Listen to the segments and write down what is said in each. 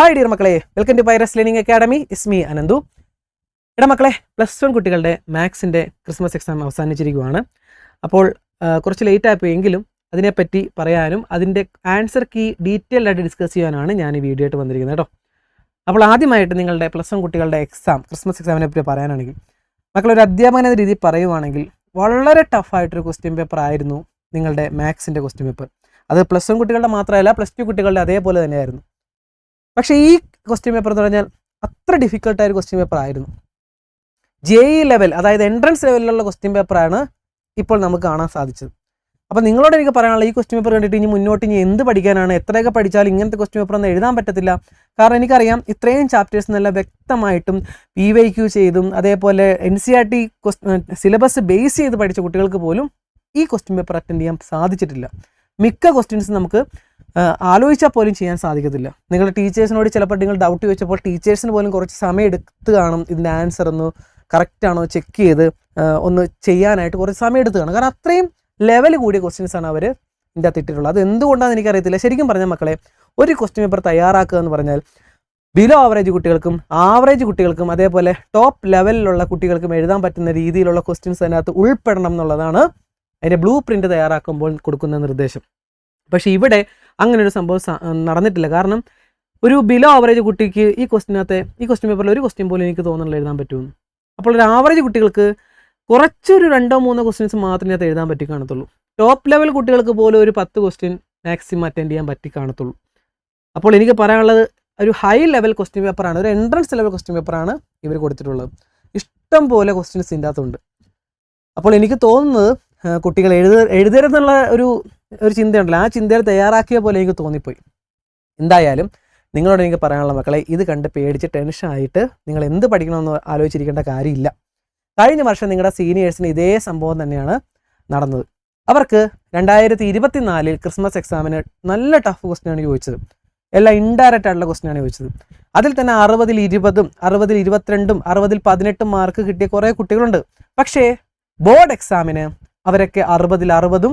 Hi dear മക്കളെ, welcome to Pyrus learning academy. It's me Ananthu. മക്കളെ, +1 കുട്ടികളുടെ മാത്സിൻ്റെ ക്രിസ്മസ് എക്സാം അവസാനിച്ചിരിക്കുകയാണ്. അപ്പോൾ കുറച്ച് ലേറ്റ് ആയിപ്പോയെങ്കിലും അതിനെപ്പറ്റി പറയാനും അതിൻ്റെ ആൻസർ കീ ഡീറ്റെയിൽഡ് ആയിട്ട് ഡിസ്കസ് ചെയ്യാനാണ് ഞാൻ ഈ വീഡിയോ ആയിട്ട് വന്നിരിക്കുന്നത് കേട്ടോ. അപ്പോൾ ആദ്യമായിട്ട് നിങ്ങളുടെ +1 കുട്ടികളുടെ ക്രിസ്മസ് എക്സാമിനെ പറ്റി പറയാനാണെങ്കിൽ, മക്കളൊരു അധ്യാപകൻ എന്ന രീതിയിൽ പറയുവാണെങ്കിൽ വളരെ ടഫായിട്ടൊരു ക്വസ്റ്റ്യൻ പേപ്പർ ആയിരുന്നു നിങ്ങളുടെ മാത്സിൻ്റെ ക്വസ്റ്റ്യൻ പേപ്പർ. അത് +1 കുട്ടികളുടെ മാത്രമല്ല, +2 കുട്ടികളുടെ അതേപോലെ തന്നെയായിരുന്നു. പക്ഷേ ഈ ക്വസ്റ്റ്യൻ പേപ്പർ എന്ന് പറഞ്ഞാൽ അത്ര ഡിഫിക്കൽട്ടായൊരു ക്വസ്റ്റ്യൻ പേപ്പർ ആയിരുന്നു. JEE ലെവൽ, അതായത് എൻട്രൻസ് ലെവലിലുള്ള ക്വസ്റ്റ്യൻ പേപ്പറാണ് ഇപ്പോൾ നമുക്ക് കാണാൻ സാധിച്ചത്. അപ്പോൾ നിങ്ങളോട് എനിക്ക് പറയാനുള്ള, ഈ ക്വസ്റ്റ്യൻ പേപ്പർ കണ്ടിട്ട് ഇനി എന്ത് പഠിക്കാനാണ്, എത്രയൊക്കെ പഠിച്ചാലും ഇങ്ങനത്തെ ക്വസ്റ്റ്യൻ പേപ്പർ ഒന്നും എഴുതാൻ പറ്റത്തില്ല. കാരണം എനിക്കറിയാം ഇത്രയും ചാപ്റ്റേഴ്സ് നല്ല വ്യക്തമായിട്ടും PYQ ചെയ്തും അതേപോലെ NCERT സിലബസ് ബേസ് ചെയ്ത് പഠിച്ച കുട്ടികൾക്ക് പോലും ഈ ക്വസ്റ്റ്യൻ പേപ്പർ അറ്റൻഡ് ചെയ്യാൻ സാധിച്ചിട്ടില്ല. മിക്ക ക്വസ്റ്റ്യൻസ് നമുക്ക് ആലോചിച്ചാൽ പോലും ചെയ്യാൻ സാധിക്കത്തില്ല. നിങ്ങളുടെ ടീച്ചേഴ്സിനോട് ചിലപ്പോൾ നിങ്ങൾ ഡൗട്ട് ചോദിച്ചപ്പോൾ ടീച്ചേഴ്സിന് പോലും കുറച്ച് സമയം എടുത്ത് കാണും ഇതിൻ്റെ ആൻസർ ഒന്ന് കറക്റ്റാണോ ചെക്ക് ചെയ്ത് ഒന്ന് ചെയ്യാനായിട്ട് കുറച്ച് സമയം എടുത്ത് കാണും. കാരണം അത്രയും ലെവൽ കൂടിയ ക്വസ്റ്റ്യൻസാണ് അവർ ഇതിൻ്റെ അകത്ത് ഇട്ടിട്ടുള്ളത്. അത് എന്തുകൊണ്ടാണെന്ന് എനിക്കറിയത്തില്ല. ശരിക്കും പറഞ്ഞാൽ മക്കളെ, ഒരു ക്വസ്റ്റ്യൻ പേപ്പർ തയ്യാറാക്കുക എന്ന് പറഞ്ഞാൽ ബിലോ ആവറേജ് കുട്ടികൾക്കും ആവറേജ് കുട്ടികൾക്കും അതേപോലെ ടോപ്പ് ലെവലിലുള്ള കുട്ടികൾക്കും എഴുതാൻ പറ്റുന്ന രീതിയിലുള്ള ക്വസ്റ്റ്യൻസ് അതിനകത്ത് ഉൾപ്പെടണം എന്നുള്ളതാണ് അതിൻ്റെ ബ്ലൂ പ്രിൻ്റ് തയ്യാറാക്കുമ്പോൾ കൊടുക്കുന്ന നിർദ്ദേശം. പക്ഷേ ഇവിടെ അങ്ങനെ ഒരു സംഭവം നടന്നിട്ടില്ല. കാരണം ഒരു ബിലോ ആവറേജ് കുട്ടിക്ക് ഈ ക്വസ്റ്റ്യൻ പേപ്പറിൽ ഒരു ക്വസ്റ്റ്യൻ പോലും എനിക്ക് തോന്നുന്നില്ല എഴുതാൻ പറ്റുമെന്ന്. അപ്പോൾ ഒരു ആവറേജ് കുട്ടികൾക്ക് കുറച്ചൊരു 2-3 ക്വസ്റ്റ്യൻസ് മാത്രമേ അത് എഴുതാൻ പറ്റി കാണത്തുള്ളൂ. ടോപ്പ് ലെവൽ കുട്ടികൾക്ക് പോലും ഒരു 10 ക്വസ്റ്റ്യൻ മാക്സിമം അറ്റൻഡ് ചെയ്യാൻ പറ്റി കാണത്തുള്ളൂ. അപ്പോൾ എനിക്ക് പറയാനുള്ളത്, ഒരു ഹൈ ലെവൽ ക്വസ്റ്റ്യൻ പേപ്പറാണ്, ഒരു എൻട്രൻസ് ലെവൽ ക്വസ്റ്റ്യൻ പേപ്പറാണ് ഇവർ കൊടുത്തിട്ടുള്ളത്. ഇഷ്ടം പോലെ ക്വസ്റ്റ്യൻസ് ഇതിൻ്റെ അകത്തുണ്ട്. അപ്പോൾ എനിക്ക് തോന്നുന്നത് കുട്ടികൾ എഴുതരുതെന്നുള്ള ഒരു ചിന്തയുണ്ടല്ലോ, ആ ചിന്തയിൽ തയ്യാറാക്കിയ പോലെ എനിക്ക് തോന്നിപ്പോയി. എന്തായാലും നിങ്ങളോട് എനിക്ക് പറയാനുള്ള മക്കളെ, ഇത് കണ്ട് പേടിച്ച് ടെൻഷനായിട്ട് നിങ്ങൾ എന്ത് പഠിക്കണമെന്ന് ആലോചിച്ചിരിക്കേണ്ട കാര്യമില്ല. കഴിഞ്ഞ വർഷം നിങ്ങളുടെ സീനിയേഴ്സിന് ഇതേ സംഭവം തന്നെയാണ് നടന്നത്. അവർക്ക് 2024 ക്രിസ്മസ് എക്സാമിന് നല്ല ടഫ് ക്വസ്റ്റ്യനാണ് ചോദിച്ചത്. എല്ലാം ഇൻഡയറക്റ്റ് ആയിട്ടുള്ള ക്വസ്റ്റ്യനാണ് ചോദിച്ചത്. അതിൽ തന്നെ 60-ൽ 20, 60-ൽ 22, 60-ൽ 18 മാർക്ക് കിട്ടിയ കുറേ കുട്ടികളുണ്ട്. പക്ഷേ ബോർഡ് എക്സാമിന് അവരൊക്കെ 60-ൽ 60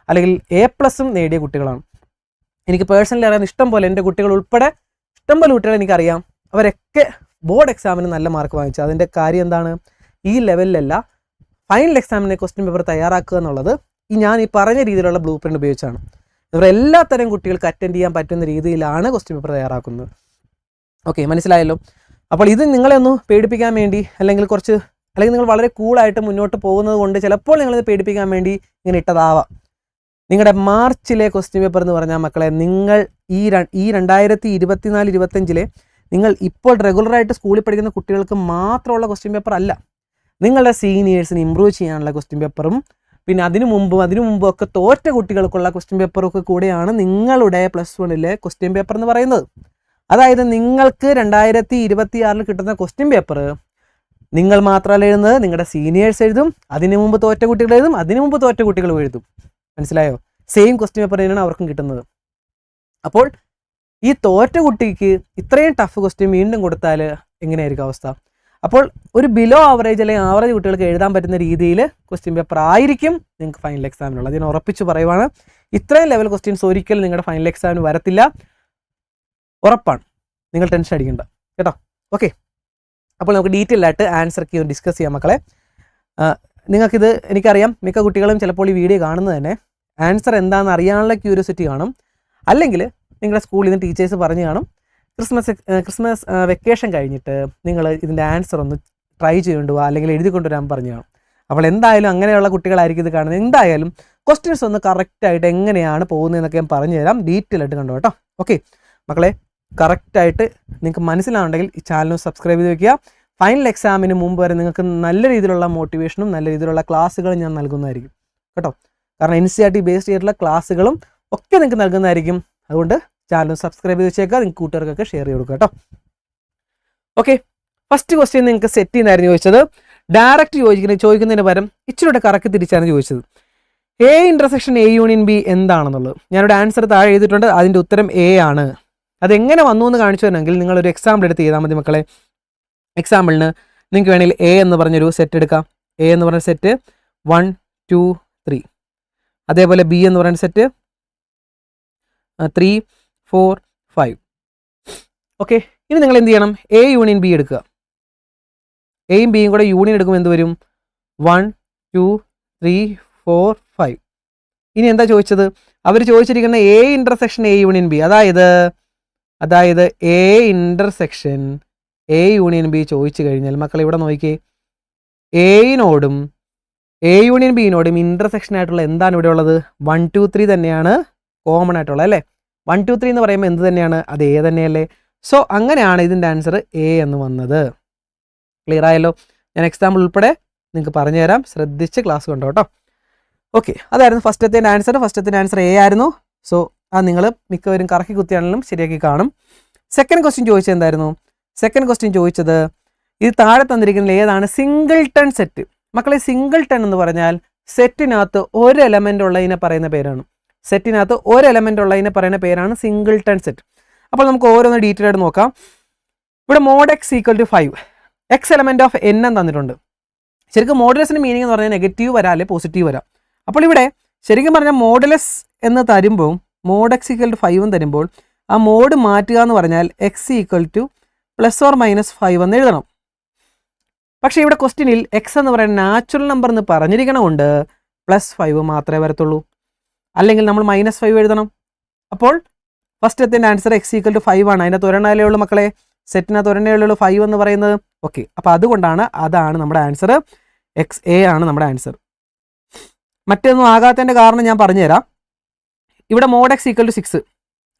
അല്ലെങ്കിൽ A+ നേടിയ കുട്ടികളാണ്. എനിക്ക് പേഴ്സണലി അറിയാൻ ഇഷ്ടം പോലെ, എൻ്റെ കുട്ടികൾ ഉൾപ്പെടെ ഇഷ്ടം പോലെ കുട്ടികൾ എനിക്കറിയാം, അവരൊക്കെ ബോർഡ് എക്സാമിന് നല്ല മാർക്ക് വാങ്ങിച്ചു. അതിൻ്റെ കാര്യം എന്താണ്? ഈ ലെവലിലല്ല, ഫൈനൽ എക്സാമിന് ക്വസ്റ്റ്യൻ പേപ്പർ തയ്യാറാക്കുക എന്നുള്ളത് ഞാൻ ഈ പറഞ്ഞ രീതിയിലുള്ള ബ്ലൂ പ്രിൻ്റ് ഉപയോഗിച്ചാണ്. ഇവരെല്ലാ തരം കുട്ടികൾക്ക് അറ്റൻഡ് ചെയ്യാൻ പറ്റുന്ന രീതിയിലാണ് ക്വസ്റ്റ്യൻ പേപ്പർ തയ്യാറാക്കുന്നത്. ഓക്കെ, മനസ്സിലായല്ലോ. അപ്പോൾ ഇത് നിങ്ങളെ ഒന്ന് പേടിപ്പിക്കാൻ വേണ്ടി, അല്ലെങ്കിൽ നിങ്ങൾ വളരെ കൂളായിട്ട് മുന്നോട്ട് പോകുന്നത് കൊണ്ട് ചിലപ്പോൾ നിങ്ങളിത് പേടിപ്പിക്കാൻ വേണ്ടി ഇങ്ങനെ ഇട്ടതാവാം. നിങ്ങളുടെ മാർച്ചിലെ ക്വസ്റ്റ്യൻ പേപ്പർ എന്ന് പറഞ്ഞാൽ മക്കളെ, നിങ്ങൾ ഈ 2024-25 നിങ്ങൾ ഇപ്പോൾ റെഗുലറായിട്ട് സ്കൂളിൽ പഠിക്കുന്ന കുട്ടികൾക്ക് മാത്രമുള്ള ക്വസ്റ്റ്യൻ പേപ്പർ അല്ല. നിങ്ങളുടെ സീനിയേഴ്സിന് ഇമ്പ്രൂവ് ചെയ്യാനുള്ള ക്വസ്റ്റ്യൻ പേപ്പറും പിന്നെ അതിനു മുമ്പും ഒക്കെ തോറ്റ കുട്ടികൾക്കുള്ള ക്വസ്റ്റ്യൻ പേപ്പറൊക്കെ കൂടെയാണ് നിങ്ങളുടെ +1 ക്വസ്റ്റ്യൻ പേപ്പർ എന്ന് പറയുന്നത്. അതായത് നിങ്ങൾക്ക് 2026 കിട്ടുന്ന ക്വസ്റ്റ്യൻ പേപ്പർ നിങ്ങൾ മാത്രമല്ല എഴുതുന്നത്, നിങ്ങളുടെ സീനിയേഴ്സ് എഴുതും, അതിനു മുമ്പ് തോറ്റ കുട്ടികൾ എഴുതും, അതിനു മുമ്പ് തോറ്റ കുട്ടികൾ എഴുതും. മനസ്സിലായോ? സെയിം ക്വസ്റ്റ്യൻ പേപ്പർ തന്നെയാണ് അവർക്കും കിട്ടുന്നത്. അപ്പോൾ ഈ തോറ്റ കുട്ടിക്ക് ഇത്രയും ടഫ് ക്വസ്റ്റ്യൻ വീണ്ടും കൊടുത്താൽ എങ്ങനെയായിരിക്കും അവസ്ഥ? അപ്പോൾ ഒരു ബിലോ ആവറേജ് അല്ലെങ്കിൽ ആവറേജ് കുട്ടികൾക്ക് എഴുതാൻ പറ്റുന്ന രീതിയിൽ ക്വസ്റ്റ്യൻ പേപ്പർ ആയിരിക്കും നിങ്ങൾക്ക് ഫൈനൽ എക്സാമിനുള്ളത്. അതിന് ഉറപ്പിച്ച് പറയുവാണ്, ഇത്രയും ലെവൽ ക്വസ്റ്റ്യൻസ് ഒരിക്കലും നിങ്ങളുടെ ഫൈനൽ എക്സാമിന് വരത്തില്ല, ഉറപ്പാണ്. നിങ്ങൾ ടെൻഷൻ അടിക്കണ്ട കേട്ടോ. ഓക്കെ, അപ്പോൾ നമുക്ക് ഡീറ്റെയിൽ ആയിട്ട് ആൻസർ കീ ഡിസ്കസ് ചെയ്യാം മക്കളെ. നിങ്ങൾക്കിത് എനിക്കറിയാം, മിക്ക കുട്ടികളും ചിലപ്പോൾ ഈ വീഡിയോ കാണുന്നത് തന്നെ ആൻസർ എന്താണെന്ന് അറിയാനുള്ള ക്യൂരിയോസിറ്റി കാണും, അല്ലെങ്കിൽ നിങ്ങളുടെ സ്കൂളിൽ നിന്ന് ടീച്ചേഴ്സ് പറഞ്ഞു കാണും, ക്രിസ്മസ് വെക്കേഷൻ കഴിഞ്ഞിട്ട് നിങ്ങൾ ഇതിൻ്റെ ആൻസർ ഒന്ന് ട്രൈ ചെയ്തുകൊണ്ടുപോകുക അല്ലെങ്കിൽ എഴുതി കൊണ്ടുവരാൻ പറഞ്ഞു കാണും. അപ്പോൾ എന്തായാലും അങ്ങനെയുള്ള കുട്ടികളായിരിക്കും ഇത് കാണുന്നത്. എന്തായാലും ക്വസ്റ്റ്യൻസ് ഒന്ന് കറക്റ്റായിട്ട് എങ്ങനെയാണ് പോകുന്നതെന്നൊക്കെ ഞാൻ പറഞ്ഞു തരാം, ഡീറ്റെയിൽ ആയിട്ട് കണ്ടു കേട്ടോ. ഓക്കെ മക്കളെ, കറക്റ്റായിട്ട് നിങ്ങൾക്ക് മനസ്സിലാവുണ്ടെങ്കിൽ ഈ ചാനൽ സബ്സ്ക്രൈബ് ചെയ്ത് വയ്ക്കുക. ഫൈനൽ എക്സാമിന് മുമ്പ് വരെ നിങ്ങൾക്ക് നല്ല രീതിയിലുള്ള മോട്ടിവേഷനും നല്ല രീതിയിലുള്ള ക്ലാസ്സുകളും ഞാൻ നൽകുന്നതായിരിക്കും കേട്ടോ. കാരണം NCERT ബേസ്ഡ് ചെയ്തിട്ടുള്ള ക്ലാസ്സുകളും ഒക്കെ നിങ്ങൾക്ക് നൽകുന്നതായിരിക്കും. അതുകൊണ്ട് ചാനൽ സബ്സ്ക്രൈബ് ചെയ്ത് വെച്ചേക്കുക, നിങ്ങൾക്ക് കൂട്ടുകാർക്കൊക്കെ ഷെയർ ചെയ്ത് കൊടുക്കുക കേട്ടോ. ഓക്കെ, ഫസ്റ്റ് ക്വസ്റ്റ്യൻ നിങ്ങൾക്ക് സെറ്റ് ചെയ്യുന്നതായിരുന്നു ചോദിച്ചത്. ഡയറക്റ്റ് ചോദിക്കുന്നതിന് പകരം ഇച്ചിരി കറക്കി തിരിച്ചാണ് ചോദിച്ചത്. A∩A∪B എന്താണെന്നുള്ളത് ഞാനിവിടെ ആൻസർ താഴെ എഴുതിയിട്ടുണ്ട്. അതിൻ്റെ ഉത്തരം A ആണ്. അതെങ്ങനെ വന്നു എന്ന് കാണിച്ചു തരണമെങ്കിൽ നിങ്ങളൊരു എക്സാമ്പിൾ എടുത്ത് ചെയ്താൽ മതി മക്കളെ. എക്സാമ്പിളിന് നിങ്ങൾക്ക് വേണമെങ്കിൽ A എന്ന് പറഞ്ഞൊരു സെറ്റ് എടുക്കാം. A എന്ന് പറഞ്ഞ സെറ്റ് 1, 2, 3. അതേപോലെ B എന്ന് പറയുന്ന സെറ്റ് 3, 4, 5. ഓക്കെ, ഇനി നിങ്ങൾ എന്ത് ചെയ്യണം? എ യൂണിയൻ ബി എടുക്കുക. എയും ബിയും കൂടെ യൂണിയൻ എടുക്കുമ്പോൾ എന്ത് വരും? 1 2 3 4 5. ഇനി എന്താ ചോദിച്ചത്? അവർ ചോദിച്ചിരിക്കുന്ന A intersection A union B, അതായത് A intersection A union B ചോദിച്ചു കഴിഞ്ഞാൽ മക്കൾ ഇവിടെ നോക്കിയേ, എയിനോടും എ യൂണിയൻ ബിയിനോടും ഇൻ്റർസെക്ഷൻ ആയിട്ടുള്ള എന്താണ് ഇവിടെ ഉള്ളത്? 1 2 3 തന്നെയാണ് കോമൺ ആയിട്ടുള്ളത് അല്ലേ? 1 2 3 എന്ന് പറയുമ്പോൾ എന്ത് തന്നെയാണ്? അത് എ തന്നെയല്ലേ? സോ അങ്ങനെയാണ് ഇതിൻ്റെ ആൻസർ എ എന്ന് വന്നത്. ക്ലിയർ ആയല്ലോ? ഞാൻ എക്സാമ്പിൾ ഉൾപ്പെടെ നിങ്ങൾക്ക് പറഞ്ഞു തരാം, ശ്രദ്ധിച്ച് ക്ലാസ് കണ്ടോ കേട്ടോ. ഓക്കെ, അതായിരുന്നു ഫസ്റ്റത്തെ ആൻസർ എ ആയിരുന്നു. സോ അത് നിങ്ങൾ മിക്കവരും കറക്കി കുത്തിയാണെങ്കിലും ശരിയാക്കി കാണും. സെക്കൻഡ് ക്വസ്റ്റ്യൻ ചോദിച്ചത് എന്തായിരുന്നു? സെക്കൻഡ് ക്വസ്റ്റ്യൻ ചോദിച്ചത് ഇത് താഴെ തന്നിരിക്കുന്ന ഏതാണ് സിംഗിൾട്ടൺ സെറ്റ്? മക്കളെ, സിംഗിൾട്ടൺ എന്ന് പറഞ്ഞാൽ സെറ്റിനകത്ത് ഒരു എലമെൻ്റ് ഉള്ളതിനെ പറയുന്ന പേരാണ്. സെറ്റിനകത്ത് ഒരു എലമെൻ്റ് ഉള്ളതിനെ പറയുന്ന പേരാണ് സിംഗിൾട്ടൺ സെറ്റ്. അപ്പോൾ നമുക്ക് ഓരോന്ന് ഡീറ്റെയിൽ ആയിട്ട് നോക്കാം. ഇവിടെ mod x equal to 5, x element of N എന്ന് തന്നിട്ടുണ്ട്. ശരിക്കും മോഡുലസിൻ്റെ മീനിങ് എന്ന് പറഞ്ഞാൽ നെഗറ്റീവ് വരാം അല്ലെങ്കിൽ പോസിറ്റീവ് വരാം. അപ്പോൾ ഇവിടെ ശരിക്കും പറഞ്ഞാൽ മോഡുലസ് എന്ന് തരുമ്പോൾ മോഡ് എക്സ് ഈക്വൽ ടു 5 എന്ന് തരുമ്പോൾ ആ മോഡ് മാറ്റുക എന്ന് പറഞ്ഞാൽ എക്സ് ഈക്വൽ ടു +or-5 എന്ന് എഴുതണം. പക്ഷേ ഇവിടെ ക്വസ്റ്റ്യനിൽ എക്സ് എന്ന് പറയുന്ന നാച്ചുറൽ നമ്പർ എന്ന് പറഞ്ഞിരിക്കണമുണ്ട് +5 മാത്രമേ വരത്തുള്ളൂ, അല്ലെങ്കിൽ നമ്മൾ -5 എഴുതണം. അപ്പോൾ ഫസ്റ്റത്തെ ആൻസർ എക്സ് ഈക്വൽ ടു 5 ആണ്. അതിൻ്റെ ഒരെണ്ണമല്ലേ ഉള്ളൂ മക്കളെ, സെറ്റിനകത്ത് ഒരെണ്ണേ ഉള്ളൂ 5 എന്ന് പറയുന്നത്. ഓക്കെ, അപ്പോൾ അതുകൊണ്ടാണ് അതാണ് നമ്മുടെ ആൻസർ, എക്സ് എ ആണ് നമ്മുടെ ആൻസർ. മറ്റൊന്നും ആകാത്തതിൻ്റെ കാരണം ഞാൻ പറഞ്ഞുതരാം. ഇവിടെ മോഡ് എക്സ് ഈക്വൽ ടു 6,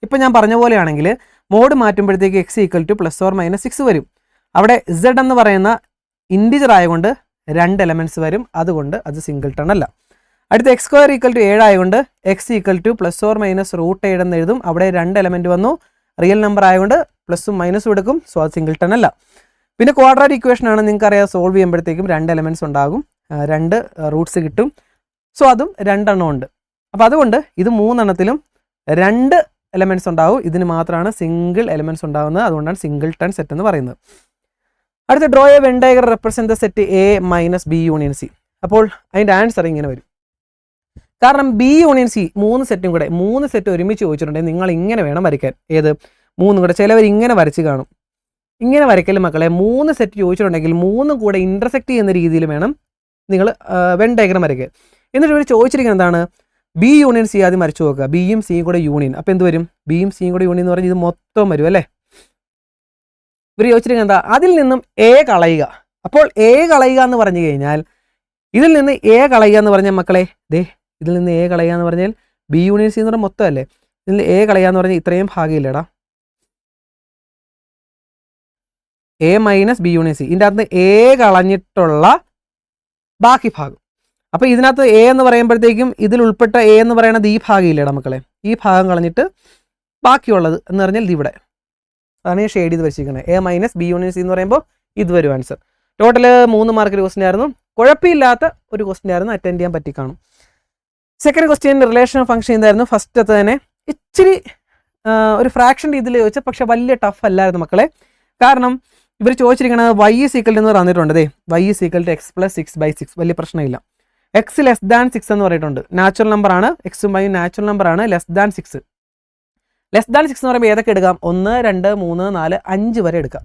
ഇപ്പം ഞാൻ പറഞ്ഞ പോലെയാണെങ്കിൽ മോഡ് മാറ്റുമ്പോഴത്തേക്ക് എക്സ് ഈക്വൽ ടു +or-6 വരും. അവിടെ Z എന്ന് പറയുന്ന ഇൻറ്റിജർ ആയതുകൊണ്ട് 2 എലമെൻറ്റ്സ് വരും, അതുകൊണ്ട് അത് സിംഗിൾട്ടൺ അല്ല. അടുത്ത x² ഈക്വൽ ടു 7 ആയതുകൊണ്ട് എക്സ് ഈക്വൽ ടു +or-√7 എന്ന് എഴുതും. അവിടെ 2 എലമെൻറ്റ് വന്നു, റിയൽ നമ്പർ ആയതുകൊണ്ട് പ്ലസും മൈനസും എടുക്കും, സോ അത് സിംഗിൾട്ടൺ അല്ല. പിന്നെ ക്വാഡ്രാറ്റിക് ഇക്വേഷൻ ആണ്, നിങ്ങൾക്കറിയാം സോൾവ് ചെയ്യുമ്പോഴത്തേക്കും 2 എലമെൻറ്റ്സ് ഉണ്ടാകും, 2 റൂട്ട്സ് കിട്ടും, സോ അതും 2 എണ്ണം ഉണ്ട്. അപ്പോൾ അതുകൊണ്ട് ഇത് 3 എണ്ണത്തിലും 2 എലമെൻറ്റ്സ് ഉണ്ടാവും, ഇതിന് മാത്രമാണ് സിംഗിൾ എലമെൻറ്റ്സ് ഉണ്ടാകുന്നത്, അതുകൊണ്ടാണ് സിംഗിൾട്ടൺ സെറ്റ് എന്ന് പറയുന്നത്. അടുത്ത draw A Venn diagram represent the set A minus B union C. അപ്പോൾ അതിൻ്റെ ആൻസർ ഇങ്ങനെ വരും. കാരണം ബി യൂണിയൻ സി 3 സെറ്റും കൂടെ 3 സെറ്റ് ഒരുമിച്ച് ചോദിച്ചിട്ടുണ്ടെങ്കിൽ നിങ്ങൾ ഇങ്ങനെ വേണം വരയ്ക്കാൻ. ഏത് 3 കൂടെ? ചിലവർ ഇങ്ങനെ വരച്ച് കാണും. ഇങ്ങനെ വരയ്ക്കലും മക്കളെ, 3 സെറ്റ് ചോദിച്ചിട്ടുണ്ടെങ്കിൽ 3 കൂടെ ഇൻ്റർസെക്റ്റ് ചെയ്യുന്ന രീതിയിൽ വേണം നിങ്ങൾ വെൻ ഡയഗ്രം വരയ്ക്കുക. എന്നിട്ട് ഇവർ ചോദിച്ചിരിക്കുന്നത് എന്താണ്? ബി യൂണിയൻ സി ആദ്യം വരച്ചു നോക്കുക, ബിയും സിയും കൂടെ യൂണിയൻ. അപ്പോൾ എന്ത് വരും? ബിയും സിയും കൂടെ യൂണിയൻ എന്ന് പറഞ്ഞാൽ ഇത് മൊത്തം വരും അല്ലേ. ഇവർ ചോദിച്ചിരിക്കുന്നത് എന്താ? അതിൽ നിന്നും എ കളയുക. അപ്പോൾ എ കളയുക എന്ന് പറഞ്ഞു കഴിഞ്ഞാൽ ഇതിൽ നിന്ന് എ കളയുക എന്ന് പറഞ്ഞാൽ മക്കളെ, ഇതിൽ നിന്ന് എ കളയുക എന്ന് പറഞ്ഞാൽ ബി യൂണിയൻ സി എന്ന് പറഞ്ഞാൽ മൊത്തം അല്ലേ. ഇതിൽ നിന്ന് എ കളയുക എന്ന് പറഞ്ഞാൽ ഇത്രയും ഭാഗമില്ലടാ, A minus B union C, ഇതിൻ്റെ അകത്ത് എ കളഞ്ഞിട്ടുള്ള ബാക്കി ഭാഗം. അപ്പോൾ ഇതിനകത്ത് എ എന്ന് പറയുമ്പോഴത്തേക്കും ഇതിൽ ഉൾപ്പെട്ട എ എന്ന് പറയുന്നത് ഈ ഭാഗം ഇല്ലേടാ മക്കളെ, ഈ ഭാഗം കളഞ്ഞിട്ട് ബാക്കിയുള്ളത് എന്ന് പറഞ്ഞാൽ ഇതിവിടെ, അതാണ് ഈ ഷെയ്ഡ് ചെയ്ത് വെച്ചിരിക്കുന്നത്. A minus B union C എന്ന് പറയുമ്പോൾ ഇത് വരും ആൻസർ. ടോട്ടൽ 3 മാർക്കൊരു ക്വസ്റ്റ്യൻ ആയിരുന്നു, കുഴപ്പമില്ലാത്ത ഒരു ക്വസ്റ്റ്യൻ ആയിരുന്നു, അറ്റൻഡ് ചെയ്യാൻ പറ്റി കാണും. സെക്കൻഡ് ക്വസ്റ്റ്യൻ റിലേഷൻ ഫംഗ്ഷൻ എന്തായിരുന്നു? ഫസ്റ്റത്തെ തന്നെ ഇച്ചിരി ഒരു ഫ്രാക്ഷൻ രീതിയിൽ ചോദിച്ചാൽ, പക്ഷെ വലിയ ടഫ് അല്ലായിരുന്നു മക്കളെ. കാരണം ഇവർ ചോദിച്ചിരിക്കുന്നത് y ഈസ് ഈക്വൽ എന്ന് പറഞ്ഞിട്ടുണ്ട്. y is equal to x + 6/6, വലിയ പ്രശ്നമില്ല. x <6 എന്ന് പറഞ്ഞിട്ടുണ്ട്, നാച്ചുറൽ നമ്പർ ആണ്, എക്സും വൈയും നാച്ചുറൽ നമ്പർ ആണ്. <6 എന്ന് പറയുമ്പോൾ ഏതൊക്കെ എടുക്കാം? 1 2 3 4 5 വരെ എടുക്കാം.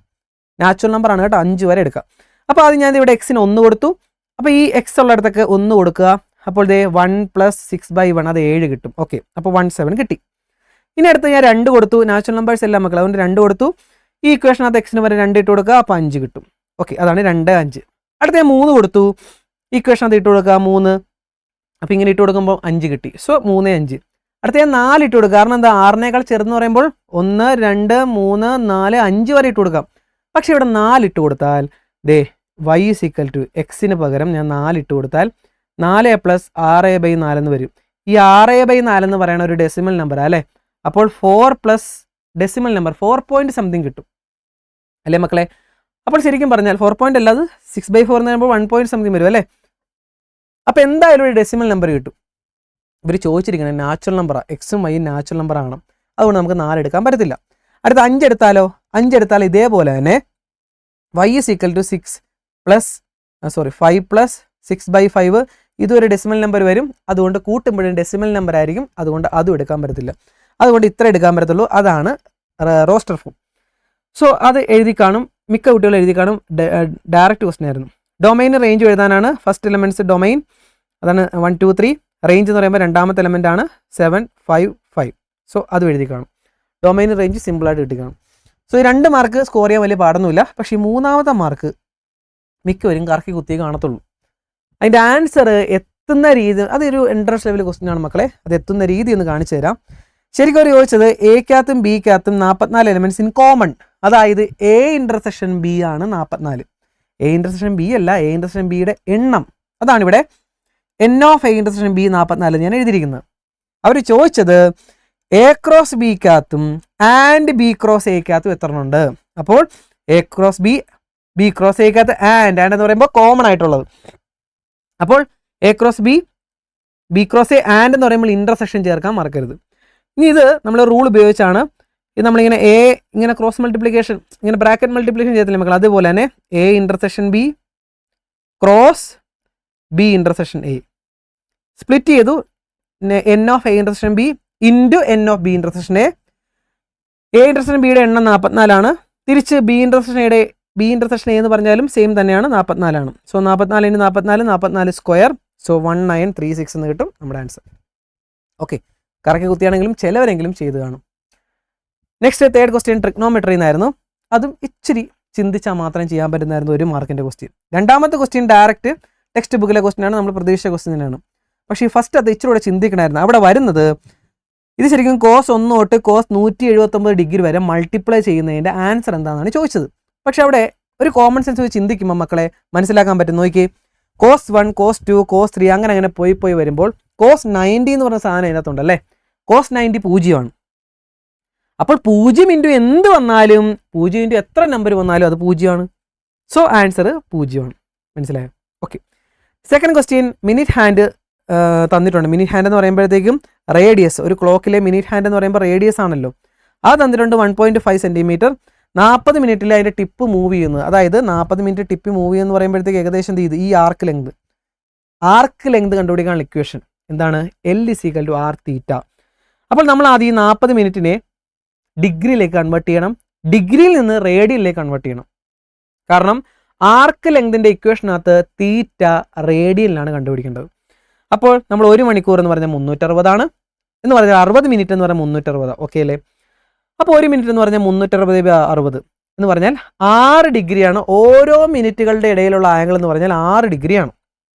നാച്ചുറൽ നമ്പർ ആണ് കേട്ടോ, 5 വരെ എടുക്കാം. അപ്പോൾ ആദ്യം ഞാൻ ഇവിടെ എക്സിന് 1 കൊടുത്തു. അപ്പോൾ ഈ എക്സ് ഉള്ളിടത്തൊക്കെ 1 കൊടുക്കുക. അപ്പോൾ 1 + 6/1 അത് 7 കിട്ടും. ഓക്കെ, അപ്പോൾ 17 കിട്ടി. ഇനി അടുത്ത് ഞാൻ 2 കൊടുത്തു, നാച്ചുറൽ നമ്പേഴ്സ് എല്ലാം മക്കൾ, അതുകൊണ്ട് 2 കൊടുത്തു. ഈ ഇക്വേഷനകത്ത് എക്സിന് വരെ 2 ഇട്ട് കൊടുക്കുക, അപ്പോൾ 5 കിട്ടും. ഓക്കെ, അതാണ് 2 5. അടുത്ത് ഞാൻ 3 കൊടുത്തു, ഇക്വേഷനകത്ത് ഇട്ട് കൊടുക്കുക 3, അപ്പോൾ ഇങ്ങനെ ഇട്ട് കൊടുക്കുമ്പോൾ 5 കിട്ടി. സോ 3 5. അടുത്ത ഞാൻ 4 ഇട്ട് കൊടുക്കുക, കാരണം എന്താ, 6നേക്കാൾ ചെറുതെന്ന് പറയുമ്പോൾ 1 2 3 4 5 വരെ ഇട്ട് കൊടുക്കാം. പക്ഷേ ഇവിടെ 4 ഇട്ട് കൊടുത്താൽ y ഈസ് ഈക്വൽ ടു എക്സിന് പകരം ഞാൻ 4 ഇട്ട് കൊടുത്താൽ 4 + 6/4 എന്ന് വരും. ഈ 6/4 എന്ന് പറയുന്ന ഒരു ഡെസിമൽ നമ്പറാണ് അല്ലേ. അപ്പോൾ 4 + ഡെസിമൽ നമ്പർ 4 പോയിന്റ് സംതിങ് കിട്ടും അല്ലേ മക്കളെ. അപ്പോൾ ശരിക്കും പറഞ്ഞാൽ 4 പോയിന്റ് അല്ല, അത് 6/4 എന്ന് പറയുമ്പോൾ 1 പോയിന്റ് സംതിങ് വരും അല്ലേ. അപ്പോൾ എന്തായാലും ഒരു ഡെസിമൽ നമ്പർ കിട്ടും. ഇവർ ചോദിച്ചിരിക്കുന്നത് നാച്ചുറൽ നമ്പറാണ്, എക്സും വൈയും നാച്ചുറൽ നമ്പർ ആണ്, അതുകൊണ്ട് നമുക്ക് 4 എടുക്കാൻ പറ്റത്തില്ല. അടുത്ത 5 എടുത്താലോ? 5 എടുത്താൽ ഇതേപോലെ തന്നെ y ഈസ് ഈക്വൽ ടു 5 + 6/5, ഇതൊരു ഡെസിമൽ നമ്പർ വരും, അതുകൊണ്ട് കൂട്ടുമ്പോഴും ഡെസിമൽ നമ്പർ ആയിരിക്കും, അതുകൊണ്ട് അതും എടുക്കാൻ പറ്റത്തില്ല. അതുകൊണ്ട് ഇത്ര എടുക്കാൻ പറ്റത്തുള്ളൂ, അതാണ് റോസ്റ്റർ ഫോം. സോ അത് എഴുതി കാണും, മിക്ക കുട്ടികളും എഴുതി കാണും. ഡയറക്റ്റ് ക്വസ്റ്റൻ ആയിരുന്നു. ഡൊമൈൻ റേഞ്ച് എഴുതാനാണ്. ഫസ്റ്റ് എലമെൻറ്റ്സ് ഡൊമൈൻ, അതാണ് 1 2 3. റേഞ്ച് എന്ന് പറയുമ്പോൾ രണ്ടാമത്തെ എലമെൻ്റ് ആണ് 7 5 5. സോ അതും എഴുതി കാണും. ഡൊമൈൻ റേഞ്ച് സിമ്പിളായിട്ട് കിട്ടി കാണും. സോ ഈ 2 മാർക്ക് സ്കോർ ചെയ്യാൻ വലിയ പാടൊന്നുമില്ല. പക്ഷേ ഈ 3ാമത്തെ മാർക്ക് മിക്കവരും കറക്കി കുത്തിയേ കാണത്തുള്ളൂ. അതിൻ്റെ ആൻസർ എത്തുന്ന രീതി, അതൊരു എൻട്രൻസ് ലെവൽ ക്വസ്റ്റ്യൻ ആണ് മക്കളെ. അത് എത്തുന്ന രീതി ഒന്ന് കാണിച്ചു തരാം. ശരിക്കും അവർ ചോദിച്ചത് എക്കകത്തും ബിക്കകത്തും 44 എലമെൻറ്റ്സ് ഇൻ കോമൺ, അതായത് എ ഇൻ്റർസെക്ഷൻ ബി ആണ് 44. എ ഇൻ്റർസെക്ഷൻ ബി അല്ല, എ ഇൻ്റർസെക്ഷൻ ബിയുടെ എണ്ണം. അതാണ് ഇവിടെ n of A intersection B 44 ഞാൻ എഴുതിയിരിക്കുന്നത്. അവർ ചോദിച്ചത് എ ക്രോസ് ബിക്കകത്തും ആൻഡ് ബി ക്രോസ് എക്കകത്തും എത്ര ഉണ്ട്. അപ്പോൾ A cross B, B cross എക്കകത്ത് ആൻഡ് എന്ന് പറയുമ്പോൾ കോമൺ ആയിട്ടുള്ളത്. അപ്പോൾ A cross B, B cross A and എന്ന് പറയുമ്പോൾ ഇൻ്റർസെക്ഷൻ ചേർക്കാൻ മറക്കരുത്. ഇനി ഇത് നമ്മൾ റൂൾ ഉപയോഗിച്ചാണ് ഇത് നമ്മളിങ്ങനെ എ ഇങ്ങനെ ക്രോസ് മൾട്ടിപ്ലിക്കേഷൻ, ഇങ്ങനെ ബ്രാക്കറ്റ് മൾട്ടിപ്ലിക്കേഷൻ ചെയ്തില്ല മക്കൾ. അതുപോലെ തന്നെ A intersection B cross B intersection A split ചെയ്തു. N of A intersection B into n of B intersection A. A intersection ബിയുടെ എണ്ണം 44 ആണ്. തിരിച്ച് ബി ഇൻ്റർസെക്ഷൻ എ എന്ന് പറഞ്ഞാലും സെയിം തന്നെയാണ്, 44 ആണ്. So 44 × 44 44 square. സോ 1936 എന്ന് കിട്ടും നമ്മുടെ ആൻസർ. ഓക്കെ, കറക്കി കുത്തിയാണെങ്കിലും ചിലവരെങ്കിലും ചെയ്ത് കാണും. നെക്സ്റ്റ് തേർഡ് ക്വസ്റ്റ്യൻ ട്രിഗ്നോമെട്രി എന്നായിരുന്നു. അതും ഇച്ചിരി ചിന്തിച്ചാൽ മാത്രം ചെയ്യാൻ പറ്റുന്നതായിരുന്നു 1 മാർക്കിൻ്റെ ക്വസ്റ്റ്യൻ. രണ്ടാമത്തെ ക്വസ്റ്റ്യൻ ഡയറക്റ്റ് ടെക്സ്റ്റ് ബുക്കിലെ ക്വസ്റ്റ്യൻ ആണ്, നമ്മൾ പ്രതീക്ഷിച്ച ക്വസ്റ്റ്യൻ തന്നെയാണ്. പക്ഷേ ഈ ഫസ്റ്റ് അത് ഇച്ചിരി കൂടെ ചിന്തിക്കണമായിരുന്നു. അവിടെ വരുന്നത് ഇത് ശരിക്കും കോസ് 1 തൊട്ട് കോസ് 179 ഡിഗ്രി വരെ മൾട്ടിപ്ലൈ ചെയ്യുന്നതിൻ്റെ ആൻസർ എന്താണെന്നാണ് ചോദിച്ചത്. പക്ഷെ അവിടെ ഒരു കോമൺ സെൻസ് വെച്ച് ചിന്തിക്കുമ്പോൾ മക്കളെ മനസ്സിലാക്കാൻ പറ്റും. നോക്കി, കോസ് 1 കോസ് 2 കോസ് 3 അങ്ങനെ പോയി വരുമ്പോൾ കോസ് 90 എന്ന് പറഞ്ഞ സാധനം അതിനകത്തുണ്ടല്ലേ. കോസ് 90 0 ആണ്. അപ്പോൾ 0 ഇൻറ്റു എന്ത് വന്നാലും 0 ഇൻറ്റു എത്ര നമ്പർ വന്നാലും അത് 0 ആണ്. സോ ആൻസർ 0 ആണ്. മനസ്സിലായോ? Okay. Second question minute hand തന്നിട്ടുണ്ട്. മിനിറ്റ് ഹാൻഡ് എന്ന് പറയുമ്പോഴത്തേക്കും റേഡിയസ്, ഒരു ക്ലോക്കിലെ മിനിറ്റ് ഹാൻഡ് എന്ന് പറയുമ്പോൾ റേഡിയസ് ആണല്ലോ. അത് തന്നിട്ടുണ്ട് 1.5 സെൻറ്റിമീറ്റർ. 40 മിനിറ്റിൽ അതിൻ്റെ ടിപ്പ് മൂവ് ചെയ്യുന്നത്, അതായത് 40 മിനിറ്റ് ടിപ്പ് മൂവ് ചെയ്യുമെന്ന് പറയുമ്പോഴത്തേക്ക് ഏകദേശം ഇത് ഈ ആർക്ക് ലെങ്ത് കണ്ടുപിടിക്കാനുള്ള ഇക്വേഷൻ എന്താണ്? L = r⁻. അപ്പോൾ നമ്മൾ ആദ്യം ഈ 40 മിനിറ്റിനെ ഡിഗ്രിയിലേക്ക് കൺവേർട്ട് ചെയ്യണം, ഡിഗ്രിയിൽ നിന്ന് റേഡിയനിലേക്ക് കൺവേർട്ട് ചെയ്യണം. കാരണം ആർക്ക് ലെങ്തിൻ്റെ ഇക്വേഷനകത്ത് തീറ്റ റേഡിയനിലാണ് കണ്ടുപിടിക്കേണ്ടത്. അപ്പോൾ നമ്മൾ 1 മണിക്കൂർ എന്ന് പറഞ്ഞാൽ 360 ആണ്, എന്ന് പറഞ്ഞാൽ 60 മിനിറ്റ് എന്ന് പറഞ്ഞാൽ 360. ഓക്കെ അല്ലേ? അപ്പോൾ 1 മിനിറ്റ് എന്ന് പറഞ്ഞാൽ 360/60 എന്ന് പറഞ്ഞാൽ 6 ഡിഗ്രിയാണ്. ഓരോ മിനിറ്റുകളുടെ ഇടയിലുള്ള ആംഗിൾ എന്ന് പറഞ്ഞാൽ 6 ഡിഗ്രിയാണ്.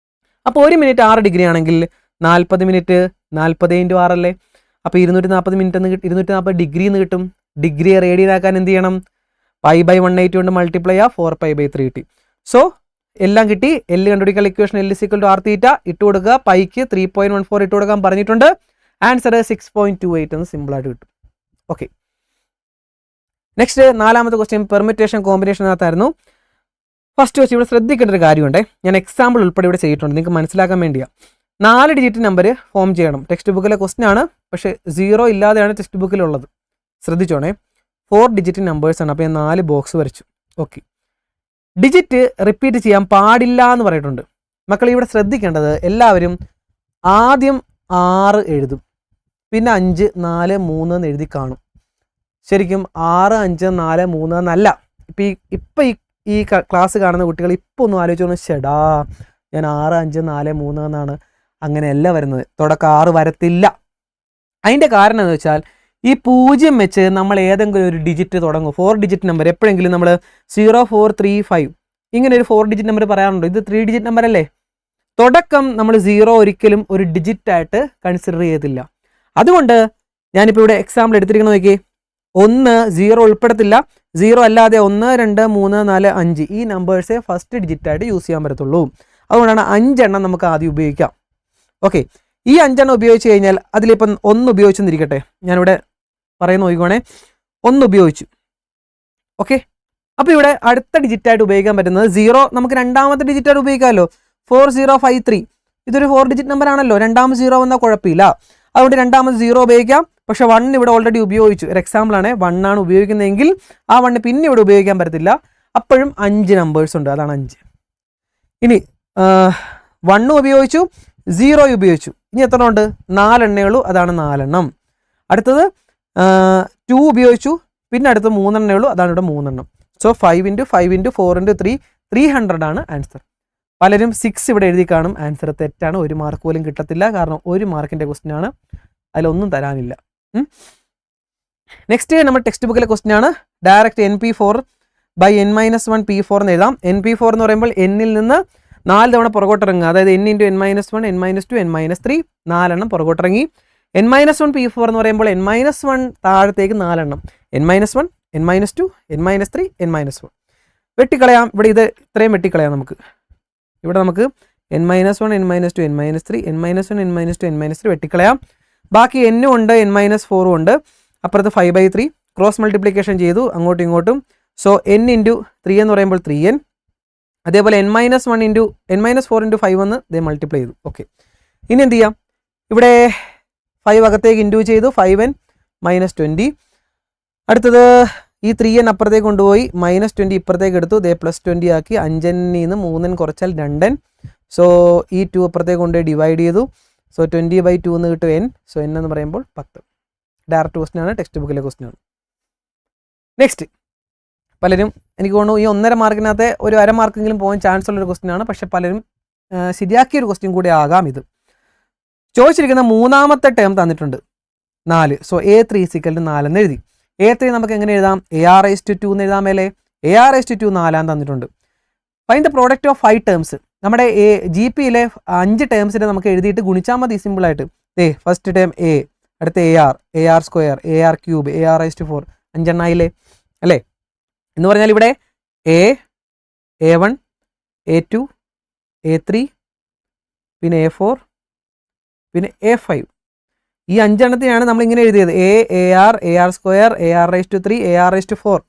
അപ്പോൾ 1 മിനിറ്റ് 6 ഡിഗ്രി ആണെങ്കിൽ 40 മിനിറ്റ് 40 × 6 അല്ലേ? അപ്പോൾ 240 മിനിറ്റ് എന്ന് 240 ഡിഗ്രി എന്ന് കിട്ടും. ഡിഗ്രിയെ റേഡിയനാക്കാൻ എന്ത് ചെയ്യണം? π/180 കൊണ്ട് മൾട്ടിപ്ലൈ ചെയ്യുക, 4π/3 കിട്ടി. സോ എല്ലാം കിട്ടി. L കണ്ടുപിടിക്കാൻ ഇക്വേഷൻ L = r⁻. ഇട്ട് കൊടുക്കുക. പൈക്ക് 3.14 ഇട്ട് കൊടുക്കാൻ പറഞ്ഞിട്ടുണ്ട്. ആൻസർ 6.28 എന്ന് സിമ്പിളായിട്ട് കിട്ടും. ഓക്കെ. നെക്സ്റ്റ് 4ാമത്തെ ക്വസ്റ്റ്യൻ പെർമിറ്റേഷൻ കോമ്പിനേഷനകത്തായിരുന്നു. ഫസ്റ്റ് ക്വസ്റ്റ്യൻ ഇവിടെ ശ്രദ്ധിക്കേണ്ട ഒരു കാര്യമുണ്ട്. ഞാൻ എക്സാമ്പിൾ ഉൾപ്പെടെ ഇവിടെ ചെയ്തിട്ടുണ്ട്, നിങ്ങൾക്ക് മനസ്സിലാക്കാൻ വേണ്ടിയാണ്. 4 ഡിജിറ്റ് നമ്പർ ഫോം ചെയ്യണം. ടെക്സ്റ്റ് ബുക്കിലെ ക്വസ്റ്റ്യൻ ആണ്, പക്ഷേ 0 ഇല്ലാതെയാണ് ടെക്സ്റ്റ് ബുക്കിലുള്ളത്. ശ്രദ്ധിച്ചോണേ, 4 ഡിജിറ്റ് നമ്പേഴ്സാണ്. അപ്പോൾ ഞാൻ 4 ബോക്സ് വരച്ചു. ഓക്കെ. ഡിജിറ്റ് റിപ്പീറ്റ് ചെയ്യാൻ പാടില്ല എന്ന് പറഞ്ഞിട്ടുണ്ട്. മക്കൾ ഇവിടെ ശ്രദ്ധിക്കേണ്ടത്, എല്ലാവരും ആദ്യം 6 എഴുതും, പിന്നെ 5 4 3 എന്ന് എഴുതി കാണും. ശരിക്കും 6 5 4 3 എന്നല്ല. ഇപ്പം ഈ ക്ലാസ് കാണുന്ന കുട്ടികൾ ഇപ്പോൾ ഒന്ന് ആലോചിച്ചോണം, ഷെടാ ഞാൻ 6 5 4 3 എന്നാണ്. അങ്ങനെയല്ല വരുന്നത്. തുടക്കം 6 വരത്തില്ല. അതിൻ്റെ കാരണം എന്ന് വെച്ചാൽ ഈ 0 വെച്ച് നമ്മൾ ഏതെങ്കിലും ഒരു ഡിജിറ്റ് തുടങ്ങും. 4 ഡിജിറ്റ് നമ്പർ എപ്പോഴെങ്കിലും നമ്മൾ 0 4 3 5 ഇങ്ങനെ ഒരു 4 ഡിജിറ്റ് നമ്പർ പറയാറുണ്ടോ? ഇത് 3 ഡിജിറ്റ് നമ്പർ അല്ലേ? തുടക്കം നമ്മൾ 0 ഒരിക്കലും ഒരു ഡിജിറ്റായിട്ട് കൺസിഡർ ചെയ്യത്തില്ല. അതുകൊണ്ട് ഞാനിപ്പോൾ ഇവിടെ എക്സാമ്പിൾ എടുത്തിരിക്കുന്നത് നോക്കി, 1 0 ഉൾപ്പെടുത്തില്ല. 0 അല്ലാതെ 1 2 3 4 5 ഈ നമ്പേഴ്സേ ഫസ്റ്റ് ഡിജിറ്റായിട്ട് യൂസ് ചെയ്യാൻ പറ്റത്തുള്ളൂ. അതുകൊണ്ടാണ് 5 എണ്ണം നമുക്ക് ആദ്യം ഉപയോഗിക്കാം. ഓക്കെ. ഈ 5 എണ്ണം ഉപയോഗിച്ച് കഴിഞ്ഞാൽ അതിലിപ്പം 1 ഉപയോഗിച്ചെന്നിരിക്കട്ടെ, ഞാനിവിടെ പറയുന്ന നോക്കിക്കോണേ, 1 ഉപയോഗിച്ചു. ഓക്കെ. അപ്പോൾ ഇവിടെ അടുത്ത ഡിജിറ്റായിട്ട് ഉപയോഗിക്കാൻ പറ്റുന്നത് 0 നമുക്ക് രണ്ടാമത്തെ ഡിജിറ്റായിട്ട് ഉപയോഗിക്കാമല്ലോ. 4053 ഇതൊരു 4 ഡിജിറ്റ് നമ്പർ ആണല്ലോ. രണ്ടാമത് 0 വന്നാൽ കുഴപ്പമില്ല. അതുകൊണ്ട് രണ്ടാമത് 0 ഉപയോഗിക്കാം. പക്ഷേ 1 ഇവിടെ ഓൾറെഡി ഉപയോഗിച്ചു. ഒരു എക്സാമ്പിളാണ്, 1 ആണ് ഉപയോഗിക്കുന്നതെങ്കിൽ ആ 1 പിന്നെ ഇവിടെ ഉപയോഗിക്കാൻ പറ്റത്തില്ല. അപ്പോഴും 5 നമ്പേഴ്സ് ഉണ്ട്, അതാണ് 5. ഇനി 1 ഉപയോഗിച്ചു, 0 ഉപയോഗിച്ചു. ഇനി എത്ര ഉണ്ട്? 4 എണ്ണേ ഉള്ളൂ, അതാണ് 4 എണ്ണം. അടുത്തത് 2 ഉപയോഗിച്ചു, പിന്നെ അടുത്ത് 3 ഉള്ളൂ, അതാണ് ഇവിടെ 3. സോ 5 × 5 × 4 × 3 300 ആണ് ആൻസർ. പലരും 6 ഇവിടെ എഴുതി കാണും. ആൻസർ തെറ്റാണ്. 1 മാർക്ക് പോലും കിട്ടത്തില്ല. കാരണം 1 മാർക്കിൻ്റെ ക്വസ്റ്റ്യൻ ആണ്, അതിലൊന്നും തരാനില്ല. നെക്സ്റ്റ് നമ്മുടെ ടെക്സ്റ്റ് ബുക്കിലെ ക്വസ്റ്റ്യൻ ആണ്. ഡയറക്റ്റ് NP4/n-1 P4 എന്ന് എഴുതാം. NP4 എന്ന് പറയുമ്പോൾ എന്നിൽ നിന്ന് 4 തവണ പുറകോട്ടിറങ്ങുക. അതായത് n × n-1 n-2 n-3 4 പുറകോട്ടിറങ്ങി. n-1 P4 എന്ന് പറയുമ്പോൾ n-1 താഴത്തേക്ക് 4 n-1 n-2 n-3 n-1 വെട്ടിക്കളയാം. ഇവിടെ ഇത് ഇത്രയും വെട്ടിക്കളയാം. ഇവിടെ നമുക്ക് n-1 n-2 n-3 n-1 n-2 n-3 വെട്ടിക്കളയാം. ബാക്കി n ഉണ്ട് n-4 ഉണ്ട്. അപ്പുറത്ത് 5/3 ക്രോസ് മൾട്ടിപ്ലിക്കേഷൻ ചെയ്തു അങ്ങോട്ടും ഇങ്ങോട്ടും. സോ n × 3 എന്ന് പറയുമ്പോൾ 3n. അതേപോലെ n-4 × 5 എന്ന് ഇതേ മൾട്ടിപ്ലൈ ചെയ്തു. ഓക്കെ, ഇനി എന്ത് ചെയ്യാം? ഇവിടെ 5 അകത്തേക്ക് ഇൻറ്റു ചെയ്തു. 5n -20. അടുത്തത് ഈ 3n അപ്പുറത്തേക്ക് കൊണ്ടുപോയി -20 ഇപ്പുറത്തേക്ക് എടുത്തു. ദേ +20 ആക്കി. 5n നിന്ന് 3n കുറച്ചാൽ 2n. സോ ഈ 2 അപ്പുറത്തേക്ക് കൊണ്ടുപോയി ഡിവൈഡ് ചെയ്തു. സോ 20/2 എന്ന് കിട്ടും n. സോ n എന്ന് പറയുമ്പോൾ 10. ഡയറക്റ്റ് ക്വസ്റ്റ്യൻ ആണ്, ടെക്സ്റ്റ് ബുക്കിലെ ക്വസ്റ്റ്യൻ ആണ്. നെക്സ്റ്റ്, പലരും എനിക്ക് തോന്നുന്നു ഈ 1.5 മാർക്കിനകത്തെ ഒരു 1/2 മാർക്കെങ്കിലും പോകാൻ ചാൻസ് ഉള്ളൊരു ക്വസ്റ്റ്യൻ ആണ്. പക്ഷേ പലരും ശരിയാക്കിയൊരു ക്വസ്റ്റ്യൻ കൂടി ആകാം ഇത്. ചോദിച്ചിരിക്കുന്ന മൂന്നാമത്തെ ടേം തന്നിട്ടുണ്ട് 4. സോ A3 = 4 എന്ന് എഴുതി. A3 നമുക്ക് എങ്ങനെ എഴുതാം? AR/2 എന്ന് എഴുതാം. മേലെ AR/2 4 തന്നിട്ടുണ്ട്. Find the product of 5 terms. നമ്മുടെ GPയിലെ 5 ടേംസിനെ നമുക്ക് എഴുതിയിട്ട് ഗുണിച്ചാൽ മതി സിമ്പിളായിട്ട്. ഫസ്റ്റ് ടേം A, അടുത്ത AR², AR³ AR/4 5 ആയില്ലേ അല്ലേ? എന്ന് പറഞ്ഞാൽ ഇവിടെ A, A1 A2 A3 പിന്നെ A4 പിന്നെ A5 ഈ 5 നമ്മൾ ഇങ്ങനെ എഴുതിയത്. A, AR, AR², AR/3 AR/4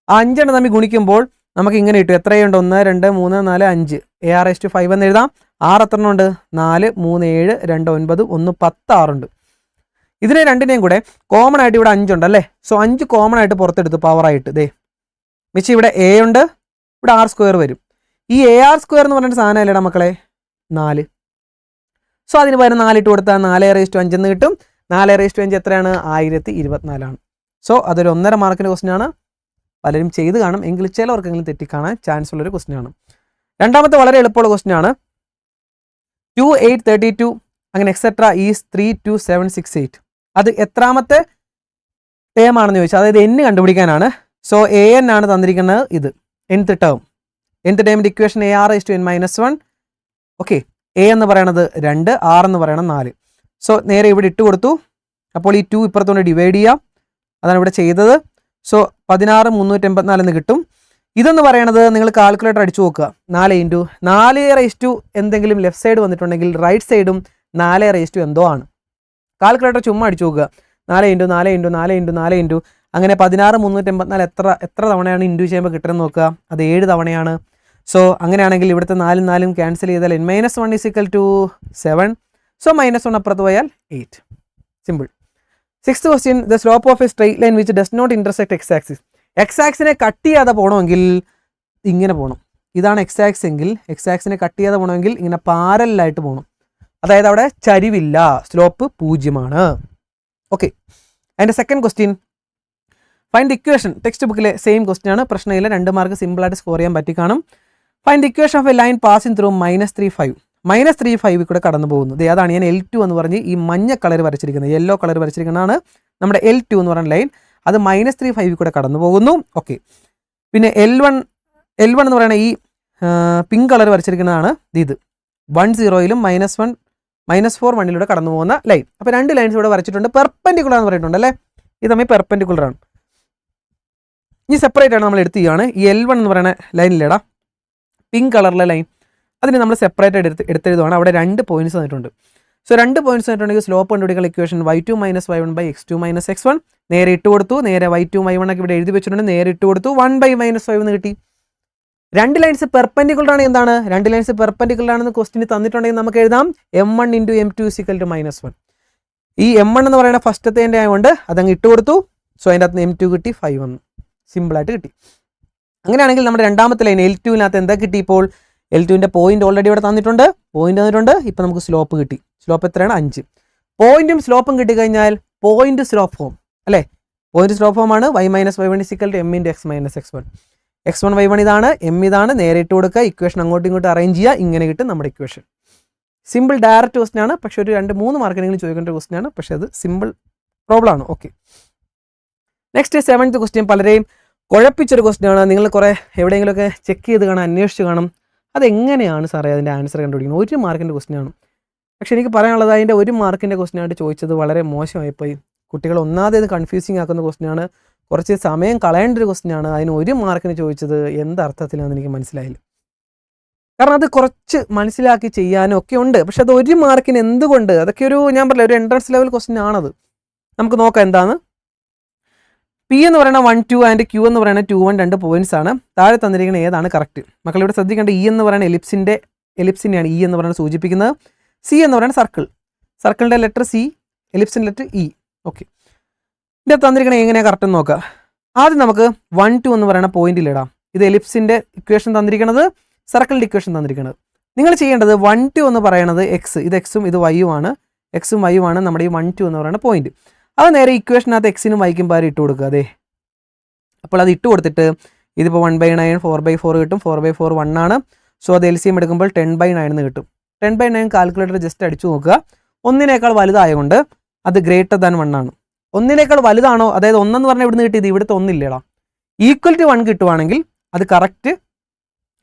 ആ 5 തമ്മിൽ ഗുണിക്കുമ്പോൾ നമുക്ക് ഇങ്ങനെ കിട്ടും. എത്രയുണ്ട്? 1 2 3 4 5 AR/5 എന്ന് എഴുതാം. 6 എത്ര ഉണ്ട്? 4 3 7 2 9 1 10 6 ഇതിനെ രണ്ടിനെയും കൂടെ കോമൺ ആയിട്ട് ഇവിടെ 5 ഉണ്ട് അല്ലേ? സോ 5 കോമൺ ആയിട്ട് പുറത്തെടുത്ത് പവറായിട്ട് മിച്ചം ഇവിടെ A ഉണ്ട്, ഇവിടെ R² വരും. ഈ AR² എന്ന് പറഞ്ഞിട്ട് സാധനം അല്ലേടാ മക്കളെ 4. സോ അതിന് പകരം 4 ഇട്ട് കൊടുത്താൽ 4/5 എന്ന് കിട്ടും. 4/5 എത്രയാണ്? 1024 ആണ്. സോ അതൊരു 1.5 മാർക്കിൻ്റെ ക്വസ്റ്റ്യൻ ആണ്. പലരും ചെയ്ത് കാണും, എങ്കിൽ ചിലവർക്കെങ്കിലും തെറ്റിക്കാണാൻ ചാൻസ് ഉള്ളൊരു ക്വസ്റ്റ്യൻ ആണ്. രണ്ടാമത്തെ വളരെ എളുപ്പമുള്ള ക്വസ്റ്റ്യൻ ആണ്. 2 8 32 അങ്ങനെ എക്സെട്ര ഈസ് 3 2 7 6 8 അത് എത്രാമത്തെ ടേം ആണെന്ന് ചോദിച്ചാൽ, അതായത് n കണ്ടുപിടിക്കാനാണ്. സോ an ആണ് തന്നിരിക്കുന്നത്. ഇത് nth ടേം, nth ടേമിൻ്റെ ഇക്വേഷൻ AR/n-1. ഓക്കെ, A എന്ന് പറയണത് 2, R എന്ന് പറയണത് 4. സോ നേരെ ഇവിടെ ഇട്ട് കൊടുത്തു. അപ്പോൾ ഈ 2 ഇപ്പുറത്തുകൊണ്ട് ഡിവൈഡ് ചെയ്യാം. അതാണ് ഇവിടെ ചെയ്തത്. സോ 16 എന്ന് കിട്ടും. ഇതെന്ന് പറയണത് നിങ്ങൾ കാൽക്കുലേറ്റർ അടിച്ചു നോക്കുക. 4 × 4 എന്തെങ്കിലും ലെഫ്റ്റ് സൈഡ് വന്നിട്ടുണ്ടെങ്കിൽ റൈറ്റ് സൈഡും 4 എന്തോ ആണ്. കാൽക്കുലേറ്റർ ചുമ്മാ അടിച്ചു നോക്കുക. 4 × 4 × 4 × 4 അങ്ങനെ 16 എത്ര തവണയാണ് ഇൻറ്റു ചെയ്യുമ്പോൾ കിട്ടുന്നത് നോക്കുക. അത് 7 തവണയാണ്. സോ അങ്ങനെയാണെങ്കിൽ ഇവിടുത്തെ 4 4 ക്യാൻസൽ ചെയ്താൽ n-1 = 7. സോ -1 അപ്പുറത്ത് പോയാൽ 8. Simple. 6th question, the slope of a straight line which does not intersect x axis. x ആക്സിനെ കട്ട് ചെയ്യാതെ പോകണമെങ്കിൽ ഇങ്ങനെ പോകണം. ഇതാണ് x ആക്സിസ് എങ്കിൽ x ആക്സിനെ കട്ട് ചെയ്യാതെ പോകണമെങ്കിൽ ഇങ്ങനെ പാരലായിട്ട് പോകണം. അതായത് അവിടെ ചരിവില്ല, സ്ലോപ്പ് 0 ഓക്കെ. അതിൻ്റെ second question, find the equation. Text ബുക്കിലെ സെയിം ക്വസ്റ്റ്യൻ ആണ്, പ്രശ്നമില്ല. 2 മാർക്ക് സിമ്പിളായിട്ട് സ്കോർ ചെയ്യാൻ പറ്റി കാണും. Find the equation of a line passing through -3 5 കൂടെ കടന്നു പോകുന്നു. അതാണ് ഞാൻ L2 എന്ന് പറഞ്ഞ് ഈ മഞ്ഞ കളർ വരച്ചിരിക്കുന്നത്, യെല്ലോ കളർ വരച്ചിരിക്കുന്നതാണ് നമ്മുടെ L2 എന്ന് പറയുന്ന ലൈൻ. അത് -3 5 കൂടെ കടന്നു പോകുന്നു. ഓക്കെ, പിന്നെ L1 എന്ന് പറയുന്ന ഈ പിങ്ക് കളർ വരച്ചിരിക്കുന്നതാണ് ഇത് 1 0 -4 1 കടന്നു പോകുന്ന ലൈൻ. അപ്പോൾ 2 ലൈൻസ് ഇവിടെ വരച്ചിട്ടുണ്ട്. പെർപെൻഡിക്കുലർ എന്ന് പറഞ്ഞിട്ടുണ്ട് അല്ലേ? ഇത് തമ്മിൽ പെർപെൻഡിക്കുലർ ആണ്. ഇനി സെപ്പറേറ്റ് ആണ് നമ്മൾ എടുത്ത് ചെയ്യുകയാണ്. ഈ L1 എന്ന് പറയുന്ന ലൈനിലേടാ പിങ്ക് കളറിലെ ലൈൻ, അതിന് നമ്മൾ സെപ്പറേറ്റ് ആയിട്ട് എടുത്തെഴുതുവാണ്. അവിടെ 2 പോയിന്റ്സ് തന്നിട്ടുണ്ട്. സോ 2 പോയിന്റ്സ് തന്നിട്ടുണ്ടെങ്കിൽ സ്ലോപ്പ് കണ്ടുപിടിക്കുന്ന ഇക്വേഷൻ y2 - y1/x2 - x1. നേരെ ഇട്ട് കൊടുത്തു. നേരെ y2 y1 ഒക്കെ ഇവിടെ എഴുതി വെച്ചിട്ടുണ്ട്. നേരെ ഇട്ട് കൊടുത്തു. 1/-5 എന്ന് കിട്ടി. 2 ലൈൻസ് പെർപെൻഡിക്കുലർ ആണ്. എന്താണ് 2 ലൈൻസ് പെർപെൻഡിക്കുലർ ആണെന്ന് ക്വസ്റ്റിന് തന്നിട്ടുണ്ടെങ്കിൽ നമുക്ക് എഴുതാം m1 × m2 = -1. ഈ m1 എന്ന് പറയുന്ന ഫസ്റ്റത്തെ ആയതുകൊണ്ട് അതങ്ങ് ഇട്ട് കൊടുത്തു. സോ അതിൻ്റെ അകത്ത് m2 കിട്ടി 5 വന്നു. സിമ്പിളായിട്ട് കിട്ടി. അങ്ങനെയാണെങ്കിൽ നമ്മുടെ രണ്ടാമത്തെ ലൈൻ L2വിനകത്ത് എന്താ കിട്ടി? ഇപ്പോൾ L2ൻ്റെ പോയിന്റ് ഓൾറെഡി ഇവിടെ തന്നിട്ടുണ്ട്. ഇപ്പോൾ നമുക്ക് സ്ലോപ്പ് കിട്ടി. സ്ലോപ്പ് എത്രയാണ്? 5. പോയിന്റും സ്ലോപ്പും കിട്ടിക്കഴിഞ്ഞാൽ പോയിന്റ് സ്ലോപ്പ് ഫോം അല്ലേ? പോയിന്റ് സ്ലോ ഫോം ആണ്. y minus y1 is equal to m into x minus x1. x1 y1 ഇതാണ്, m ഇതാണ്, നേരെ ഇട്ട് കൊടുക്കുക, ഇക്വേഷൻ അങ്ങോട്ടും ഇങ്ങോട്ടും അറേഞ്ച് ചെയ്യുക, ഇങ്ങനെ കിട്ടും നമ്മുടെ ഇക്വേഷൻ. സിമ്പിൾ ഡയറക്റ്റ് ക്വസ്റ്റൻ ആണ്, പക്ഷേ ഒരു 2-3 മാർക്കിനെങ്കിലും ചോദിക്കേണ്ട ക്വസ്റ്റൻ ആണ്, പക്ഷേ അത് സിമ്പിൾ പ്രോബ്ലം ആണ്. ഓക്കെ, നെക്സ്റ്റ് 7th ക്വസ്റ്റ്യൻ പലരെയും കുഴപ്പിച്ചൊരു ക്വസ്റ്റ്യൻ ആണ്. നിങ്ങൾ കുറേ എവിടെയെങ്കിലുമൊക്കെ ചെക്ക് ചെയ്ത് കാണാം, അന്വേഷിച്ച് കാണും, അതെങ്ങനെയാണ് സാറേ അതിൻ്റെ ആൻസർ കണ്ടുപിടിക്കുന്നത്. 1 മാർക്കിൻ്റെ ക്വസ്റ്റ്യൻ ആണ്. പക്ഷേ എനിക്ക് പറയാനുള്ളത് അതിൻ്റെ 1 മാർക്കിൻ്റെ ക്വസ്റ്റ്യൻ ആയിട്ട് ചോദിച്ചത് വളരെ മോശമായിപ്പോയി. കുട്ടികൾ ഒന്നാമത് കൺഫ്യൂസിങ് ആക്കുന്ന ക്വസ്റ്റ്യൻ ആണ്, കുറച്ച് സമയം കളയേണ്ട ഒരു ക്വസ്റ്റ്യൻ ആണ്. അതിന് 1 മാർക്കിന് ചോദിച്ചത് എന്തർത്ഥത്തിലാണെന്ന് എനിക്ക് മനസ്സിലായില്ല. കാരണം അത് കുറച്ച് മനസ്സിലാക്കി ചെയ്യാനും ഒക്കെ ഉണ്ട്, പക്ഷെ അത് 1 മാർക്കിന് എന്തുകൊണ്ട്, അതൊക്കെ ഞാൻ പറയില്ല, ഒരു എൻട്രൻസ് ലെവൽ ക്വസ്റ്റ്യൻ ആണത്. നമുക്ക് നോക്കാം എന്താണ്. പി എന്ന് പറയുന്ന 1, 2 ആൻഡ് ക്യൂ എന്ന് പറയുന്ന 2, 1 2 പോയിന്റ്സ് ആണ്. താഴെ തന്നിരിക്കുന്ന ഏതാണ് കറക്റ്റ്? മക്കൾ ഇവിടെ ശ്രദ്ധിക്കേണ്ട, ഇ എന്ന് പറയുന്ന എലിപ്സിനെയാണ് ഇ എന്ന് പറയുന്നത് സൂചിപ്പിക്കുന്നത്. സി എന്ന് പറയുന്ന സർക്കിളിൻ്റെ ലെറ്റർ സി, എലിപ്സിൻ്റെ ലെറ്റർ ഇ. ഓക്കെ, ഇതിൻ്റെ തന്നിരിക്കണ എങ്ങനെയാണ് കറക്റ്റ് എന്ന് നോക്കുക. ആദ്യം നമുക്ക് 1, 2 എന്ന് പറയുന്ന പോയിന്റിലിടാം. ഇത് എലിപ്സിൻ്റെ ഇക്വേഷൻ തന്നിരിക്കുന്നത്, സർക്കിളിൻ്റെ ഇക്വേഷൻ തന്നിരിക്കുന്നത്. നിങ്ങൾ ചെയ്യേണ്ടത് 1, 2 എന്ന് പറയുന്നത് എക്സ്, ഇത് എക്സും ഇത് വൈയും ആണ്, എക്സും വൈയും ആണ് നമ്മുടെ ഈ 1, 2 എന്ന് പറയുന്ന പോയിന്റ്. അത് നേരെ ഇക്വേഷനകത്ത് എക്സിനും വൈക്കും പകരം ഇട്ട് കൊടുക്കുക. അതെ, അപ്പോൾ അത് ഇട്ട് കൊടുത്തിട്ട് ഇതിപ്പോൾ 1/9 4/4 കിട്ടും, 4/4 1 ആണ്. സോ അത് LCM എടുക്കുമ്പോൾ 10/9 എന്ന് കിട്ടും. 10/9 കാൽക്കുലേറ്റർ ജസ്റ്റ് അടിച്ചു നോക്കുക. 1 വലുതായതുകൊണ്ട് അത് ഗ്രേറ്റർ ദാൻ 1 ആണ്. 1 വലുതാണോ, അതായത് 1 എന്ന് പറഞ്ഞാൽ ഇവിടുന്ന് കിട്ടിയത്, ഇവിടുത്തെ 1 ഇല്ലേടാ, ഈക്വൽ ടു 1 കിട്ടുവാണെങ്കിൽ അത് കറക്റ്റ്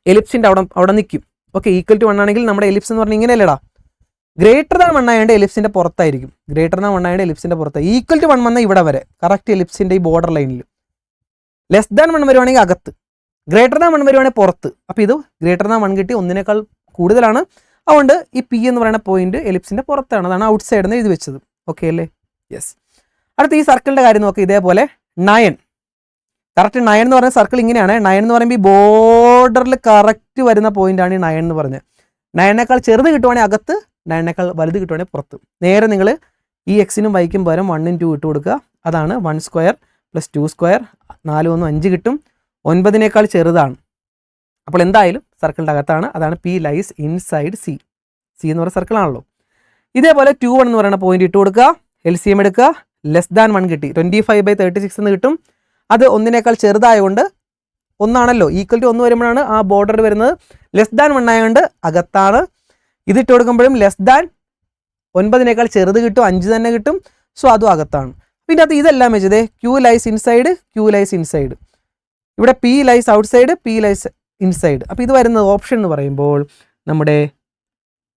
എലിപ്സിൻ്റെ അവിടെ നിൽക്കും. ഓക്കെ, ഈക്വൽ ടു 1 ആണെങ്കിൽ നമ്മുടെ എലിപ്സ് എന്ന് പറഞ്ഞാൽ ഇങ്ങനെയല്ലേടാ, ഗ്രേറ്റർ ദാൻ 1 ആയതുകൊണ്ട് എലിപ്സിൻ്റെ പുറത്തായിരിക്കും. ഗ്രേറ്റർ ദാൻ 1 ആയതുകൊണ്ട് എലിപ്സിൻ്റെ പുറത്ത്. ഈക്വൽ ടു 1 വന്നാൽ ഇവിടെ വരെ കറക്റ്റ് എലിപ്സിൻ്റെ ഈ ബോർഡർ ലൈനിൽ. ലെസ് ദാൻ 1 വരുവാണെങ്കിൽ അകത്ത്, ഗ്രേറ്റർ ദാൻ 1 വരുവാണെങ്കിൽ പുറത്ത്. അപ്പോൾ ഇത് ഗ്രേറ്റർ ദാൻ 1 കിട്ടി, 1 കൂടുതലാണ്. അതുകൊണ്ട് ഈ പി എന്ന് പറയുന്ന പോയിന്റ് എലിപ്സിൻ്റെ പുറത്താണ്, അതാണ് ഔട്ട് സൈഡിൽ നിന്ന് എഴുതി വെച്ചത്. ഓക്കെ അല്ലേ? യെസ്. അടുത്ത ഈ സർക്കിളിൻ്റെ കാര്യം നോക്കുക. ഇതേപോലെ 9 കറക്റ്റ് 9 എന്ന് പറയുന്ന സർക്കിൾ ഇങ്ങനെയാണ്. 9 എന്ന് പറയുമ്പോൾ ഈ ബോർഡറിൽ കറക്റ്റ് വരുന്ന പോയിന്റാണ് ഈ 9 എന്ന് പറഞ്ഞത്. 9 ചെറുത് കിട്ടുവാണെങ്കിൽ അകത്ത്, 9 വലുത് കിട്ടുവാണെങ്കിൽ പുറത്ത്. നേരെ നിങ്ങൾ ഈ എക്സിനും വൈക്കും പകരം 1 2 ഇട്ട് കൊടുക്കുക. അതാണ് 1 സ്ക്വയർ പ്ലസ് 2 സ്ക്വയർ, 4 1 5 കിട്ടും. 9 ചെറുതാണ്. അപ്പോൾ എന്തായാലും സർക്കിളിൻ്റെ അകത്താണ്. അതാണ് P lies inside C. C എന്ന് പറയുന്ന സർക്കിളാണല്ലോ. ഇതേപോലെ 2 1 എന്ന് പറയുന്ന പോയിന്റ് ഇട്ട് കൊടുക്കുക, LCM എടുക്കുക, ലെസ് ദാൻ 1 കിട്ടി, 25/36 എന്ന് കിട്ടും. അത് 1 ചെറുതായതുകൊണ്ട് 1 ആണല്ലോ, ഈക്വൽ ടു 1 വരുമ്പോഴാണ് ആ ബോർഡർ വരുന്നത്. ലെസ് ദാൻ 1 ആയതുകൊണ്ട് അകത്താണ്. ഇതിട്ട് കൊടുക്കുമ്പോഴും ലെസ് ദാൻ 9 ചെറുത് കിട്ടും, 5 തന്നെ കിട്ടും. സോ അതും അകത്താണ്. പിന്നെ അത് ഇതെല്ലാം വെച്ചതേ Q lies inside, Q lies inside. ഇവിടെ P lies outside, P lies inside. അപ്പോൾ ഇത് വരുന്നത് ഓപ്ഷൻ എന്ന് പറയുമ്പോൾ നമ്മുടെ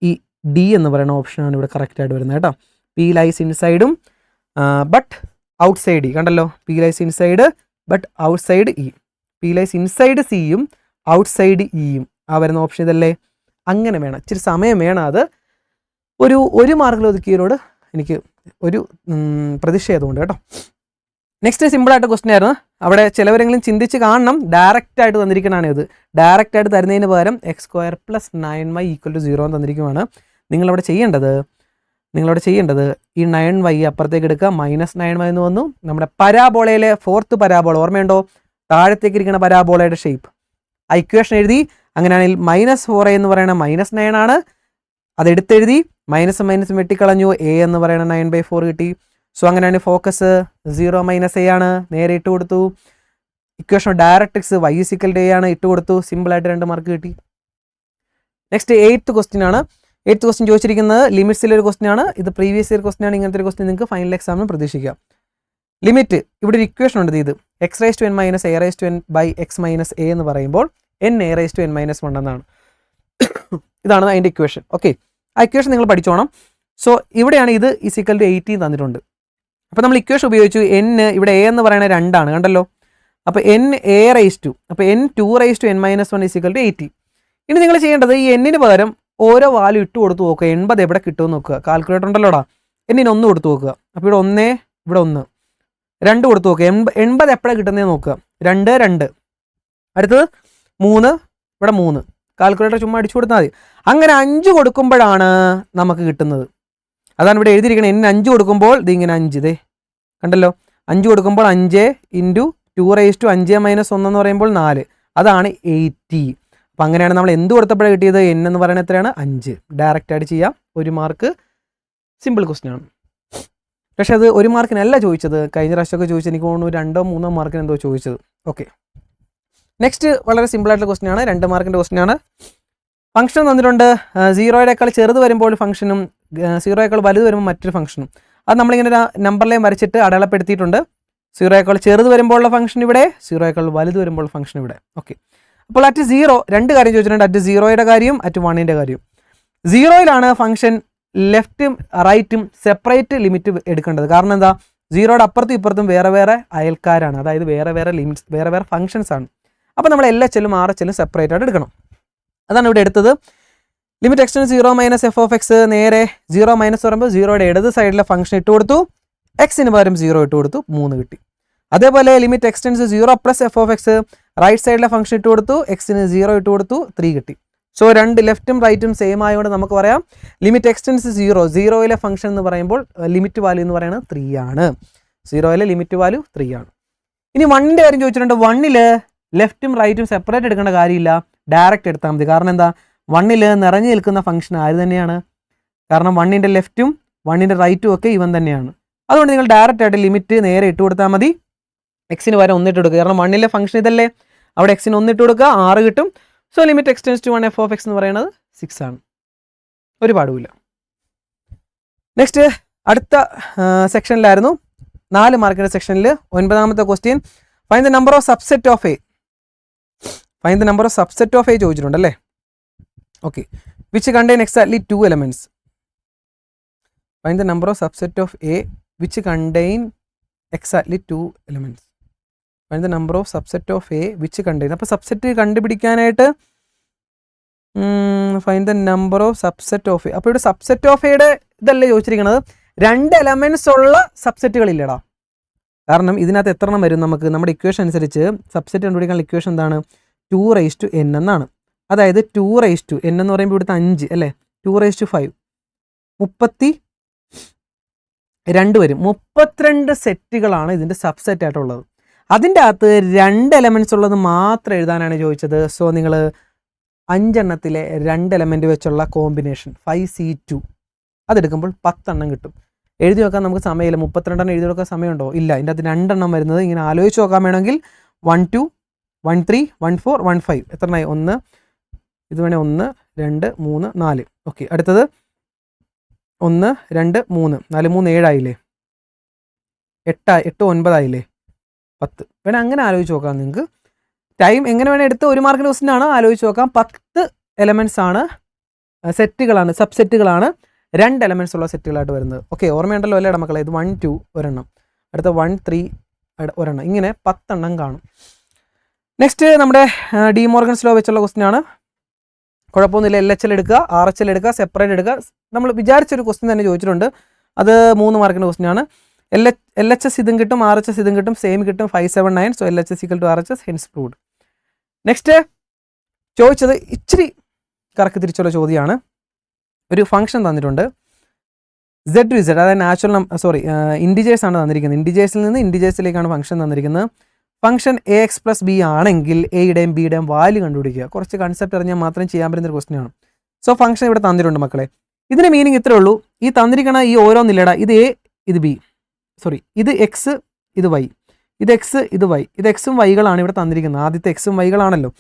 ഈ ഡി എന്ന് പറയുന്ന ഓപ്ഷനാണ് ഇവിടെ കറക്റ്റായിട്ട് വരുന്നത് കേട്ടോ. പി ലൈസ് ഇൻസൈഡും ബട്ട് ഔട്ട് സൈഡ് ഇ. കണ്ടല്ലോ, P lies inside but outside E. P lies inside സിയും ഔട്ട് സൈഡ് ഇയും ആ വരുന്ന ഓപ്ഷൻ ഇതല്ലേ. അങ്ങനെ വേണം, ഇച്ചിരി സമയം വേണം. അത് ഒരു മാർക്കിൽ ഒതുക്കിയതിനോട് എനിക്ക് ഒരു പ്രതിഷേധമുണ്ട് കേട്ടോ. നെക്സ്റ്റ് സിമ്പിളായിട്ട് ക്വസ്റ്റ്യൻ ആയിരുന്നു. അവിടെ ചിലവരെങ്കിലും ചിന്തിച്ച് കാണണം. ഡയറക്റ്റായിട്ട് തന്നിരിക്കണതാണ് ഇത്. ഡയറക്റ്റായിട്ട് തരുന്നതിന് പകരം x² + 9y = 0 എന്ന് തന്നിരിക്കുവാണ്. നിങ്ങളവിടെ ചെയ്യേണ്ടത് ഈ 9y അപ്പുറത്തേക്ക് എടുക്കുക, -9y എന്ന് വന്നു. നമ്മുടെ പരാബോളയിലെ 4th പരാബോള ഓർമ്മയുണ്ടോ? താഴത്തേക്ക് ഇരിക്കുന്ന പരാബോളയുടെ ഷേപ്പ്. ആ ഇക്വേഷൻ എഴുതി. അങ്ങനെയാണെങ്കിൽ -4a എന്ന് പറയുന്ന -9 ആണ്. അതെടുത്തെഴുതി, മൈനസ് വെട്ടിക്കളഞ്ഞു. a എന്ന് പറയുന്ന 9/4 കിട്ടി. സോ അങ്ങനെയാണ് ഫോക്കസ് 0 - a ആണ്, നേരെ ഇട്ട് കൊടുത്തു. ഇക്വേഷൻ ഡയറക്ട്രിക്സ് y = a ആണ്, ഇട്ട് കൊടുത്തു. സിമ്പിളായിട്ട് 2 മാർക്ക് കിട്ടി. നെക്സ്റ്റ് 8th ക്വസ്റ്റ്യൻ ആണ്. 8th ക്വസ്റ്റ്യൻ ചോദിച്ചിരിക്കുന്നത് ലിമിറ്റ്സിലൊരു ക്വസ്റ്റ്യൻ ആണ്. ഇത് പ്രീവിയസ് ഇയർ ക്വസ്റ്റ്യൻ ആണ്. ഇങ്ങനത്തെ ഒരു ക്വസ്റ്റ്യൻ നിങ്ങൾക്ക് ഫൈനൽ എക്സാമിന് പ്രതീക്ഷിക്കാം. ലിമിറ്റ് ഇവിടെ ഒരു ഇക്വേഷൻ ഉണ്ട്. ഇത് x⁻n - a/n/x - a എന്ന് പറയുമ്പോൾ n(a)n-1 എന്നാണ്. ഇതാണ് അതിൻ്റെ ഇക്വേഷൻ. ഓക്കെ, ആ ഇക്വേഷൻ നിങ്ങൾ പഠിച്ചോണം. സോ ഇവിടെയാണ് ഇത് = 18 തന്നിട്ടുണ്ട്. അപ്പോൾ നമ്മൾ ഇക്വേഷൻ ഉപയോഗിച്ചു. n ഇവിടെ a എന്ന് പറയുന്നത് 2 ആണ്, കണ്ടല്ലോ. അപ്പോൾ n(a)2, അപ്പോൾ n2(n - 1) = 80. ഇനി നിങ്ങൾ ചെയ്യേണ്ടത് ഈ n-ന് പകരം ഓരോ വാല്യൂ ഇട്ട് കൊടുത്ത് നോക്കുക. 80 എവിടെ കിട്ടുമെന്ന് നോക്കുക. കാൽക്കുലേറ്റർ ഉണ്ടല്ലോടാ. n-ന് 1 കൊടുത്ത് നോക്കുക. അപ്പോൾ ഇവിടെ 1, ഇവിടെ 1, 2 കൊടുത്ത് നോക്കുക. 80 എപ്പോഴാണ് കിട്ടുന്നതെന്ന് നോക്കുക. 2 2, അടുത്തത് 3, ഇവിടെ 3. കാൽക്കുലേറ്റർ ചുമ്മാ അടിച്ചു കൊടുത്താൽ മതി. അങ്ങനെ 5 കൊടുക്കുമ്പോഴാണ് നമുക്ക് കിട്ടുന്നത്. അതാണ് ഇവിടെ എഴുതിയിരിക്കുന്നത്. n 5 കൊടുക്കുമ്പോൾ ഇതിങ്ങനെ 5, ഇതേ കണ്ടല്ലോ. 5 കൊടുക്കുമ്പോൾ 5 × 2⁻5 - 1 എന്ന് പറയുമ്പോൾ 4. അതാണ് 80. അപ്പം അങ്ങനെയാണ് നമ്മൾ എന്ത് കൊടുത്തപ്പോഴാണ് കിട്ടിയത്. n എന്ന് പറയുന്നത് എത്രയാണ്? 5. ഡയറക്റ്റായിട്ട് ചെയ്യാം. 1 മാർക്ക്. സിമ്പിൾ ക്വസ്റ്റ്യൻ ആണ്. പക്ഷേ അത് 1 മാർക്കിനല്ല ചോദിച്ചത്. കഴിഞ്ഞ പ്രാവശ്യമൊക്കെ ചോദിച്ചത് എനിക്ക് തോന്നുന്നു 2-3 മാർക്കിന് എന്തോ ചോദിച്ചത്. ഓക്കെ, നെക്സ്റ്റ് വളരെ സിമ്പിളായിട്ടുള്ള ക്വസ്റ്റ്യൻ ആണ്, 2 മാർക്കിൻ്റെ ക്വസ്റ്റ്യൻ ആണ്. ഫംഗ്ഷൻ തന്നിട്ടുണ്ട്, 0യേക്കാൾ ചെറുത് വരുമ്പോൾ ഫംഗ്ഷനും 0യേക്കാൾ വലുത് വരുമ്പോൾ മറ്റൊരു ഫംഗ്ഷനും. അത് നമ്മളിങ്ങനെ ഒരു നമ്പർ ലൈൻ വരച്ചിട്ട് അടയാളപ്പെടുത്തിയിട്ടുണ്ട്. 0യേക്കാൾ ചെറുത് വരുമ്പോഴുള്ള ഫംഗ്ഷൻ ഇവിടെ, 0യേക്കാൾ വലുത് വരുമ്പോൾ ഫംഗ്ഷൻ ഇവിടെ. ഓക്കെ, അപ്പോൾ അറ്റ് 0 2 കാര്യം ചോദിച്ചിട്ടുണ്ട്, അറ്റ് 0യുടെ കാര്യം, അറ്റ് 1ൻ്റെ കാര്യം. 0യിലാണ് ഫംഗ്ഷൻ ലെഫ്റ്റും റൈറ്റും സെപ്പറേറ്റ് ലിമിറ്റ് എടുക്കേണ്ടത്. കാരണം എന്താ, 0യുടെ അപ്പുറത്തും ഇപ്പുറത്തും വേറെ വേറെ അയൽക്കാരാണ്, അതായത് വേറെ വേറെ ലിമിറ്റ്സ്, വേറെ വേറെ ഫംഗ്ഷൻസ് ആണ്. അപ്പോൾ നമ്മൾ LHലും RHലും സെപ്പറേറ്റ് ആയിട്ട് എടുക്കണം. അതാണ് ഇവിടെ എടുത്തത്. Limit x tends 0 - f of x, നേരെ 0 - പറയുമ്പോൾ 0യുടെ ഇടത് സൈഡിലെ ഫംഗ്ഷൻ ഇട്ട് കൊടുത്തു, എക്സിന് പകരം 0 ഇട്ട് കൊടുത്തു, 3 കിട്ടി. അതേപോലെ limit x tends 0 + f of x, right സൈഡിലെ ഫംഗ്ഷൻ ഇട്ട് കൊടുത്തു, എക്സിന് 0 ഇട്ട് കൊടുത്തു, 3 കിട്ടി. സോ രണ്ട് ലെഫ്റ്റും റൈറ്റും സെയിം ആയതുകൊണ്ട് നമുക്ക് പറയാം ലിമിറ്റ് എക്സ്റ്റെൻസ് 0യിലെ ഫംഗ്ഷൻ എന്ന് പറയുമ്പോൾ ലിമിറ്റ് വാല്യൂ എന്ന് പറയുന്നത് 3 ആണ്. 0യിലെ ലിമിറ്റ് വാല്യൂ 3 ആണ്. ഇനി 1ൻ്റെ കാര്യം ചോദിച്ചിട്ടുണ്ട്. 1ൽ ലെഫ്റ്റും റൈറ്റും സെപ്പറേറ്റ് എടുക്കേണ്ട കാര്യമില്ല, ഡയറക്റ്റ് എടുത്താൽ മതി. കാരണം എന്താ, 1ൽ നിറഞ്ഞു നിൽക്കുന്ന ഫംഗ്ഷൻ ആര് തന്നെയാണ്, കാരണം 1ൻ്റെ ലെഫ്റ്റും 1ൻ്റെ റൈറ്റും ഒക്കെ ഇവൻ തന്നെയാണ്. അതുകൊണ്ട് നിങ്ങൾ ഡയറക്റ്റ് ആയിട്ട് ലിമിറ്റ് നേരെ ഇട്ട് കൊടുത്താൽ മതി. എക്സിന് വരെ 1 ഇട്ട് കൊടുക്കുക, കാരണം 1ലെ ഫംഗ്ഷൻ ഇതല്ലേ, അവിടെ എക്സിന് 1 ഇട്ട് കൊടുക്കുക, 6 കിട്ടും. So limit x tends to 1 f of x എന്ന് പറയുന്നത് 6 ആണ്, ഒരു പാടുമില്ല. നെക്സ്റ്റ് അടുത്ത സെക്ഷനിലായിരുന്നു 4 മാർക്കിൻ്റെ സെക്ഷനിൽ 9ാമത്തെ question, find the number of subset of A. Find the number of subset of A ചോദിച്ചിട്ടുണ്ടല്ലേ. Okay, which contain exactly 2 elements. Find the number of subset of A which contain exactly 2 elements. Find the number of subset of A which contain. അപ്പോൾ subset കണ്ടുപിടിക്കാനായിട്ട് find the number of subset of A. അപ്പോൾ ഇവിടെ subset of എയുടെ ഇതല്ലേ ചോദിച്ചിരിക്കുന്നത്, 2 elements ഉള്ള സബ്സെറ്റുകളില്ലടാ. കാരണം ഇതിനകത്ത് എത്ര എണ്ണം വരും, നമുക്ക് നമ്മുടെ ഇക്വേഷൻ അനുസരിച്ച് സബ്സെറ്റ് കണ്ടുപിടിക്കാനുള്ള ഇക്വേഷൻ എന്താണ്, 2n എന്നാണ്. അതായത് 2n എന്ന് പറയുമ്പോൾ ഇവിടുത്തെ 5 അല്ലേ, 2/5 32 വരും. 32 സെറ്റുകളാണ് ഇതിൻ്റെ സബ്സെറ്റ് ആയിട്ടുള്ളത്. അതിൻ്റെ അകത്ത് 2 എലമെൻറ്റ്സ് ഉള്ളത് മാത്രം എഴുതാനാണ് ചോദിച്ചത്. സോ നിങ്ങൾ 5 എണ്ണത്തിലെ 2 എലമെൻറ്റ് വെച്ചുള്ള കോമ്പിനേഷൻ 5c2 അതെടുക്കുമ്പോൾ 10 എണ്ണം കിട്ടും. എഴുതി നോക്കാൻ നമുക്ക് സമയമില്ല, 32 എണ്ണം എഴുതി നോക്കാൻ സമയമുണ്ടോ, ഇല്ല. ഇതിൻ്റെ അകത്ത് 2 എണ്ണം വരുന്നത് ഇങ്ങനെ ആലോചിച്ച് നോക്കാൻ വേണമെങ്കിൽ 1 2 1 3 1 4 1 5 എത്ര എണ്ണമായി, 1 ഇത് വേണേൽ 1 2 3 4. ഓക്കെ, അടുത്തത് 1 2 3 4 3 7 ആയില്ലേ, 8 9 ആയില്ലേ, 10. വേണേൽ അങ്ങനെ ആലോചിച്ച് നോക്കാം. നിങ്ങൾക്ക് ടൈം എങ്ങനെ വേണേൽ എടുത്ത് 1 മാർക്കിൻ്റെ ക്വസ്റ്റ്യൻ ആണ്, ആലോചിച്ച് നോക്കാം. 10 എലമെൻറ്റ്സ് ആണ്, സെറ്റുകളാണ്, സബ്സെറ്റുകളാണ് 2 എലമെൻറ്റ്സ് ഉള്ള സെറ്റുകളായിട്ട് വരുന്നത്. ഓക്കെ, ഓർമ്മയുണ്ടല്ലോ അല്ലേ മക്കളെ, ഇത് 1 2 ഒരെണ്ണം, അടുത്ത 1 3 ഒരെണ്ണം, ഇങ്ങനെ 10 എണ്ണം കാണും. നെക്സ്റ്റ് നമ്മുടെ ഡി മോർഗൻസ് ലോ വെച്ചുള്ള ക്വസ്റ്റ്യൻ ആണ്. കുഴപ്പമൊന്നുമില്ല, LHL എടുക്കുക, RHL എടുക്കുക, സെപ്പറേറ്റ് എടുക്കുക. നമ്മൾ വിചാരിച്ചൊരു ക്വസ്റ്റ്യൻ തന്നെ ചോദിച്ചിട്ടുണ്ട്, അത് 3 മാർക്കിൻ്റെ ക്വസ്റ്റ്യൻ ആണ്. LHS ഇതും കിട്ടും, RHS ഇതും കിട്ടും, സെയിം കിട്ടും, 579. So LHS = RHS, hence proved. Next ചോദിച്ചത് ഇച്ചിരി കറക്കി തിരിച്ചുള്ള ചോദ്യമാണ്. ഒരു ഫംഗ്ഷൻ തന്നിട്ടുണ്ട്, z to z, അതായത് നാച്ചുറൽ ഇൻഡിജേഴ്സ് ആണ് തന്നിരിക്കുന്നത്. ഇൻഡിജേഴ്സിൽ നിന്ന് ഇൻഡിജേഴ്സിലേക്കാണ് ഫംഗ്ഷൻ തന്നിരിക്കുന്നത്. ഫംഗ്ഷൻ ax + b ആണെങ്കിൽ എയുടെയും ബിയുടെയും വാല്യൂ കണ്ടുപിടിക്കുക. കുറച്ച് കൺസെപ്റ്റ് അറിഞ്ഞാൽ മാത്രം ചെയ്യാൻ പറ്റുന്നൊരു ക്വസ്റ്റ്യൻ ആണ്. സോ ഫംഗ്ഷൻ ഇവിടെ തന്നിട്ടുണ്ട് മക്കളെ. ഇതിൻ്റെ മീനിങ് ഇത്രേ ഉള്ളൂ, ഈ തന്നിരിക്കണ ഈ ഓരോന്നില്ലടാ, ഇത് a ഇത് b, ഇത് x ഇത് y, ഇത് x ഇത് y, ഇത് എക്സും വൈകളാണ് ഇവിടെ തന്നിരിക്കുന്നത്. ആദ്യത്തെ എക്സും വൈകളാണല്ലോ.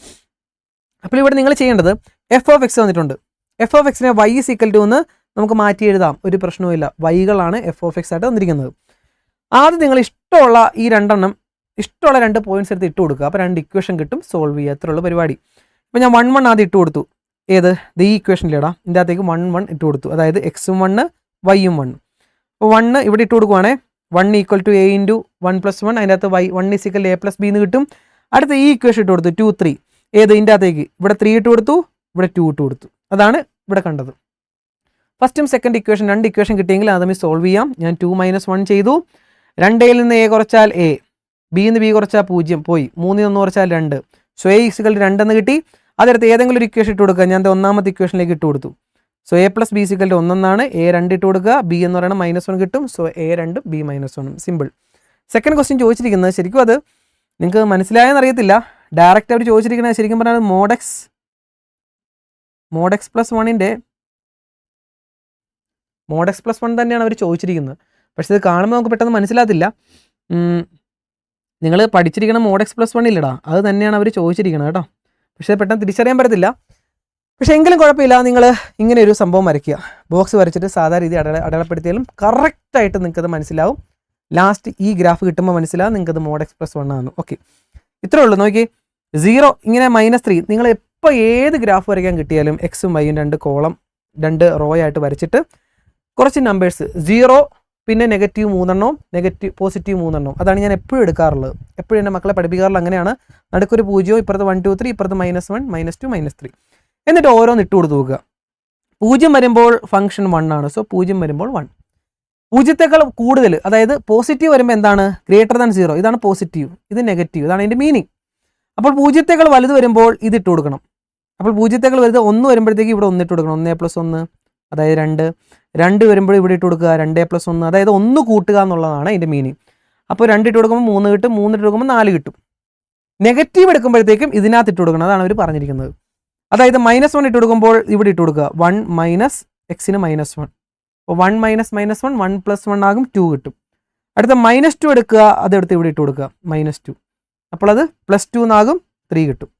അപ്പോൾ ഇവിടെ നിങ്ങൾ ചെയ്യേണ്ടത് f of x തന്നിട്ടുണ്ട്, f of x-നെ y = എന്ന് നമുക്ക് മാറ്റി എഴുതാം, ഒരു പ്രശ്നവുമില്ല. വൈകളാണ് f of x ആയിട്ട് തന്നിരിക്കുന്നത്. ആദ്യം നിങ്ങൾ ഇഷ്ടമുള്ള ഈ 2 എണ്ണം, ഇഷ്ടമുള്ള 2 പോയിന്റ്സ് എടുത്ത് ഇട്ട് കൊടുക്കുക. അപ്പോൾ 2 ഇക്വേഷൻ കിട്ടും, സോൾവ് ചെയ്യുക, അത്രയുള്ള പരിപാടി. ഇപ്പോൾ ഞാൻ 1 1 ആദ്യം ഇട്ട് കൊടുത്തു. ഏത്, ഈ ഇക്വേഷനിലേടാ, ഇതിൻ്റെ അകത്തേക്ക് 1 1 ഇട്ട് കൊടുത്തു. അതായത് എക്സും 1 വൈയും 1. അപ്പോൾ 1 ഇവിടെ ഇട്ട് കൊടുക്കുവാണേ, 1 = a × 1 + 1, അതിൻ്റെ അകത്ത് y 1 = a + b എന്ന് കിട്ടും. അടുത്ത ഈ ഇക്വേഷൻ ഇട്ട് കൊടുത്തു 2 3. ഏത്, ഇതിൻ്റെ അകത്തേക്ക് ഇവിടെ 3 ഇട്ട് കൊടുത്തു, ഇവിടെ 2 ഇട്ട് കൊടുത്തു. അതാണ് ഇവിടെ കണ്ടത്. ഫസ്റ്റും സെക്കൻഡ് ഇക്വേഷൻ, 2 ഇക്വേഷൻ കിട്ടിയെങ്കിൽ അത് തമ്മിൽ സോൾവ് ചെയ്യാം. ഞാൻ 2 - 1 ചെയ്തു. 2ൽ നിന്ന് a കുറച്ചാൽ a, b നിന്ന് b കുറച്ചാൽ 0 പോയി, 3 1 കുറച്ചാൽ 2. സോ a = 2 എന്ന് കിട്ടി. അതെടുത്ത് ഏതെങ്കിലും ഒരു ഇക്വേഷൻ ഇട്ട് കൊടുക്കുക. ഞാൻ 1ാമത്തെ ഇക്വേഷനിലേക്ക് ഇട്ട് കൊടുത്തു. സോ a + b = 1 എന്നാണ്. a 2 ഇട്ട് കൊടുക്കുക, b എന്ന് പറയുന്നത് -1 കിട്ടും. So a 2 b -1. Simple. Second question ചോദിച്ചിരിക്കുന്നത് ശരിക്കും അത് നിങ്ങൾക്ക് മനസ്സിലായെന്ന് അറിയത്തില്ല, ഡയറക്റ്റ് അവർ ചോദിച്ചിരിക്കുന്നത് ശരിക്കും പറഞ്ഞാൽ mod x + 1 തന്നെയാണ് അവർ ചോദിച്ചിരിക്കുന്നത്. പക്ഷേ ഇത് കാണുമ്പോൾ നമുക്ക് പെട്ടെന്ന് മനസ്സിലാകത്തില്ല. നിങ്ങൾ പഠിച്ചിരിക്കണം മോഡ് എക്സ് പ്ലസ് 1 ഇല്ലടാ, അത് തന്നെയാണ് അവർ ചോദിച്ചിരിക്കുന്നത് കേട്ടോ. പക്ഷേ പെട്ടെന്ന് തിരിച്ചറിയാൻ പറ്റത്തില്ല. പക്ഷേ എങ്കിലും കുഴപ്പമില്ല, നിങ്ങൾ ഇങ്ങനെ ഒരു സംഭവം വരയ്ക്കുക. ബോക്സ് വരച്ചിട്ട് സാധാരണ രീതി അടയാളപ്പെടുത്തിയാലും കറക്റ്റായിട്ട് നിങ്ങൾക്കത് മനസ്സിലാവും. ലാസ്റ്റ് ഈ ഗ്രാഫ് കിട്ടുമ്പോൾ മനസ്സിലാവും നിങ്ങൾക്കത് മോഡ് എക്സ് പ്ലസ് 1 ആണ്. ഓക്കെ, ഇത്രേ ഉള്ളൂ. നോക്കി 0 ഇങ്ങനെ -3 നിങ്ങൾ എപ്പോൾ ഏത് ഗ്രാഫ് വരയ്ക്കാൻ കിട്ടിയാലും എക്സും വൈയും 2 കോളം 2 റോ ആയിട്ട് വരച്ചിട്ട് കുറച്ച് നമ്പേഴ്സ് 0 പിന്നെ -3 പോസിറ്റീവ് 3 അതാണ് ഞാൻ എപ്പോഴും എടുക്കാറുള്ളത്. എപ്പോഴും എൻ്റെ മക്കളെ പഠിപ്പിക്കാറുള്ളത് അങ്ങനെയാണ്. നടുക്കൊരു 0, ഇപ്പുറത്ത് 1 2 3, ഇപ്പുറത്ത് -1 -2 -3. എന്നിട്ട് ഓരോന്ന് ഇട്ട് കൊടുത്ത് നോക്കുക. 0 വരുമ്പോൾ ഫംഗ്ഷൻ 1 ആണ്. സോ 0 വരുമ്പോൾ 1. 0 കൂടുതൽ, അതായത് പോസിറ്റീവ് വരുമ്പോൾ എന്താണ്? Greater than 0. ഇതാണ് പോസിറ്റീവ്, ഇത് നെഗറ്റീവ്. ഇതാണ് അതിൻ്റെ മീനിങ്. അപ്പോൾ 0 വലുത് വരുമ്പോൾ ഇത് ഇട്ട് കൊടുക്കണം. അപ്പോൾ 0 വലുത് 1 വരുമ്പോഴത്തേക്ക് ഇവിടെ 1 ഇട്ട് കൊടുക്കണം. 1 + 1 അതായത് 2 വരുമ്പോൾ ഇവിടെ ഇട്ട് കൊടുക്കുക. 2 + 1 അതായത് 1 കൂട്ടുക എന്നുള്ളതാണ് അതിൻ്റെ മീനിങ്. അപ്പോൾ 2 ഇട്ട് കൊടുക്കുമ്പോൾ 3 കിട്ടും, 3 ഇട്ട് കൊടുക്കുമ്പോൾ 4 കിട്ടും. നെഗറ്റീവ് എടുക്കുമ്പോഴത്തേക്കും ഇതിനകത്ത് ഇട്ട് കൊടുക്കണം. അതാണ് അവർ പറഞ്ഞിരിക്കുന്നത്. അതായത് -1 ഇട്ട് കൊടുക്കുമ്പോൾ ഇവിടെ ഇട്ട് കൊടുക്കുക. 1 - എക്സിന് -1. അപ്പോൾ 1 - -1 1 + 1 ആകും, 2 കിട്ടും. അടുത്ത -2 എടുക്കുക, അതെടുത്ത് ഇവിടെ ഇട്ട് കൊടുക്കുക. -2 അപ്പോൾ അത് +2 എന്നാകും, 3 കിട്ടും.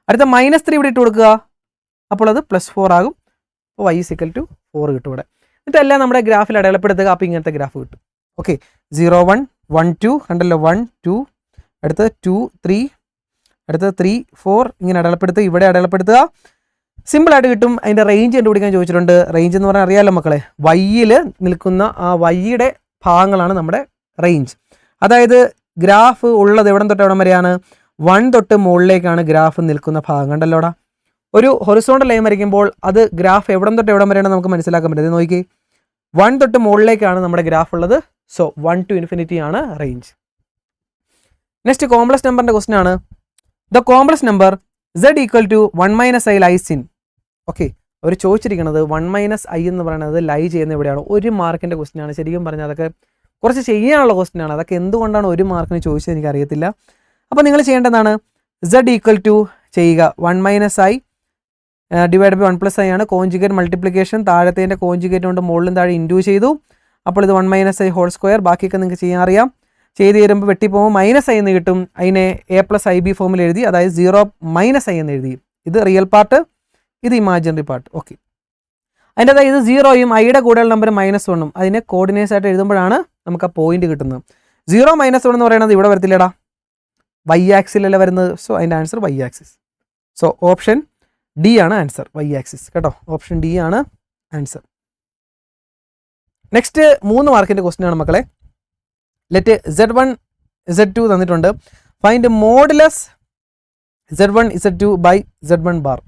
അടുത്ത -3 ഇവിടെ ഇട്ട് കൊടുക്കുക, അപ്പോൾ അത് +4 ആകും. അപ്പോൾ y = 4 കിട്ടും ഇവിടെ. എന്നിട്ടെല്ലാം നമ്മുടെ ഗ്രാഫിൽ അടയാളപ്പെടുത്തുക. അപ്പോൾ ഇങ്ങനത്തെ ഗ്രാഫ് കിട്ടും. ഓക്കെ, 0 1 1 2 കണ്ടല്ലോ, 1 2 അടുത്ത 2 3 അടുത്ത 3 4 ഇങ്ങനെ അടയാളപ്പെടുത്തുക. ഇവിടെ അടയാളപ്പെടുത്തുക. സിമ്പിളായിട്ട് കിട്ടും. അതിൻ്റെ റേഞ്ച് കണ്ടുപിടിക്കാൻ ചോദിച്ചിട്ടുണ്ട്. റേഞ്ച് എന്ന് പറഞ്ഞാൽ അറിയാമല്ലോ മക്കളെ, വൈയിൽ നിൽക്കുന്ന ആ വൈയുടെ ഭാഗങ്ങളാണ് നമ്മുടെ റേഞ്ച്. അതായത് ഗ്രാഫ് ഉള്ളത് എവിടം തൊട്ട് എവിടം വരെയാണ്? 1 തൊട്ട് മുകളിലേക്കാണ് ഗ്രാഫ് നിൽക്കുന്ന ഭാഗം. കണ്ടല്ലോടാ, ഒരു ഹൊറിസോണ്ടൽ ലൈൻ വരയ്ക്കുമ്പോൾ അത് ഗ്രാഫ് എവിടം തൊട്ട് എവിടം വരെയാണ് നമുക്ക് മനസ്സിലാക്കാൻ പറ്റുന്നത്. നോക്കി, 1 തൊട്ട് മുകളിലേക്കാണ് നമ്മുടെ ഗ്രാഫ് ഉള്ളത്. സോ 1 to infinity ആണ് റേഞ്ച്. നെക്സ്റ്റ് കോംപ്ലക്സ് നമ്പറിൻ്റെ ക്വസ്റ്റൻ ആണ്. The complex number z = 1 - i lies in. ഓക്കെ, അവർ ചോദിച്ചിരിക്കുന്നത് 1 - i എന്ന് പറയുന്നത് ലൈ ചെയ്യുന്ന എവിടെയാണ്? 1 മാർക്കിൻ്റെ ക്വസ്റ്റൻ ആണ്. ശരിക്കും പറഞ്ഞാൽ അതൊക്കെ കുറച്ച് ചെയ്യാനുള്ള ക്വസ്റ്റൻ ആണ്. അതൊക്കെ എന്തുകൊണ്ടാണ് 1 മാർക്കിന് ചോദിച്ചത് എനിക്കറിയത്തില്ല. അപ്പോൾ നിങ്ങൾ ചെയ്യേണ്ടതാണ്, z = ചെയ്യുക 1 - i ഡിവൈഡ് ബൈ 1 + i ആണ്. കോഞ്ചുഗേറ്റ് മൾട്ടിപ്ലിക്കേഷൻ, താഴത്തേൻ്റെ കോഞ്ചുഗേറ്റ് കൊണ്ട് മുകളിലും താഴെ ഇൻഡ്യൂ ചെയ്തു. അപ്പോൾ ഇത് 1 - i ഹോൾ സ്ക്വയർ. ബാക്കിയൊക്കെ നിങ്ങൾക്ക് ചെയ്യാൻ അറിയാം. ചെയ്ത് തരുമ്പോൾ വെട്ടിപ്പോകുമ്പോൾ -i എന്ന് കിട്ടും. അതിനെ a + ib ഫോമിൽ എഴുതി, അതായത് 0 - i എന്ന് എഴുതി. ഇത് റിയൽ പാർട്ട്, ഇത് ഇമാജിനറി പാർട്ട്. ഓക്കെ, അതിൻ്റെ അതായത് ഇത് 0യും ഐയുടെ കൂടെയുള്ള നമ്പർ -1ഉം അതിനെ കോർഡിനേറ്റ്സ് ആയിട്ട് എഴുതുമ്പോഴാണ് നമുക്ക് ആ പോയിന്റ് കിട്ടുന്നത്. 0 - 1 എന്ന് പറയുന്നത് ഇവിടെ വരത്തില്ലടാ, y ആക്സിലല്ല വരുന്നത്. സോ അതിൻ്റെ answer y axis. So option D ആണ് ആൻസർ, y ആക്സിസ് കേട്ടോ. ഓപ്ഷൻ ഡി ആണ് ആൻസർ. നെക്സ്റ്റ് 3 മാർക്കിൻ്റെ ക്വസ്റ്റ്യൻ ആണ് മക്കളെ. ലെറ്റ് z1 z2 തന്നിട്ടുണ്ട്. Find modulus z1 z2 by z1 bar.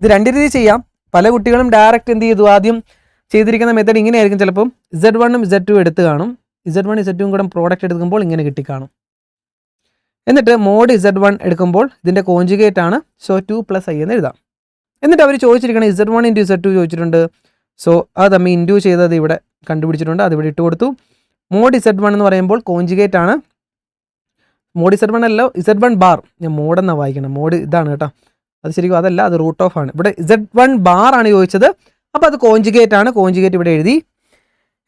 ഇത് 2 രീതി ചെയ്യാം. പല കുട്ടികളും ഡയറക്റ്റ് എന്ത് ചെയ്തു, ആദ്യം ചെയ്തിരിക്കുന്ന മെത്തേഡ് ഇങ്ങനെയായിരിക്കും. ചിലപ്പം z1ഉം z2 എടുത്ത് കാണും. z1 z2 കൂടെ പ്രോഡക്റ്റ് എടുക്കുമ്പോൾ ഇങ്ങനെ കിട്ടിക്കാണും. എന്നിട്ട് മോഡ് z1 എടുക്കുമ്പോൾ ഇതിൻ്റെ കോഞ്ചുഗേറ്റ് ആണ്. സോ 2 + i എന്ന് എഴുതാം. എന്നിട്ട് അവർ ചോദിച്ചിരിക്കണം z1 × z2 ചോദിച്ചിട്ടുണ്ട്. സോ അത് തമ്മിൽ ഇൻഡ്യൂ ചെയ്തത് ഇവിടെ കണ്ടുപിടിച്ചിട്ടുണ്ട്, അത് ഇവിടെ ഇട്ട് കൊടുത്തു. മോഡ് z1 എന്ന് പറയുമ്പോൾ കോഞ്ചുഗേറ്റ് ആണ്. മോഡ് z1 അല്ല, z1 ബാർ. ഞാൻ മോഡെന്നാണ് വായിക്കണം, മോഡ് ഇതാണ് കേട്ടോ. അത് ശരിക്കും അതല്ല, അത് റൂട്ട് ഓഫ് ആണ്. ഇവിടെ z1 ബാർ ആണ് ചോദിച്ചത്. അപ്പോൾ അത് കോഞ്ചുഗേറ്റ് ആണ്. കോഞ്ചുഗേറ്റ് ഇവിടെ എഴുതി.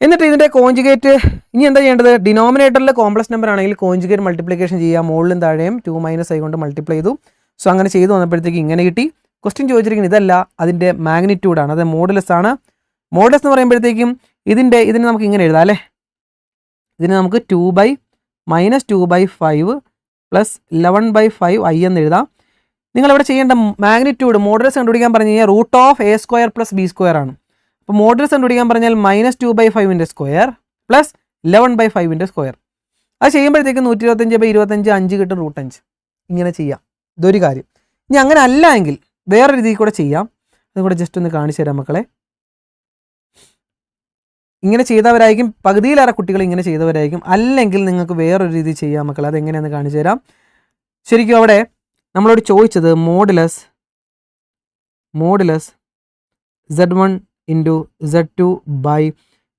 എന്നിട്ട് ഇതിൻ്റെ കോഞ്ചുഗേറ്റ് ഇനി എന്താ ചെയ്യേണ്ടത്? ഡിനോമിനേറ്ററിൽ കോംപ്ലക്സ് നമ്പർ ആണെങ്കിൽ കോഞ്ചുഗേറ്റ് മൾട്ടിപ്ലിക്കേഷൻ ചെയ്യാം. മുകളിലും താഴെയും 2 - i കൊണ്ട് മൾട്ടിപ്ലൈ ചെയ്തു. സോ അങ്ങനെ ചെയ്തു വന്നപ്പോഴത്തേക്ക് ഇങ്ങനെ കിട്ടി. ക്വസ്റ്റ്യൻ ചോദിച്ചിരിക്കുന്നത് ഇതല്ല, അതിൻ്റെ മാഗ്നിറ്റ്യൂഡാണ്, അത് മോഡുലസ് ആണ്. മോഡുലസ് എന്ന് പറയുമ്പോഴത്തേക്കും ഇതിനെ നമുക്ക് ഇങ്ങനെ എഴുതാം അല്ലേ. ഇതിന് നമുക്ക് 2 - -2/5 + 11/5 i എന്ന് എഴുതാം. നിങ്ങളിവിടെ ചെയ്യേണ്ട മാഗ്നിറ്റ്യൂഡ് മോഡുലസ് കണ്ടുപിടിക്കാൻ പറഞ്ഞു കഴിഞ്ഞാൽ √(a² + b² ആണ്. അപ്പോൾ മോഡുലസ് കണ്ടുപിടിക്കാൻ പറഞ്ഞാൽ -2/5 + 11/5 അത് ചെയ്യുമ്പോഴത്തേക്കും 125/25 5 കിട്ടും √5. ഇങ്ങനെ ചെയ്യാം. ഇതൊരു കാര്യം. ഇനി അങ്ങനെ അല്ല എങ്കിൽ വേറെ രീതിയിൽ കൂടെ ചെയ്യാം. അതും കൂടെ ജസ്റ്റ് ഒന്ന് കാണിച്ചു തരാം മക്കളെ. ഇങ്ങനെ ചെയ്തവരായിരിക്കും പകുതിയിലേറെ കുട്ടികൾ ഇങ്ങനെ ചെയ്തവരായിരിക്കും. അല്ലെങ്കിൽ നിങ്ങൾക്ക് വേറൊരു രീതി ചെയ്യാം മക്കളെ. അതെങ്ങനെയാണെന്ന് കാണിച്ചു തരാം. ശരിക്കും അവിടെ നമ്മളോട് ചോദിച്ചത് modulus z1 × z2 by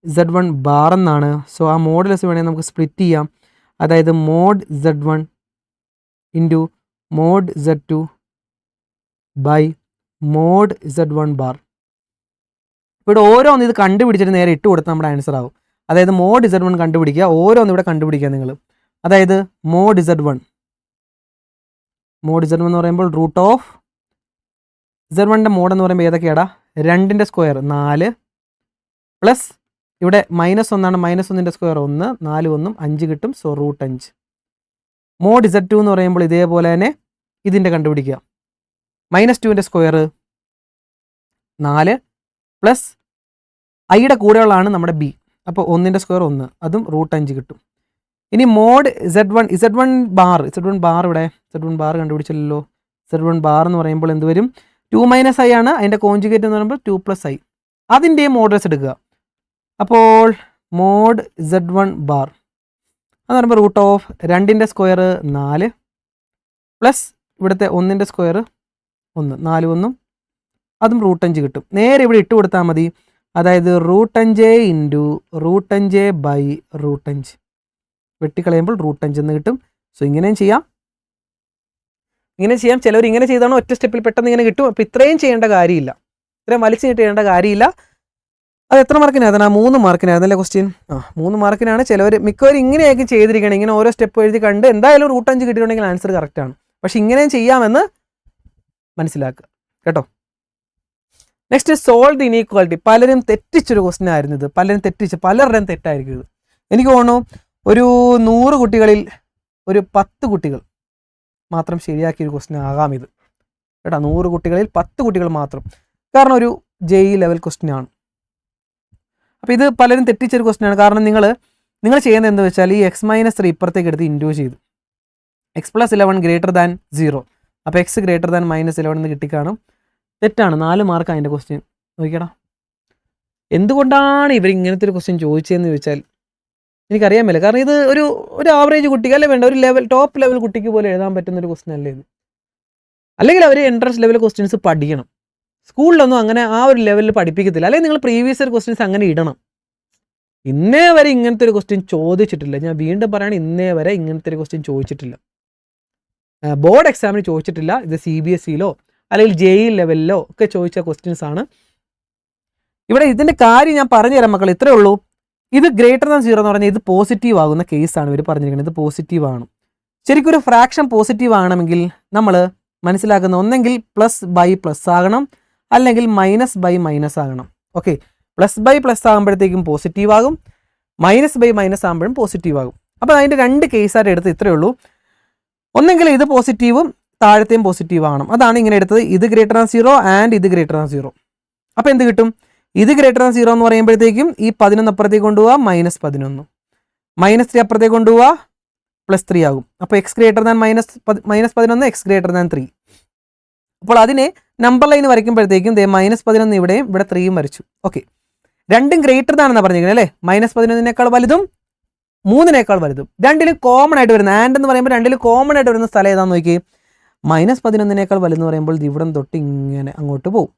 z1 bar എന്നാണ്. സോ ആ മോഡുലസ് വേണമെങ്കിൽ നമുക്ക് സ്പ്ലിറ്റ് ചെയ്യാം. അതായത് mod z1 × mod z2 by mod z1 bar. ഇവിടെ ഓരോന്ന് ഇത് കണ്ടുപിടിച്ചിട്ട് നേരെ ഇട്ട് കൊടുത്താൽ നമ്മുടെ ആൻസർ ആവും. അതായത് മോഡ് Z1 കണ്ടുപിടിക്കുക. ഓരോന്നും ഇവിടെ കണ്ടുപിടിക്കുക നിങ്ങൾ. അതായത് മോഡ് Z1 എന്ന് പറയുമ്പോൾ റൂട്ട് ഓഫ് Z1ൻ്റെ മോഡ് എന്ന് പറയുമ്പോൾ ഏതൊക്കെയാടാ? 2ൻ്റെ സ്ക്വയർ 4 പ്ലസ് ഇവിടെ -1 -1ൻ്റെ സ്ക്വയർ 1 4 1 5 കിട്ടും. So root 5. മോഡ് Z2 എന്ന് പറയുമ്പോൾ ഇതേപോലെ തന്നെ ഇതിൻ്റെ കണ്ടുപിടിക്കുക. -2ൻ്റെ സ്ക്വയർ 4 പ്ലസ് ഐയുടെ കൂടെയുള്ളതാണ് നമ്മുടെ ബി. അപ്പോൾ 1ൻ്റെ സ്ക്വയർ 1 അതും റൂട്ട് 5 കിട്ടും. ഇനി മോഡ് Z1 ബാർ ഇവിടെ Z1 ബാർ കണ്ടുപിടിച്ചില്ലല്ലോ. Z1 ബാർ എന്ന് പറയുമ്പോൾ എന്ത് വരും? 2 - i ആണ്. അതിൻ്റെ കോൺജുഗേറ്റ് എന്ന് പറയുമ്പോൾ 2 + i. അതിൻ്റെയും മോഡ്രസ് എടുക്കുക. അപ്പോൾ മോഡ് Z1 ബാർ എന്ന് പറയുമ്പോൾ റൂട്ട് ഓഫ് 2ൻ്റെ സ്ക്വയർ 4 പ്ലസ് ഇവിടുത്തെ 1ൻ്റെ സ്ക്വയർ 1 4 1 അതും റൂട്ട് 5 കിട്ടും. നേരെ ഇവിടെ ഇട്ട് കൊടുത്താൽ മതി. അതായത് root 5 into root 5 by root 5 വെട്ടിക്കളയുമ്പോൾ റൂട്ട് 5 എന്ന് കിട്ടും. സോ ഇങ്ങനെയും ചെയ്യാം. ചിലവർ ഇങ്ങനെ ചെയ്താണോ ഒറ്റ സ്റ്റെപ്പിൽ പെട്ടെന്ന് ഇങ്ങനെ കിട്ടും. അപ്പോൾ ഇത്രയും ചെയ്യേണ്ട കാര്യമില്ല, ഇത്രയും വലിച്ചു ചെയ്യേണ്ട കാര്യമില്ല. അത് എത്ര മാർക്കിനാണ്? 3 മാർക്കിനായിരുന്നല്ലേ ക്വസ്റ്റ്യൻ? 3 മാർക്കിനാണ്. ചിലവർ മിക്കവരും ഇങ്ങനെയൊക്കെ ചെയ്തിരിക്കണം. ഇങ്ങനെ ഓരോ സ്റ്റെപ്പ് എഴുതി കണ്ട് എന്തായാലും റൂട്ട് 5 കിട്ടിയിട്ടുണ്ടെങ്കിൽ ആൻസർ കറക്റ്റാണ്. പക്ഷെ ഇങ്ങനെയും ചെയ്യാമെന്ന് മനസ്സിലാക്കുക കേട്ടോ. Next solve the inequality. പലരും തെറ്റിച്ചൊരു ക്വസ്റ്റ്യൻ ആയിരുന്നു ഇത്. പലരുടെയും തെറ്റായിരിക്കും ഇത്. എനിക്ക് തോന്നുന്നു ഒരു 100 കുട്ടികളിൽ ഒരു 10 കുട്ടികൾ മാത്രം ശരിയാക്കിയൊരു ക്വസ്റ്റ്യൻ ആകാം ഇത് കേട്ടോ. 100 കുട്ടികളിൽ 10 കുട്ടികൾ മാത്രം. കാരണം ഒരു JEE ലെവൽ ക്വസ്റ്റ്യൻ ആണ്. അപ്പോൾ ഇത് പലരും തെറ്റിച്ചൊരു ക്വസ്റ്റ്യൻ ആണ്. കാരണം നിങ്ങൾ ചെയ്യുന്നത് എന്താ വെച്ചാൽ ഈ x-3 ഇപ്പുറത്തേക്ക് എടുത്ത് ഇൻഡ്യൂ ചെയ്തു. x+11 greater than 0. അപ്പോൾ x ഗ്രേറ്റർ ദാൻ -11 എന്ന് കിട്ടിക്കാണും. തെറ്റാണ്. 4 മാർക്കാണ് അതിൻ്റെ ക്വസ്റ്റ്യൻ. നോക്കിക്കടാ, എന്തുകൊണ്ടാണ് ഇവർ ഇങ്ങനത്തെ ഒരു ക്വസ്റ്റ്യൻ ചോദിച്ചതെന്ന് ചോദിച്ചാൽ എനിക്കറിയാൻ പറ്റില്ല. കാരണം ഇത് ഒരു ആവറേജ് കുട്ടിക്ക് അല്ലേ വേണ്ട, ഒരു ടോപ്പ് ലെവൽ കുട്ടിക്ക് പോലും എഴുതാൻ പറ്റുന്നൊരു ക്വസ്റ്റ്യൻ അല്ലേ ഇത്. അല്ലെങ്കിൽ അവർ എൻട്രൻസ് ലെവൽ ക്വസ്റ്റ്യൻസ് പഠിക്കണം. സ്കൂളിലൊന്നും അങ്ങനെ ആ ഒരു ലെവലിൽ പഠിപ്പിക്കത്തില്ല. അല്ലെങ്കിൽ നിങ്ങൾ പ്രീവിയസ് ഇയർ ക്വസ്റ്റ്യൻസ് അങ്ങനെ ഇടണം. ഇന്നേ വരെ ഇങ്ങനത്തെ ഒരു ക്വസ്റ്റ്യൻ ചോദിച്ചിട്ടില്ല. ഞാൻ വീണ്ടും പറയുകയാണ്, ഇന്നേ വരെ ഇങ്ങനത്തെ ഒരു ക്വസ്റ്റ്യൻ ചോദിച്ചിട്ടില്ല. ബോർഡ് എക്സാമിന് ചോദിച്ചിട്ടില്ല. ഇത് CBSEയിലോ അല്ലെങ്കിൽ JEE ലെവലിലോ ഒക്കെ ചോദിച്ച ക്വസ്റ്റ്യൻസ് ആണ്. ഇവിടെ ഇതിൻ്റെ കാര്യം ഞാൻ പറഞ്ഞു തരാം മക്കൾ, ഇത്രയേ ഉള്ളൂ. ഇത് ഗ്രേറ്റർ ദാൻ 0 എന്ന് പറഞ്ഞാൽ ഇത് പോസിറ്റീവ് ആകുന്ന കേസാണ് ഇവർ പറഞ്ഞിരിക്കുന്നത്. ഇത് പോസിറ്റീവ് ആണ്. ശരിക്കും ഒരു ഫ്രാക്ഷൻ പോസിറ്റീവ് ആകണമെങ്കിൽ നമ്മൾ മനസ്സിലാക്കുന്ന ഒന്നെങ്കിൽ +/+ ആകണം, അല്ലെങ്കിൽ -/- ആകണം. ഓക്കെ, +/+ ആകുമ്പോഴത്തേക്കും പോസിറ്റീവ് ആകും, -/- ആകുമ്പോഴും പോസിറ്റീവ് ആകും. അപ്പോൾ അതിൻ്റെ 2 കേസായിട്ട് എടുത്ത് ഇത്രയേ ഉള്ളൂ. ഒന്നെങ്കിൽ ഇത് പോസിറ്റീവും താഴത്തെയും പോസിറ്റീവ് ആകണം. അതാണ് ഇങ്ങനെ എടുത്തത്. ഇത് ഗ്രേറ്റർ ദാൻ 0 ആൻഡ് ഇത് ഗ്രേറ്റർ ദാൻ 0. അപ്പോൾ എന്ത് കിട്ടും? ഇത് ഗ്രേറ്റർ ദാൻ 0 എന്ന് പറയുമ്പോഴത്തേക്കും ഈ 11 അപ്പുറത്തേക്ക് കൊണ്ടുപോവുക, -11 -3 അപ്പുറത്തേക്ക് കൊണ്ടുപോവുക, +3 ആകും. അപ്പോൾ x greater than -11 x greater than 3. അപ്പോൾ അതിനെ നമ്പർ ലൈൻ വരയ്ക്കുമ്പോഴത്തേക്കും -11 ഇവിടെയും ഇവിടെ 3യും വരച്ചു. ഓക്കെ, രണ്ടും ഗ്രേറ്റർ ദാൻ എന്നാണ് പറഞ്ഞിരിക്കുന്നത് അല്ലേ. -11 വലുതും 3 വലുതും. രണ്ടിലും കോമൺ ആയിട്ട് വരുന്ന ആൻഡ് എന്ന് പറയുമ്പോൾ രണ്ടിലും കോമൺ ആയിട്ട് വരുന്ന സ്ഥലം ഏതാണെന്ന് നോക്കി. -11 വലുതെന്ന് പറയുമ്പോൾ ഇവിടം തൊട്ട് ഇങ്ങനെ അങ്ങോട്ട് പോകും.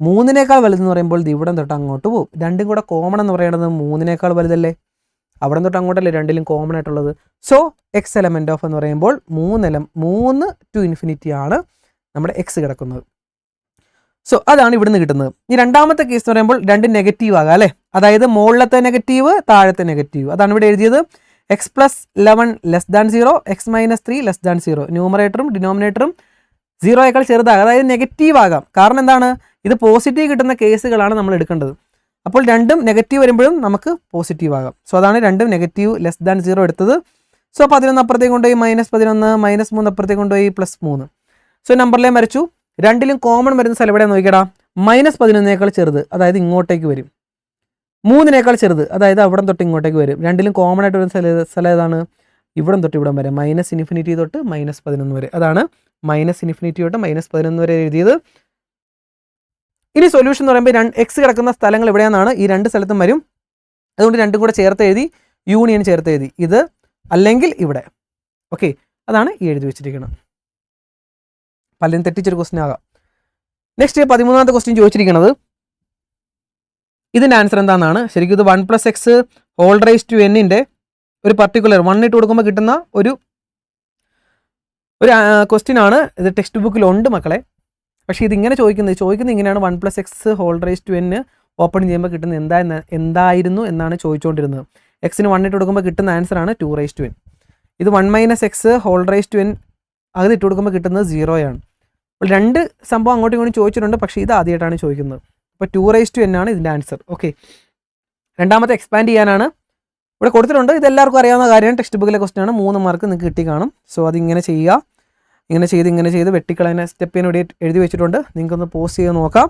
3 വലുതെന്ന് പറയുമ്പോൾ ഇവിടം തൊട്ട് അങ്ങോട്ട് പോകും. രണ്ടും കൂടെ കോമൺ എന്ന് പറയുന്നത് 3 വലുതല്ലേ. അവിടെ തൊട്ട് അങ്ങോട്ടല്ലേ രണ്ടിലും കോമൺ ആയിട്ടുള്ളത്. സോ x എലമെൻറ്റ് ഓഫ് എന്ന് പറയുമ്പോൾ 3 to ഇൻഫിനിറ്റി ആണ് നമ്മുടെ x കിടക്കുന്നത്. സോ അതാണ് ഇവിടുന്ന് കിട്ടുന്നത്. ഈ രണ്ടാമത്തെ കേസ് എന്ന് പറയുമ്പോൾ രണ്ടും നെഗറ്റീവ് ആകാം അല്ലേ. അതായത് മുകളിലത്തെ നെഗറ്റീവ്, താഴത്തെ നെഗറ്റീവ്. അതാണ് ഇവിടെ എഴുതിയത്. x+11 <0, x-3 <0. ന്യൂമറേറ്ററും ഡിനോമിനേറ്ററും 0 ചെറുതാകാം. അതായത് നെഗറ്റീവ് ആകാം. കാരണം എന്താണ്? ഇത് പോസിറ്റീവ് കിട്ടുന്ന കേസുകളാണ് നമ്മൾ എടുക്കേണ്ടത്. അപ്പോൾ രണ്ടും നെഗറ്റീവ് വരുമ്പോഴും നമുക്ക് പോസിറ്റീവ് ആകാം. സോ അതാണ് രണ്ടും നെഗറ്റീവ് <0 എടുത്തത്. സോ 11 അപ്പുറത്തേക്ക് കൊണ്ടുപോയി -11, -3 അപ്പുറത്തേക്ക് കൊണ്ടുപോയി +3. സോ നമ്പറിലേയും വരച്ചു. രണ്ടിലും കോമൺ വരുന്ന സ്ഥലം എവിടെ നോക്കിയടാ? -11 ചെറുത്, അതായത് ഇങ്ങോട്ടേക്ക് വരും. 3 ചെറുത്, അതായത് അവിടം തൊട്ട് ഇങ്ങോട്ടേക്ക് വരും. രണ്ടിലും കോമൺ ആയിട്ട് വരുന്ന സ്ഥലം ഏതാണ്? ഇവിടം തൊട്ട് ഇവിടം വരെ, -∞ തൊട്ട് -11 വരെ. അതാണ് -∞ തൊട്ട് -11 വരെ എഴുതിയത്. ഇനി സൊല്യൂഷൻ എന്ന് പറയുമ്പോൾ x കിടക്കുന്ന സ്ഥലങ്ങൾ എവിടെയാണെന്നാണ്. ഈ 2 സ്ഥലത്തും വരും. അതുകൊണ്ട് രണ്ടും കൂടെ ചേർത്ത് എഴുതി, യൂണിയൻ ചേർത്ത് എഴുതി. ഇത് അല്ലെങ്കിൽ ഇവിടെ. ഓക്കെ, അതാണ് ഈ എഴുതി വെച്ചിരിക്കുന്നത്. പലരും തെറ്റിച്ചൊരു ക്വസ്റ്റ്യൻ ആകാം. നെക്സ്റ്റ് 13ാമത്തെ ക്വസ്റ്റ്യൻ ചോദിച്ചിരിക്കുന്നത് ഇതിൻ്റെ ആൻസർ എന്താണെന്നാണ്. ശരിക്കും ഇത് 1+x⁴n ഒരു പർട്ടിക്കുലർ 1 ഇട്ട് കൊടുക്കുമ്പോൾ കിട്ടുന്ന ഒരു ക്വസ്റ്റ്യൻ ആണ്. ഇത് ടെക്സ്റ്റ് ബുക്കിലുണ്ട് മക്കളെ. പക്ഷേ ഇതിങ്ങനെ ചോദിക്കുന്നത് ഇങ്ങനെയാണ്. 1+x⁴n ഓപ്പൺ ചെയ്യുമ്പോൾ കിട്ടുന്ന എന്തായിരുന്നു എന്നാണ് ചോദിച്ചുകൊണ്ടിരുന്നത്. എക്സിന് 1 ഇട്ട് കൊടുക്കുമ്പോൾ കിട്ടുന്ന ആൻസറാണ് 2n. ഇത് 1 - x whole raise to n അത് ഇട്ട് കൊടുക്കുമ്പോൾ കിട്ടുന്നത് 0 അപ്പോൾ 2 സംഭവം അങ്ങോട്ടും ഇങ്ങോട്ടും ചോദിച്ചിട്ടുണ്ട്, പക്ഷേ ഇത് ആദ്യമായിട്ടാണ് ചോദിക്കുന്നത്. അപ്പോൾ 2n ആണ് ഇതിൻ്റെ ആൻസർ. ഓക്കെ, രണ്ടാമത്തെ എക്സ്പാൻഡ് ചെയ്യാനാണ് ഇവിടെ കൊടുത്തിട്ടുണ്ട്. ഇതെല്ലാവർക്കും അറിയാവുന്ന കാര്യമാണ്, ടെക്സ്റ്റ് ബുക്കിലെ ക്വസ്റ്റ്യൻ ആണ്. 3 മാർക്ക് നിങ്ങൾക്ക് കിട്ടി കാണും. സോ അതിങ്ങനെ ചെയ്യുക, ഇങ്ങനെ ചെയ്ത് വെട്ടിക്കളയുന്ന സ്റ്റെപ്പ് ഞാൻ ഇവിടെ എഴുതി വെച്ചിട്ടുണ്ട്. നിങ്ങൾക്കൊന്ന് പോസ് ചെയ്ത് നോക്കാം.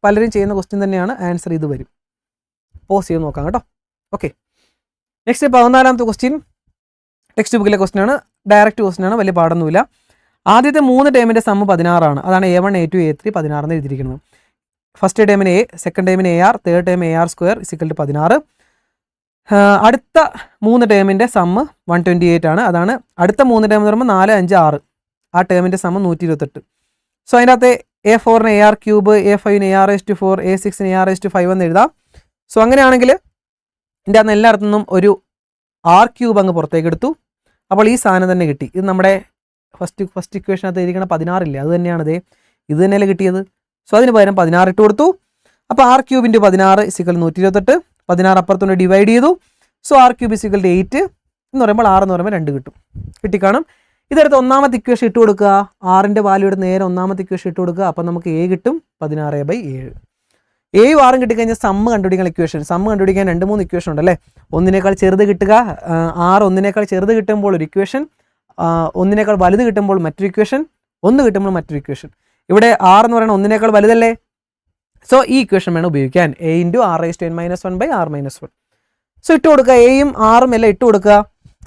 പലരും ചെയ്യുന്ന ക്വസ്റ്റ്യൻ തന്നെയാണ്, ആൻസർ ഇത് വരും. പോസ് ചെയ്ത് നോക്കാം കേട്ടോ. ഓക്കെ, നെക്സ്റ്റ് 14ാമത്തെ ക്വസ്റ്റ്യൻ ടെക്സ്റ്റ് ബുക്കിലെ ക്വസ്റ്റ്യൻ ആണ്, ഡയറക്റ്റ് ക്വസ്റ്റ്യൻ ആണ്, വലിയ പാടൊന്നുമില്ല. ആദ്യത്തെ 3 ടേമിൻ്റെ സമ്മ് 16 അതാണ് A1 A2 A3 16 എഴുതിയിരിക്കുന്നത്. ഫസ്റ്റ് ടേമിന് A, സെക്കൻഡ് ടേമിന് AR, തേർഡ് ടേം AR² = 16. അടുത്ത 3 ടേമിൻ്റെ സമ്മ് 128 ആണ്. അതാണ് അടുത്ത 3 ടേം എന്ന് പറയുമ്പോൾ 4, 5, 6 ആ ടേമിൻ്റെ സമ്മ് 128. സോ അതിൻ്റെ അകത്ത് A4ന് AR3, A5ന് AR⁴, A6ന് AR⁵ എന്ന് എഴുതാം. സോ അങ്ങനെയാണെങ്കിൽ ഇതിൻ്റെ അകത്ത് എല്ലായിടത്തു നിന്നും ഒരു R³ അങ്ങ് പുറത്തേക്ക് എടുത്തു. അപ്പോൾ ഈ സാധനം തന്നെ കിട്ടി. ഇത് നമ്മുടെ ഫസ്റ്റ് ഇക്വേഷനകത്ത് ഇരിക്കുന്ന 16 ഇല്ലേ, അത് തന്നെയാണ് ഇത് തന്നെയല്ലേ കിട്ടിയത്. സോ അതിന് പകരം 16 ഇട്ട് കൊടുത്തു. അപ്പോൾ R³ × 16 = 128. 16 അപ്പുറത്തുകൊണ്ട് ഡിവൈഡ് ചെയ്തു. സോ R³ = 8 എന്ന് പറയുമ്പോൾ 6 എന്ന് പറയുമ്പോൾ 2 കിട്ടും. കിട്ടിക്കാണും. ഇതെടുത്ത് ഒന്നാമത്തെ ഇക്വേഷൻ ഇട്ട് കൊടുക്കുക. ആറിൻ്റെ വാല്യൂ എടുത്ത് നേരെ ഒന്നാമത്തെ ഇക്വേഷൻ ഇട്ട് കൊടുക്കുക. അപ്പോൾ നമുക്ക് A കിട്ടും 16/7. Aയും 6ഉം കിട്ടിക്കഴിഞ്ഞാൽ സമ്മ് കണ്ടുപിടിക്കാൻ ഇക്വേഷൻ. സമ്മ് കണ്ടുപിടിക്കാൻ 2-3 ഇക്വേഷൻ ഉണ്ടല്ലേ. ഒന്നിനേക്കാൾ ചെറുത് കിട്ടുക, 6 ഒന്നിനേക്കാൾ ചെറുത് കിട്ടുമ്പോൾ ഒരു ഇക്വേഷൻ, ഒന്നിനേക്കാൾ വലുത് കിട്ടുമ്പോൾ മറ്റൊരു ഇക്വേഷൻ, 1 കിട്ടുമ്പോൾ മറ്റൊരു ഇക്വേഷൻ. ഇവിടെ 6 എന്ന് പറയുന്നത് ഒന്നിനേക്കാൾ വലുതല്ലേ. സോ ഈ ഇക്വേഷൻ വേണം ഉപയോഗിക്കാൻ. A × r⁻n - 1/r-1. സോ ഇട്ട് കൊടുക്കുക. Aയും 6ഉം എല്ലാം ഇട്ട് കൊടുക്കുക.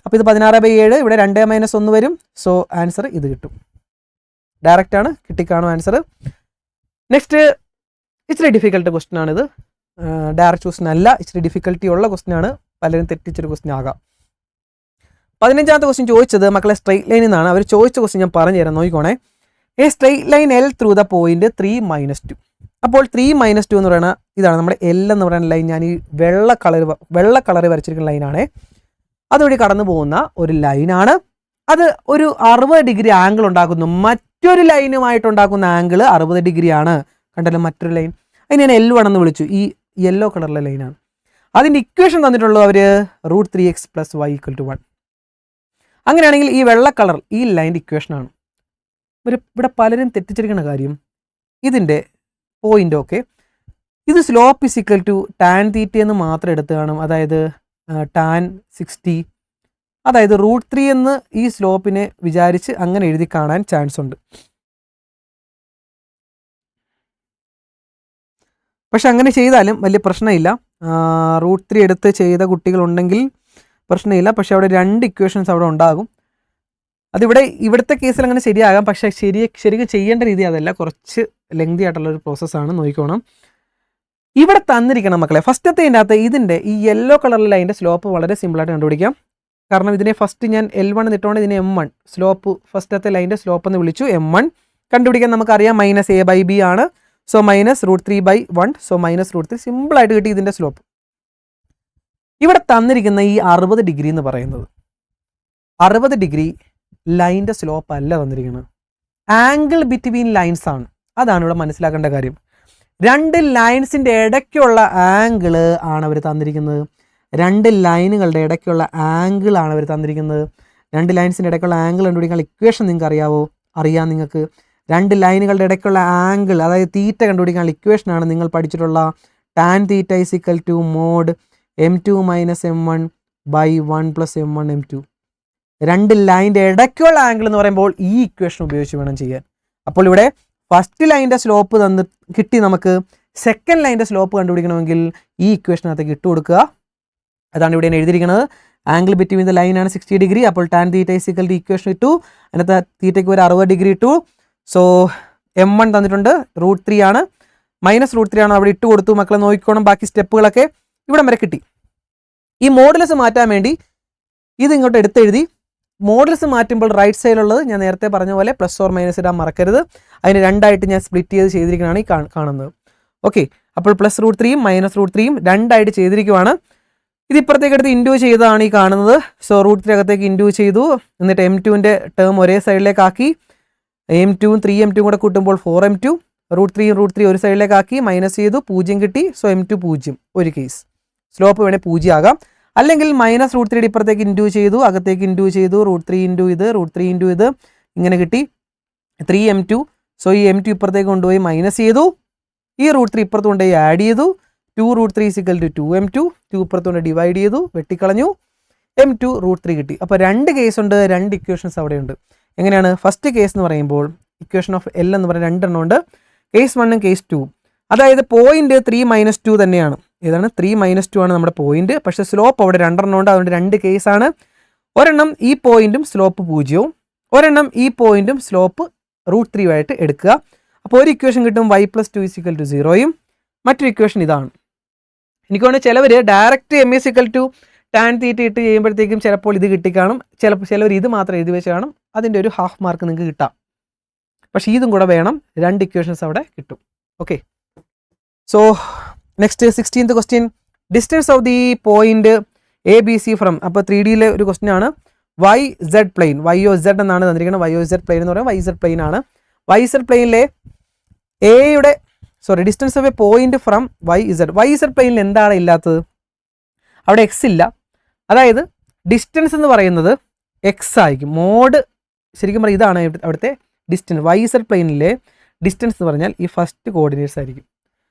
അപ്പോൾ ഇത് 16/7, ഇവിടെ 2 - 1 വരും. സോ ആൻസർ ഇത് കിട്ടും. ഡയറക്റ്റ് ആണ്, കിട്ടിക്കാണും ആൻസർ. നെക്സ്റ്റ് ഇച്ചിരി ഡിഫിക്കൽട്ട് ക്വസ്റ്റ്യൻ ആണിത്. ഡയറക്റ്റ് ക്വസ്റ്റ്യൻ അല്ല, ഇച്ചിരി ഡിഫിക്കൽട്ടി ഉള്ള ക്വസ്റ്റ്യൻ ആണ്. പലരും തെറ്റിച്ചൊരു ക്വസ്റ്റ്യൻ ആകാം. 15ാമത്തെ ക്വസ്റ്റ്യൻ ചോദിച്ചത് മക്കളെ സ്ട്രെയിറ്റ് ലൈനിൽ നിന്നാണ്. അവർ ചോദിച്ച ക്വസ്റ്റ്യൻ ഞാൻ പറഞ്ഞു തരാം, നോക്കിക്കോണേ. A straight line L through the point 3 - 2. അപ്പോൾ 3 - 2 എന്ന് പറയുന്ന ഇതാണ് നമ്മുടെ L എന്ന് പറയുന്ന ലൈൻ. ഞാൻ ഈ വെള്ള കളർ വരച്ചിരിക്കുന്ന ലൈനാണ്. അതുവഴി കടന്നു പോകുന്ന ഒരു ലൈനാണ്. അത് ഒരു 60 ഡിഗ്രി ആംഗിൾ ഉണ്ടാക്കുന്നു. മറ്റൊരു ലൈനുമായിട്ടുണ്ടാക്കുന്ന ആംഗിൾ 60 ഡിഗ്രിയാണ്. കണ്ടല്ലോ മറ്റൊരു ലൈൻ. അതിന് ഞാൻ L1 എന്ന് വിളിച്ചു. ഈ യെല്ലോ കളറിലെ ലൈനാണ്. അതിൻ്റെ ഇക്വേഷൻ തന്നിട്ടുള്ളത് അവർ √3x + y = 1. അങ്ങനെയാണെങ്കിൽ ഈ വെള്ള കളർ ഈ ലൈൻ്റെ ഇക്വേഷനാണ്. ഇവിടെ പലരും തെറ്റിച്ചിരിക്കുന്ന കാര്യം ഇതിൻ്റെ പോയിൻ്റ്. ഓക്കെ, ഇത് സ്ലോപ്പ് = tan θ എന്ന് മാത്രം എടുത്ത് കാണും. അതായത് tan 60, അതായത് √3 എന്ന് ഈ സ്ലോപ്പിനെ വിചാരിച്ച് അങ്ങനെ എഴുതി കാണാൻ ചാൻസ് ഉണ്ട്. പക്ഷെ അങ്ങനെ ചെയ്താലും വലിയ പ്രശ്നമില്ല. √3 എടുത്ത് ചെയ്ത കുട്ടികളുണ്ടെങ്കിൽ പ്രശ്നമില്ല. പക്ഷെ അവിടെ 2 ഇക്വേഷൻസ് അവിടെ ഉണ്ടാകും. ഇവിടുത്തെ കേസിൽ അങ്ങനെ ശരിയാകാം. പക്ഷേ ശരിക്കും ചെയ്യേണ്ട രീതി അതല്ല, കുറച്ച് ലെങ്തി ആയിട്ടുള്ളൊരു പ്രോസസ്സാണ്. നോക്കിക്കോണം. ഇവിടെ തന്നിരിക്കണം മക്കളെ. ഫസ്റ്റത്തേൻ്റെ അകത്ത് ഇതിൻ്റെ ഈ യെല്ലോ കളറിലെ അതിൻ്റെ സ്ലോപ്പ് വളരെ സിമ്പിളായിട്ട് കണ്ടുപിടിക്കാം. കാരണം ഇതിനെ ഫസ്റ്റ് ഞാൻ L1 എന്നിട്ടുകൊണ്ട് ഇതിനെ M1 സ്ലോപ്പ്, ഫസ്റ്റത്തെ ലൈൻ്റെ സ്ലോപ്പ് എന്ന് വിളിച്ചു. M1 കണ്ടുപിടിക്കാൻ നമുക്കറിയാം -a/b ആണ്. സോ -√3/1. സോ -√3 സിമ്പിളായിട്ട് കിട്ടി ഇതിൻ്റെ സ്ലോപ്പ്. ഇവിടെ തന്നിരിക്കുന്ന ഈ 60 ഡിഗ്രി എന്ന് പറയുന്നത് 60 ഡിഗ്രി ലൈൻ്റെ സ്ലോപ്പ് അല്ല തന്നിരിക്കുന്നത്, ആംഗിൾ ബിറ്റ്വീൻ ലൈൻസ് ആണ്. അതാണ് ഇവിടെ മനസ്സിലാക്കേണ്ട കാര്യം. 2 ലൈൻസിൻ്റെ ഇടയ്ക്കുള്ള ആംഗിള് ആണ് അവർ തന്നിരിക്കുന്നത്. 2 ലൈനുകളുടെ ഇടയ്ക്കുള്ള ആംഗിൾ ആണ് അവർ തന്നിരിക്കുന്നത്. 2 ലൈൻസിൻ്റെ ഇടയ്ക്കുള്ള ആംഗിൾ കണ്ടുപിടിക്കാൻ ഇക്വേഷൻ നിങ്ങൾക്ക് അറിയാവോ? അറിയാം നിങ്ങൾക്ക്. 2 ലൈനുകളുടെ ഇടയ്ക്കുള്ള ആംഗിൾ, അതായത് തീറ്റ കണ്ടുപിടിക്കാൻ ഇക്വേഷനാണ് നിങ്ങൾ പഠിച്ചിട്ടുള്ള tan θ = mod m2 - m1/1 + m1 m2. 2 ലൈൻ്റെ ഇടയ്ക്കുള്ള ആംഗിൾ എന്ന് പറയുമ്പോൾ ഈ ഇക്വേഷൻ ഉപയോഗിച്ച് വേണം ചെയ്യാൻ. അപ്പോൾ ഇവിടെ ഫസ്റ്റ് ലൈൻ്റെ സ്ലോപ്പ് കിട്ടി. നമുക്ക് സെക്കൻഡ് ലൈൻ്റെ സ്ലോപ്പ് കണ്ടുപിടിക്കണമെങ്കിൽ ഈ ഇക്വേഷനകത്തേക്ക് ഇട്ട് കൊടുക്കുക. അതാണ് ഇവിടെ ഞാൻ എഴുതിയിരിക്കുന്നത്. ആംഗിൾ ബിറ്റ്വീൻ ദ ലൈനാണ് 60 ഡിഗ്രി. അപ്പോൾ tan θ = ഇക്വേഷൻ ഇട്ടു. അതിനകത്ത് തീറ്റയ്ക്ക് ഒരു 60 ഡിഗ്രി ഇട്ടു. സോ M1 തന്നിട്ടുണ്ട്, √3 ആണ്. -√3 ആണ് അവിടെ ഇട്ട് കൊടുത്തു. മക്കളെ നോക്കിക്കോണം, ബാക്കി സ്റ്റെപ്പുകളൊക്കെ ഇവിടെ വരെ കിട്ടി. ഈ മോഡുലസ് മാറ്റാൻ വേണ്ടി ഇത് ഇങ്ങോട്ട് എടുത്തെഴുതി. മോഡുലസ് മാറ്റുമ്പോൾ റൈറ്റ് സൈഡിലുള്ളത് ഞാൻ നേരത്തെ പറഞ്ഞ പോലെ +or- ഇടാൻ മറക്കരുത്. അതിന് 2 ആയിട്ട് ഞാൻ സ്പ്ലിറ്റ് ചെയ്ത് ചെയ്തിരിക്കുന്നതാണ് ഈ കാണുന്നത്. ഓക്കെ, അപ്പോൾ +√3യും -√3യും 2 ആയിട്ട് ചെയ്തിരിക്കുവാണ്. ഇത് ഇപ്പുറത്തേക്ക് എടുത്ത് ഇൻഡ്യൂ ചെയ്തതാണ് ഈ കാണുന്നത്. സോ √3 അകത്തേക്ക് ഇൻഡ്യൂ ചെയ്തു. എന്നിട്ട് M2ൻ്റെ ടേം ഒരേ സൈഡിലേക്ക് ആക്കി. M2 3M2 കൂടെ കൂട്ടുമ്പോൾ 4M2. √3 ഒരു സൈഡിലേക്ക് ആക്കി മൈനസ് ചെയ്തു 0 കിട്ടി. സോ m2 0 ഒരു കേസ്. സ്ലോപ്പ് വേണേൽ 0 ആകാം. അല്ലെങ്കിൽ -√3 ഇപ്പുറത്തേക്ക് ഇൻറ്റു ചെയ്തു, അകത്തേക്ക് ഇൻറ്റു ചെയ്തു, √3 ഇൻറ്റു ഇത് √3 ഇൻറ്റു ഇത് ഇങ്ങനെ കിട്ടി 3m2. സോ ഈ m2 ഇപ്പുറത്തേക്ക് കൊണ്ടുപോയി മൈനസ് ചെയ്തു, ഈ √3 ഇപ്പുറത്ത് കൊണ്ടുപോയി ആഡ് ചെയ്തു, 2√3 = 2m2, 2 ഇപ്പുറത്ത് കൊണ്ട് ഡിവൈഡ് ചെയ്തു, വെട്ടിക്കളഞ്ഞു, m2 √3 കിട്ടി. അപ്പോൾ 2 കേസ് ഉണ്ട്, 2 ഇക്വേഷൻസ് അവിടെയുണ്ട്. എങ്ങനെയാണ്? ഫസ്റ്റ് കേസ് എന്ന് പറയുമ്പോൾ ഇക്വേഷൻ ഓഫ് L എന്ന് പറയുന്ന 2 എണ്ണം ഉണ്ട്, കേസ് 1ഉം കേസ് 2. അതായത് പോയിന്റ് 3 - 2 തന്നെയാണ്. ഏതാണ്? 3 - 2 ആണ് നമ്മുടെ പോയിന്റ്. പക്ഷേ സ്ലോപ്പ് അവിടെ 2 എണ്ണം ഉണ്ട്, അതുകൊണ്ട് 2 കേസാണ്. ഒരെണ്ണം ഈ പോയിന്റും സ്ലോപ്പ് 0, ഒരെണ്ണം ഈ പോയിന്റും സ്ലോപ്പ് √3 ആയിട്ട് എടുക്കുക. അപ്പോൾ ഒരു ഇക്വേഷൻ കിട്ടും y + 2 = 0യും, മറ്റൊരു ഇക്വേഷൻ ഇതാണ്. എനിക്ക് തോന്നുന്നു ചിലവർ ഡയറക്റ്റ് m = tan θ ഇട്ട് ചെയ്യുമ്പോഴത്തേക്കും ചിലപ്പോൾ ഇത് കിട്ടിക്കാണും, ചിലവർ ഇത് മാത്രം എഴുതി വെച്ച് കാണും. അതിൻ്റെ ഒരു ഹാഫ് മാർക്ക് നിങ്ങൾക്ക് കിട്ടാം. പക്ഷേ ഇതും കൂടെ വേണം, 2 ഇക്വേഷൻസ് അവിടെ കിട്ടും. Okay, so next 16th question, distance of the point ABC from. അപ്പോൾ 3Dയിലെ ഒരു ക്വസ്റ്റ്യൻ ആണ്. YZ പ്ലെയിൻ, YOZ എന്നാണ് തന്നിരിക്കുന്നത്. YOZ പ്ലെയിൻ എന്ന് പറയുമ്പോൾ YZ പ്ലെയിൻ ആണ്. YZ പ്ലെയിനിലെ എയുടെ distance of A point from YZ പ്ലെയിനിൽ എന്താണ് ഇല്ലാത്തത്? അവിടെ X ഇല്ല. അതായത് ഡിസ്റ്റൻസ് എന്ന് പറയുന്നത് X ആയിരിക്കും. മോഡ് ശരിക്കും പറഞ്ഞാൽ ഇതാണ് അവിടുത്തെ ഡിസ്റ്റൻസ്. YZ പ്ലെയിനിലെ ഡിസ്റ്റൻസ് എന്ന് പറഞ്ഞാൽ ഈ ഫസ്റ്റ് കോർഡിനേറ്റ്സ് ആയിരിക്കും.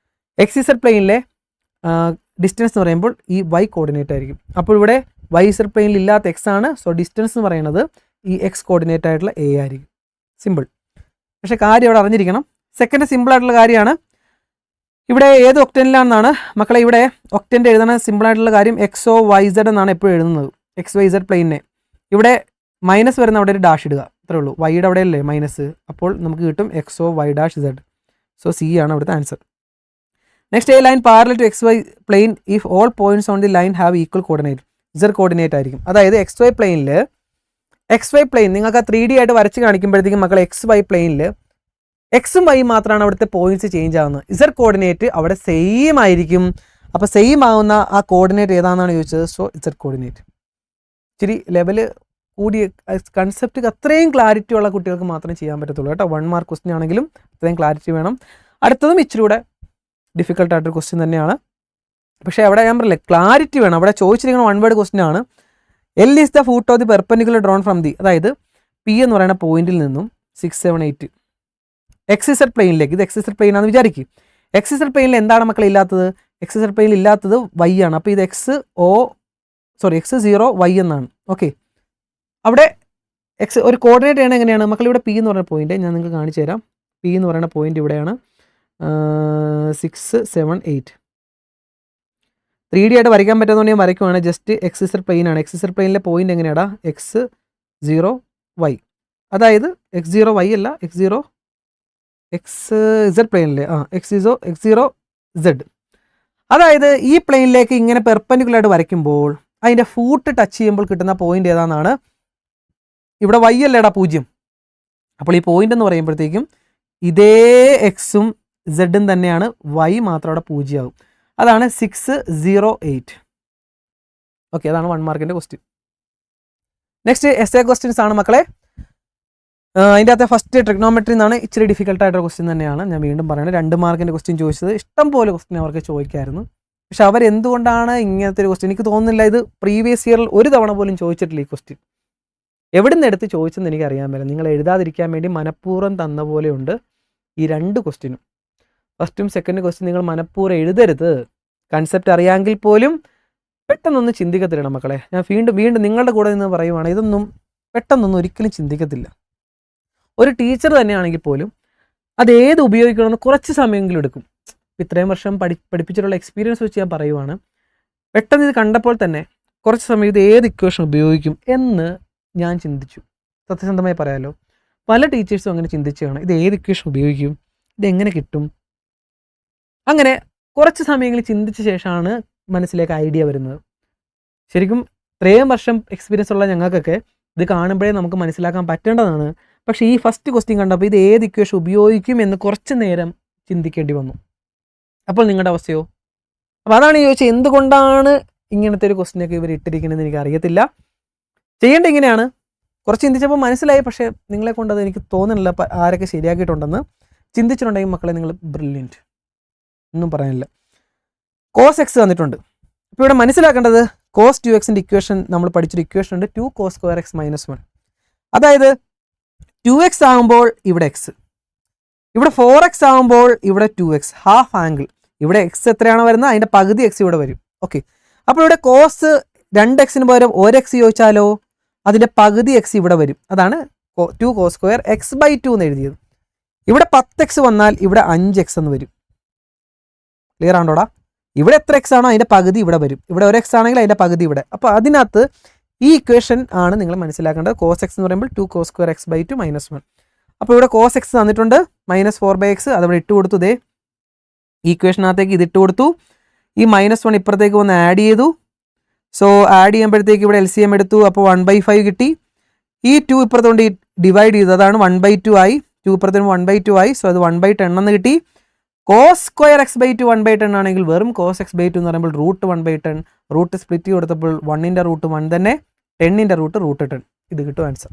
XZ പ്ലെയിനിലെ ഡിസ്റ്റൻസ് എന്ന് പറയുമ്പോൾ ഈ Y കോർഡിനേറ്റ് ആയിരിക്കും. അപ്പോൾ ഇവിടെ YZ പ്ലെയിനിൽ ഇല്ലാത്ത X ആണ്. സോ ഡിസ്റ്റൻസ് എന്ന് പറയുന്നത് ഈ X കോർഡിനേറ്റ് ആയിട്ടുള്ള A ആയിരിക്കും. സിമ്പിൾ. പക്ഷേ കാര്യം അവിടെ അറിഞ്ഞിരിക്കണം. സെക്കൻഡ് സിമ്പിൾ ആയിട്ടുള്ള കാര്യമാണ്. ഇവിടെ ഏത് ഒക്ടനിലാണെന്നാണ് മക്കളെ, ഇവിടെ ഒക്ടൻ്റെ എഴുതണ സിമ്പിളായിട്ടുള്ള കാര്യം XOYZ എന്നാണ് എപ്പോഴും എഴുതുന്നത്, XYZ പ്ലെയിനെ. ഇവിടെ മൈനസ് വരുന്ന അവിടെ ഒരു ഡാഷ് ഇടുക, അത്രേ ഉള്ളൂ. വൈയുടെ അവിടെ അല്ലേ മൈനസ്, അപ്പോൾ നമുക്ക് കിട്ടും XOY'Z. സോ C ആണ് അവിടുത്തെ answer. Next, a line parallel to XY plane if all points on the line have equal coordinate. Z coordinate ആയിരിക്കും. അതായത് XY പ്ലെയിൻ നിങ്ങൾക്ക് 3D ആയിട്ട് വരച്ച് കാണിക്കുമ്പോഴത്തേക്കും മക്കളെ XY പ്ലെയിനിൽ എക്സും വൈ മാത്രമാണ് അവിടുത്തെ പോയിന്റ്സ് ചേഞ്ച് ആവുന്നത്. Z കോർഡിനേറ്റ് അവിടെ സെയിം ആയിരിക്കും. അപ്പോൾ സെയിം ആവുന്ന ആ കോർഡിനേറ്റ് ഏതാണെന്നാണ് ചോദിച്ചത്. So Z coordinate. ഇച്ചിരി ലെവൽ കൂടിയ കൺസെപ്റ്റ് അത്രയും ക്ലാരിറ്റി ഉള്ള കുട്ടികൾക്ക് മാത്രമേ ചെയ്യാൻ പറ്റത്തുള്ളൂ കേട്ടോ. 1 മാർക്ക് ക്വസ്റ്റ്യൻ ആണെങ്കിലും അത്രയും ക്ലാരിറ്റി വേണം. അടുത്തതും ഇച്ചിരി കൂടെ ഡിഫിക്കൽട്ടായിട്ടൊരു ക്വസ്റ്റ്യൻ തന്നെയാണ്. പക്ഷേ അവിടെ ഞാൻ പറയില്ലേ, ക്ലാരിറ്റി വേണം. അവിടെ ചോദിച്ചിരിക്കുന്ന 1 വേർഡ് ക്വസ്റ്റ്യൻ ആണ്. L is the foot of the perpendicular drawn from the, അതായത് P എന്ന് പറയുന്ന പോയിന്റിൽ നിന്നും 6, 7, 8 XZ പ്ലെയിനിലേക്ക്. ഇത് XZ പ്ലെയിൻ ആണെന്ന് വിചാരിക്കും. XZ പ്ലെയിനിൽ എന്താണ് മക്കളെ ഇല്ലാത്തത്? XZ പ്ലെയിനിൽ ഇല്ലാത്തത് Y ആണ്. അപ്പോൾ ഇത് X0 Y എന്നാണ്. ഓക്കെ, അവിടെ ഒരു കോർഡിനേറ്റ് ആണ്. എങ്ങനെയാണ് മക്കൾ? ഇവിടെ P എന്ന് പറയുന്ന പോയിന്റ് ഞാൻ നിങ്ങൾക്ക് കാണിച്ചു തരാം. P എന്ന് പറയുന്ന പോയിന്റ് ഇവിടെയാണ്. 6, 7, 8 3D ആയിട്ട് വരയ്ക്കാൻ പറ്റുന്നതുകൊണ്ട് ഞാൻ വരയ്ക്കുവാണ്. ജസ്റ്റ് XZ പ്ലെയിൻ ആണ്. XZ പ്ലെയിനിലെ പോയിന്റ് എങ്ങനെയാടാ? X0 Y. അതായത് X0 Y അല്ല, XZ പ്ലെയിനിലെ X0 Z. അതായത് ഈ പ്ലെയിനിലേക്ക് ഇങ്ങനെ പെർപെൻഡിക്കുലർ ആയിട്ട് വരയ്ക്കുമ്പോൾ അതിൻ്റെ ഫൂട്ട് ടച്ച് ചെയ്യുമ്പോൾ കിട്ടുന്ന പോയിന്റ് ഏതാണെന്നാണ്. ഇവിടെ Y അല്ലേടാ 0. അപ്പോൾ ഈ പോയിന്റ് എന്ന് പറയുമ്പോഴത്തേക്കും ഇതേ Xും Zഉം തന്നെയാണ്. Y മാത്രം അവിടെ 0 ആകും. അതാണ് 6, 0, 8. ഓക്കെ, അതാണ് 1 മാർക്കിൻ്റെ ക്വസ്റ്റ്യൻ. നെക്സ്റ്റ് എസ്സേ ക്വസ്റ്റ്യൻസ് ആണ് മക്കളെ. അതിൻ്റെ അകത്തെ ഫസ്റ്റ് ട്രിഗ്നോമെട്രി എന്നാണ്. ഇച്ചിരി ഡിഫിക്കൽട്ടായിട്ടൊരു ക്വസ്റ്റ്യൻ തന്നെയാണ്. ഞാൻ വീണ്ടും പറയുന്നത് 2 മാർക്കിൻ്റെ ക്വസ്റ്റ്യൻ ചോദിച്ചത് ഇഷ്ടം പോലെ ക്വസ്റ്റ്യൻ അവർക്ക് ചോദിക്കായിരുന്നു. പക്ഷെ അവരെന്തുകൊണ്ടാണ് ഇങ്ങനത്തെ ഒരു ക്വസ്റ്റ്യൻ, എനിക്ക് തോന്നുന്നില്ല ഇത് പ്രീവിയസ് ഇയറിൽ ഒരു തവണ പോലും ചോദിച്ചിട്ടില്ല ഈ ക്വസ്റ്റ്യൻ. എവിടെ നിന്ന് എടുത്ത് ചോദിച്ചെന്ന് എനിക്ക് അറിയാൻ പറ്റില്ല. നിങ്ങൾ എഴുതാതിരിക്കാൻ വേണ്ടി മനഃപൂർവ്വം തന്ന പോലെയുണ്ട് ഈ 2 ക്വസ്റ്റ്യനും. ഫസ്റ്റും സെക്കൻഡ് ക്വസ്റ്റ്യൻ നിങ്ങൾ മനഃപൂർവ്വം എഴുതരുത്. കൺസെപ്റ്റ് അറിയാമെങ്കിൽ പോലും പെട്ടെന്നൊന്നും ചിന്തിക്കത്തില്ല മക്കളെ. ഞാൻ വീണ്ടും നിങ്ങളുടെ കൂടെ നിന്ന് പറയുവാണ്, ഇതൊന്നും പെട്ടെന്നൊന്നും ഒരിക്കലും ചിന്തിക്കത്തില്ല. ഒരു ടീച്ചർ തന്നെയാണെങ്കിൽ പോലും അത് ഏത് ഉപയോഗിക്കണമെന്ന് കുറച്ച് സമയമെങ്കിലും എടുക്കും. ഇത്രയും വർഷം പഠിപ്പിച്ചിട്ടുള്ള എക്സ്പീരിയൻസ് വെച്ച് ഞാൻ പറയുവാണ്, പെട്ടെന്ന് ഇത് കണ്ടപ്പോൾ തന്നെ കുറച്ച് സമയം ഇത് ഏത് ഇക്വേഷൻ ഉപയോഗിക്കും എന്ന് ഞാൻ ചിന്തിച്ചു. സത്യസന്ധമായി പറയാമല്ലോ, പല ടീച്ചേഴ്സും അങ്ങനെ ചിന്തിച്ചാണ്, ഇത് ഏത് ഇക്വേഷൻ ഉപയോഗിക്കും, ഇതെങ്ങനെ കിട്ടും. അങ്ങനെ കുറച്ച് സമയങ്ങളിൽ ചിന്തിച്ച ശേഷമാണ് മനസ്സിലേക്ക് ഐഡിയ വരുന്നത്. ശരിക്കും ഇത്രയും വർഷം എക്സ്പീരിയൻസ് ഉള്ള ഞങ്ങൾക്കൊക്കെ ഇത് കാണുമ്പോഴേ നമുക്ക് മനസ്സിലാക്കാൻ പറ്റേണ്ടതാണ്. പക്ഷേ ഈ ഫസ്റ്റ് ക്വസ്റ്റ്യൻ കണ്ടപ്പോൾ ഇത് ഏത് ഇക്വേഷൻ ഉപയോഗിക്കും എന്ന് കുറച്ച് നേരം ചിന്തിക്കേണ്ടി വന്നു. അപ്പോൾ നിങ്ങളുടെ അവസ്ഥയോ? അപ്പോൾ അതാണ് ചോദിച്ചത്, എന്തുകൊണ്ടാണ് ഇങ്ങനത്തെ ഒരു ക്വസ്റ്റ്യനൊക്കെ ഇവർ ഇട്ടിരിക്കണമെന്ന് എനിക്ക് അറിയത്തില്ല. ചെയ്യേണ്ട ഇങ്ങനെയാണ്. കുറച്ച് ചിന്തിച്ചപ്പോൾ മനസ്സിലായി, പക്ഷേ നിങ്ങളെ കൊണ്ട് അത് എനിക്ക് തോന്നുന്നില്ല ആരൊക്കെ ശരിയാക്കിയിട്ടുണ്ടെന്ന്. ചിന്തിച്ചിട്ടുണ്ടെങ്കിൽ മക്കളെ നിങ്ങൾ ബ്രില്യൻറ്റ്, ഒന്നും പറയാനില്ല. കോസ് എക്സ് തന്നിട്ടുണ്ട്. അപ്പോൾ ഇവിടെ മനസ്സിലാക്കേണ്ടത് കോസ് 2x ഇക്വേഷൻ നമ്മൾ പഠിച്ചൊരു ഇക്വേഷൻ ഉണ്ട് 2 cos square x - 1. അതായത് 2x ആകുമ്പോൾ ഇവിടെ എക്സ്, ഇവിടെ 4x ആകുമ്പോൾ ഇവിടെ 2x, ഹാഫ് ആംഗിൾ. ഇവിടെ എക്സ് എത്രയാണ് വരുന്നത് അതിൻ്റെ പകുതി എക്സ് ഇവിടെ വരും. ഓക്കെ, അപ്പോൾ ഇവിടെ കോസ് 2x പകരം 1x ചോദിച്ചാലോ അതിൻ്റെ പകുതി എക്സ് ഇവിടെ വരും. അതാണ് 2 cos square x/2 എന്ന് എഴുതിയത്. ഇവിടെ 10x വന്നാൽ ഇവിടെ 5x എന്ന് വരും. ക്ലിയർ ആണോടാ? ഇവിടെ എത്ര എക്സ് ആണോ അതിൻ്റെ പകുതി ഇവിടെ വരും. ഇവിടെ 1x ആണെങ്കിൽ അതിൻ്റെ പകുതി ഇവിടെ. അപ്പോൾ അതിനകത്ത് ഈ ഇക്വേഷൻ ആണ് നിങ്ങൾ മനസ്സിലാക്കേണ്ടത്. cos x എന്ന് പറയുമ്പോൾ 2 cos square x/2 - 1. അപ്പോൾ ഇവിടെ cos x തന്നിട്ടുണ്ട് -4/x, അതവിടെ ഇട്ട് കൊടുത്തു. ദേ ഈ ഇക്വേഷനകത്തേക്ക് ഇത് ഇട്ട് കൊടുത്തു. ഈ -1 ഇപ്പുറത്തേക്ക് വന്ന് ആഡ് ചെയ്തു. സോ ആഡ് ചെയ്യുമ്പോഴത്തേക്ക് ഇവിടെ LCM എടുത്തു. അപ്പോൾ 1/5 കിട്ടി. ഈ 2 ഇപ്പുറത്തോണ്ട് ഡിവൈഡ് ചെയ്തു, അതാണ് 1/2 ആയി. 2 ഇപ്പുറത്തേക്ക് 1/2 ആയി. സോ അത് 1/10 എന്ന് കിട്ടി. cos square x/2 1/10 ആണെങ്കിൽ വെറും cos x/2 എന്ന് പറയുമ്പോൾ √1/10. റൂട്ട് സ്പ്ലിറ്റ് കൊടുത്തപ്പോൾ 1ൻ്റെ റൂട്ട് 1 തന്നെ, 10ൻ്റെ റൂട്ട് √10. ഇത് കിട്ടും ആൻസർ.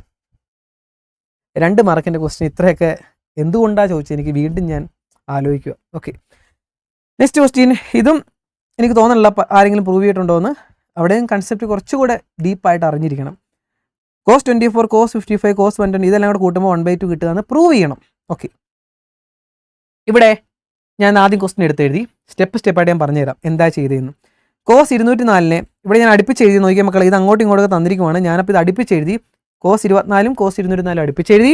2 മാർക്കിൻ്റെ ക്വസ്റ്റ്യൻ ഇത്രയൊക്കെ എന്തുകൊണ്ടാണ് ചോദിച്ചത് എനിക്ക് വീണ്ടും ഞാൻ ആലോചിക്കുക. Okay, next question. ഇതും എനിക്ക് തോന്നുന്നില്ല ആരെങ്കിലും പ്രൂവ് ചെയ്തിട്ടുണ്ടോ എന്ന്. അവിടെയും കൺസെപ്റ്റ് കുറച്ചുകൂടെ ഡീപ്പായിട്ട് അറിഞ്ഞിരിക്കണം. cos 24, cos 55, cos 120 ഇതെല്ലാം കൂടെ കൂട്ടുമ്പോൾ 1/2 കിട്ടുക എന്ന് പ്രൂവ് ചെയ്യണം. ഓക്കെ, ഇവിടെ ഞാൻ ആദ്യം ക്വസ്റ്റ്യൻ എടുത്തെഴുതി. സ്റ്റെപ്പായിട്ട് ഞാൻ പറഞ്ഞുതരാം എന്താ ചെയ്തതെന്ന്. cos 204 ഇവിടെ ഞാൻ അടുപ്പിച്ചെഴുതി. നോക്കിയാൽ മക്കളെ ഇത് അങ്ങോട്ടും ഇങ്ങോട്ടൊക്കെ തന്നിരിക്കുവാണ്. ഞാനപ്പോൾ ഇത് അടുപ്പിച്ചെഴുതി. cos 24 cos 204 അടുപ്പിച്ചെഴുതി.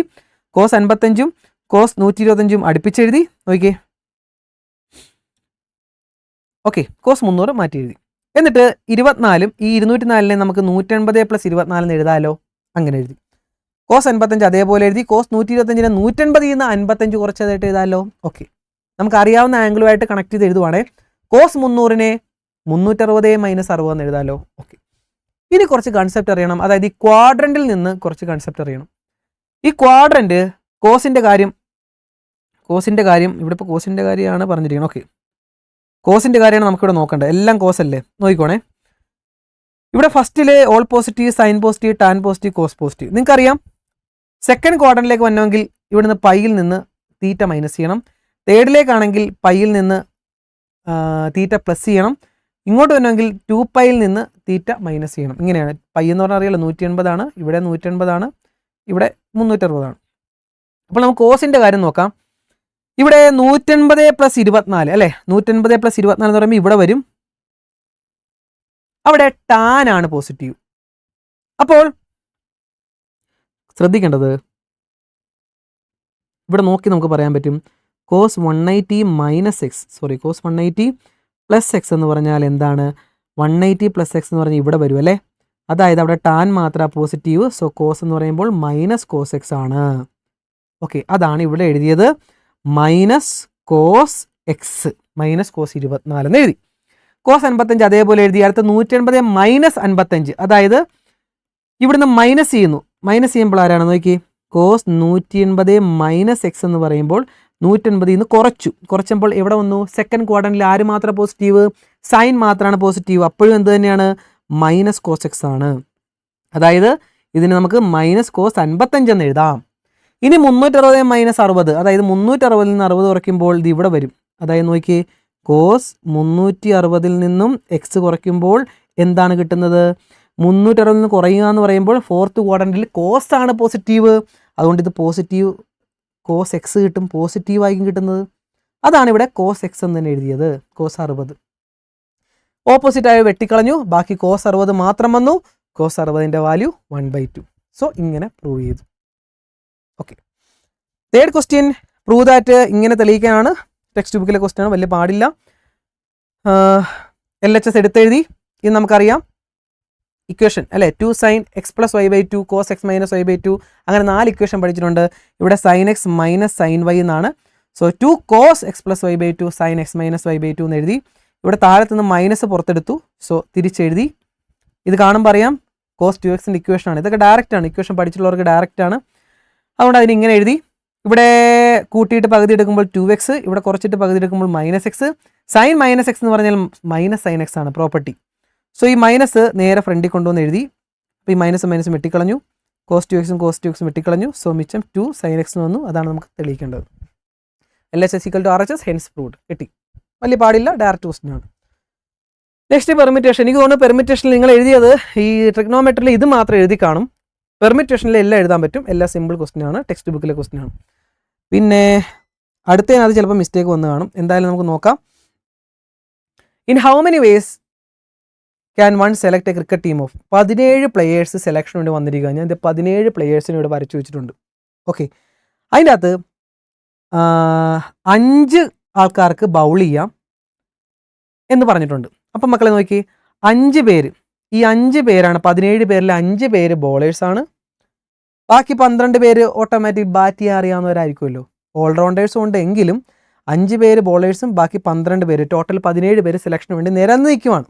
cos 55 cos 125 അടുപ്പിച്ചെഴുതി. നോക്കിയേ, ഓക്കെ, cos 300 മാറ്റി എഴുതി. എന്നിട്ട് 24 ഈ 204 നമുക്ക് 180 + 24 എന്ന് എഴുതാമല്ലോ. അങ്ങനെ എഴുതി. cos 55 അതേപോലെ എഴുതി. cos 125 180 നിന്ന് 55 കുറച്ചതായിട്ട് എഴുതാമല്ലോ. ഓക്കെ, നമുക്കറിയാവുന്ന ആംഗിളുമായിട്ട് കണക്ട് ചെയ്ത് എഴുതുവാണേ. cos 300 360 - 60 എന്ന് എഴുതാമല്ലോ. ഓക്കെ, ഇനി കുറച്ച് കൺസെപ്റ്റ് അറിയണം. അതായത് ഈ ക്വാഡ്രൻറ്റിൽ നിന്ന് കുറച്ച് കൺസെപ്റ്റ് അറിയണം. ഈ ക്വാഡ്രൻറ്റ് കോസിൻ്റെ കാര്യം ഇവിടെ ഇപ്പോൾ കോസിൻ്റെ കാര്യമാണ് പറഞ്ഞിരിക്കുന്നത്. ഓക്കെ, കോസിൻ്റെ കാര്യമാണ് നമുക്കിവിടെ നോക്കേണ്ടത്. എല്ലാം കോസ് അല്ലേ, നോക്കിക്കോണേ. ഇവിടെ ഫസ്റ്റിൽ all positive, sine positive, tan positive, cos positive. നിങ്ങൾക്കറിയാം സെക്കൻഡ് ക്വാഡ്രൻറ്റിലേക്ക് വരണമെങ്കിൽ ഇവിടുന്ന് പൈയിൽ നിന്ന് തീറ്റ മൈനസ് ചെയ്യണം. തേർഡിലേക്കാണെങ്കിൽ പൈയിൽ നിന്ന് തീറ്റ പ്ലസ് ചെയ്യണം. ഇങ്ങോട്ട് വരണമെങ്കിൽ 2πയിൽ നിന്ന് തീറ്റ മൈനസ് ചെയ്യണം. ഇങ്ങനെയാണ്. പൈ എന്ന് പറഞ്ഞാൽ അറിയാലോ 180 ആണ്, ഇവിടെ 180 ആണ്, ഇവിടെ 360 ആണ്. അപ്പോൾ നമുക്ക് കോസിൻ്റെ കാര്യം നോക്കാം. ഇവിടെ 180 + 24 അല്ലേ, 180 + 24 എന്ന് പറയുമ്പോൾ ഇവിടെ വരും. അവിടെ ടാൻ ആണ് പോസിറ്റീവ്. അപ്പോൾ ശ്രദ്ധിക്കേണ്ടത് ഇവിടെ നോക്കി നമുക്ക് പറയാൻ പറ്റും cos 180 + x എന്ന് പറഞ്ഞാൽ എന്താണ്? 180 + x എന്ന് പറഞ്ഞാൽ ഇവിടെ വരും അല്ലേ. അതായത് അവിടെ ടാൻ മാത്രമാണ് പോസിറ്റീവ്. സോ കോസ് എന്ന് പറയുമ്പോൾ -cos x ആണ്. ഓക്കെ, അതാണ് ഇവിടെ എഴുതിയത് -cos x -cos 24 എന്ന് എഴുതി. cos 55 അതേപോലെ എഴുതി. അടുത്ത 180 - 55, അതായത് ഇവിടുന്ന് മൈനസ് ചെയ്യുമ്പോൾ ആരാണ് നോക്കി. cos 180 - x എന്ന് പറയുമ്പോൾ 180 നിന്ന് കുറച്ചപ്പോൾ എവിടെ വന്നു? സെക്കൻഡ് ക്വാഡ്രന്റിൽ ആര് മാത്രം പോസിറ്റീവ്? സൈൻ മാത്രമാണ് പോസിറ്റീവ്. അപ്പോഴും എന്ത് തന്നെയാണ്? -cos x ആണ്. അതായത് ഇതിന് നമുക്ക് -cos 55 എന്ന് എഴുതാം. ഇനി 360 - 60, അതായത് 360 നിന്ന് 60 കുറയ്ക്കുമ്പോൾ ഇത് ഇവിടെ വരും. അതായത് നോക്കി, cos 360 നിന്നും x കുറയ്ക്കുമ്പോൾ എന്താണ് കിട്ടുന്നത്? 360 നിന്ന് കുറയുക എന്ന് പറയുമ്പോൾ ഫോർത്ത് ക്വാഡ്രന്റിൽ കോസ് ആണ് പോസിറ്റീവ്. അതുകൊണ്ട് ഇത് പോസിറ്റീവ് cos x കിട്ടും, പോസിറ്റീവായിരിക്കും കിട്ടുന്നത്. അതാണ് ഇവിടെ cos x എന്ന് തന്നെ എഴുതിയത്. cos 60 ഓപ്പോസിറ്റായി വെട്ടിക്കളഞ്ഞു, ബാക്കി cos 60 മാത്രം വന്നു. cos 60ൻ്റെ വാല്യൂ 1/2. സോ ഇങ്ങനെ പ്രൂവ് ചെയ്തു. Okay, third question. Prove that ഇങ്ങനെ തെളിയിക്കാനാണ്. ടെക്സ്റ്റ് ബുക്കിലെ ക്വസ്റ്റ്യൻ ആണ്, വലിയ പാടില്ല. LHS എടുത്തെഴുതി. ഇത് നമുക്കറിയാം ഇക്വേഷൻ അല്ലേ, 2 sin x + y/2 cos x - y/2, അങ്ങനെ 4 ഇക്വേഷൻ പഠിച്ചിട്ടുണ്ട്. ഇവിടെ sin x - sin y എന്നാണ്. So 2 cos x + y/2 sin x - y/2 എന്ന് എഴുതി. ഇവിടെ താഴത്തു നിന്ന് മൈനസ് പുറത്തെടുത്തു. സോ തിരിച്ചെഴുതി. ഇത് കാണുമ്പോൾ അറിയാം cos 2x ഇക്വേഷൻ ആണ്. ഇതൊക്കെ ഡയറക്റ്റ് ആണ്, ഇക്വേഷൻ പഠിച്ചിട്ടുള്ളവർക്ക് ഡയറക്റ്റ് ആണ്. അതുകൊണ്ട് അതിന് ഇങ്ങനെ എഴുതി. ഇവിടെ കൂട്ടിയിട്ട് പകുതി എടുക്കുമ്പോൾ 2x, ഇവിടെ കുറച്ചിട്ട് പകുതി എടുക്കുമ്പോൾ -x. sin -x എന്ന് പറഞ്ഞാൽ -sin x ആണ് പ്രോപ്പർട്ടി. സോ ഈ മൈനസ് നേരെ ഫ്രണ്ടിൽ കൊണ്ടുവന്ന് എഴുതി. അപ്പോൾ ഈ മൈനസ് വെട്ടിക്കളഞ്ഞു. cos 2x വെട്ടിക്കളഞ്ഞു. സോ മിച്ചം 2 sin x വന്നു. അതാണ് നമുക്ക് തെളിയിക്കേണ്ടത്. LHS equal to RHS, hence proved. കിട്ടി. വലിയ പാടില്ല, ഡയറക്റ്റ് ക്വസ്റ്റ്യൻ ആണ്. Next permutation. എനിക്ക് തോന്നുന്നു പെർമിറ്റേഷനിൽ നിങ്ങൾ എഴുതിയത് ഈ ട്രിഗ്നോമെട്രിയിൽ ഇത് മാത്രം എഴുതി കാണും. പെർമിറ്റേഷനിൽ എല്ലാം എഴുതാൻ പറ്റും. എല്ലാം സിമ്പിൾ ക്വസ്റ്റ്യൻ ആണ്, ടെക്സ്റ്റ് ബുക്കിലെ ക്വസ്റ്റ്യൻ ആണ്. പിന്നെ അടുത്തതിനകത്ത് ചിലപ്പോൾ മിസ്റ്റേക്ക് വന്ന് കാണും. എന്തായാലും നമുക്ക് നോക്കാം. In how many ways can one select a cricket team of 17 players സെലക്ഷന് വേണ്ടി വന്നിരിക്കുക. ഞാൻ ഇത് 17 പ്ലെയേഴ്സിനെ ഇവിടെ വരച്ചു വെച്ചിട്ടുണ്ട്. ഓക്കെ, അതിൻ്റെ അകത്ത് 5 ആൾക്കാർക്ക് ബൗൾ ചെയ്യാം എന്ന് പറഞ്ഞിട്ടുണ്ട്. അപ്പം മക്കളെ നോക്കി, 5 പേര്, ഈ 5 പേരാണ് 17 പേരിൽ 5 പേര് ബോളേഴ്സാണ്. ബാക്കി 12 പേര് ഓട്ടോമാറ്റിക് ബാറ്റ് ചെയ്യാൻ അറിയാവുന്നവരായിരിക്കുമല്ലോ, ഓൾറൗണ്ടേഴ്സും ഉണ്ട്. എങ്കിലും 5 പേര് ബോളേഴ്സും ബാക്കി 12 പേര്, ടോട്ടൽ 17 പേര് സെലക്ഷന് വേണ്ടി നിരന്ന് നിൽക്കുവാണ്.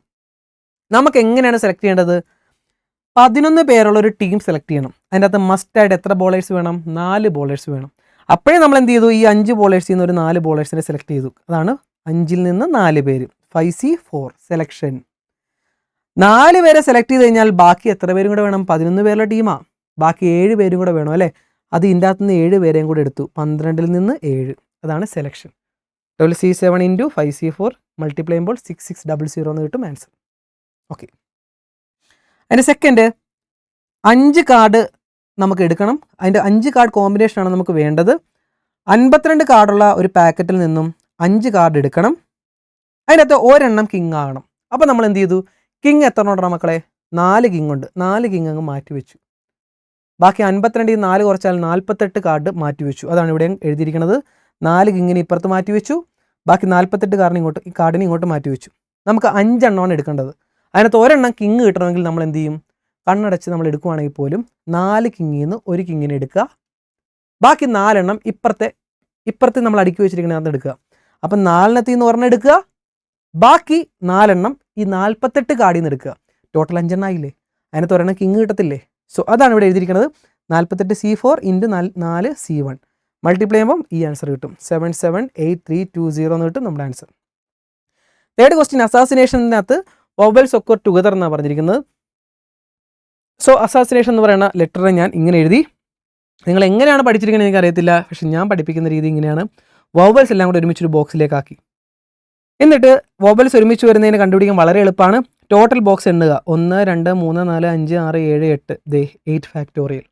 നമുക്ക് എങ്ങനെയാണ് സെലക്ട് ചെയ്യേണ്ടത്? 11 പേരുള്ള ഒരു ടീം സെലക്ട് ചെയ്യണം. അതിൻ്റെ അകത്ത് മസ്റ്റായിട്ട് എത്ര ബോളേഴ്സ് വേണം? 4 ബോളേഴ്സ് വേണം. അപ്പോഴേ നമ്മൾ എന്ത് ചെയ്തു? ഈ 5 ബോളേഴ്സിൽ നിന്ന് ഒരു 4 ബോളേഴ്സിനെ സെലക്ട് ചെയ്തു. അതാണ് 5ൽ നിന്ന് 4 പേര്, 5C4 സെലക്ഷൻ. 4 പേരെ സെലക്ട് ചെയ്ത് കഴിഞ്ഞാൽ ബാക്കി എത്ര പേരും കൂടെ വേണം? 11 പേരുള്ള ടീമാണ്, ബാക്കി 7 പേരും കൂടെ വേണം അല്ലേ? അത് ഇതിൻ്റെ അകത്ത് നിന്ന് 7 പേരെയും കൂടെ എടുത്തു. 12ൽ നിന്ന് 7, അതാണ് സെലക്ഷൻ. 12C7 × 5C4 മൾട്ടിപ്ലൈ ചെയ്യുമ്പോൾ 6600 എന്ന് കിട്ടും ആൻസർ. ഓക്കെ, അതിൻ്റെ സെക്കൻഡ് 5 കാർഡ് നമുക്ക് എടുക്കണം. അതിൻ്റെ 5 കാർഡ് കോമ്പിനേഷനാണ് നമുക്ക് വേണ്ടത്. 52 കാർഡുള്ള ഒരു പാക്കറ്റിൽ നിന്നും 5 കാർഡ് എടുക്കണം. അതിനകത്ത് ഒരെണ്ണം കിങ് ആകണം. അപ്പോൾ നമ്മൾ എന്ത് ചെയ്തു? കിങ് എത്ര ഉണ്ടോ മക്കളെ? 4 കിങ് ഉണ്ട്. 4 കിങ് അങ്ങ് മാറ്റി വെച്ചു. ബാക്കി 52 4 കുറച്ചാൽ 48 കാർഡ് മാറ്റി വെച്ചു. അതാണ് ഇവിടെ എഴുതിയിരിക്കുന്നത്. 4 കിങ്ങിന് ഇപ്പുറത്ത് മാറ്റി വെച്ചു, ബാക്കി 48 കാർഡിന് ഇങ്ങോട്ട് മാറ്റി വെച്ചു. നമുക്ക് 5 എണ്ണമാണ് എടുക്കേണ്ടത്. അതിനകത്ത് ഒരെണ്ണം കിങ് കിട്ടണമെങ്കിൽ നമ്മൾ എന്ത് ചെയ്യും? കണ്ണടച്ച് നമ്മൾ എടുക്കുവാണെങ്കിൽ പോലും 4 കിങ്ങിൽ നിന്ന് ഒരു കിങ്ങിനെ എടുക്കുക, ബാക്കി 4 എണ്ണം ഇപ്പുറത്തെ നമ്മൾ അടുക്കി വെച്ചിരിക്കുന്നതിനകത്ത് എടുക്കുക. അപ്പം 4 നിന്ന് ഒരെണ്ണം എടുക്കുക, ബാക്കി 4 എണ്ണം ഈ 48 കാർഡിൽ നിന്ന് എടുക്കുക. ടോട്ടൽ 5 എണ്ണം ആയില്ലേ? അതിനകത്ത് ഒരെണ്ണം കിങ് കിട്ടത്തില്ലേ? സോ അതാണ് ഇവിടെ എഴുതിയിരിക്കുന്നത്. 48C4 × 4C1 മൾട്ടിപ്ലൈ ചെയ്യുമ്പം ഈ ആൻസർ കിട്ടും. 778320 എന്ന് കിട്ടും നമ്മുടെ ആൻസർ. തേർഡ് ക്വസ്റ്റ്യൻ, അസാസിനേഷനകത്ത് വവൽസ് ഒക്കർ ടുഗദർ എന്നാണ് പറഞ്ഞിരിക്കുന്നത്. സോ അസാസിനേഷൻ എന്ന് പറയുന്ന ലെറ്ററിനെ ഞാൻ ഇങ്ങനെ എഴുതി. നിങ്ങൾ എങ്ങനെയാണ് പഠിച്ചിരിക്കുന്നത് എനിക്കറിയത്തില്ല, പക്ഷെ ഞാൻ പഠിപ്പിക്കുന്ന രീതി ഇങ്ങനെയാണ്. വവൽസ് എല്ലാം കൂടെ ഒരുമിച്ചൊരു ബോക്സിലേക്കാക്കി, എന്നിട്ട് വവൽസ് ഒരുമിച്ച് വരുന്നതിന് കണ്ടുപിടിക്കാൻ വളരെ എളുപ്പമാണ്. ടോട്ടൽ ബോക്സ് എണ്ണുക. 1 2 3 4 5 6 7 8 8 ഫാക്ടോറിയൽ.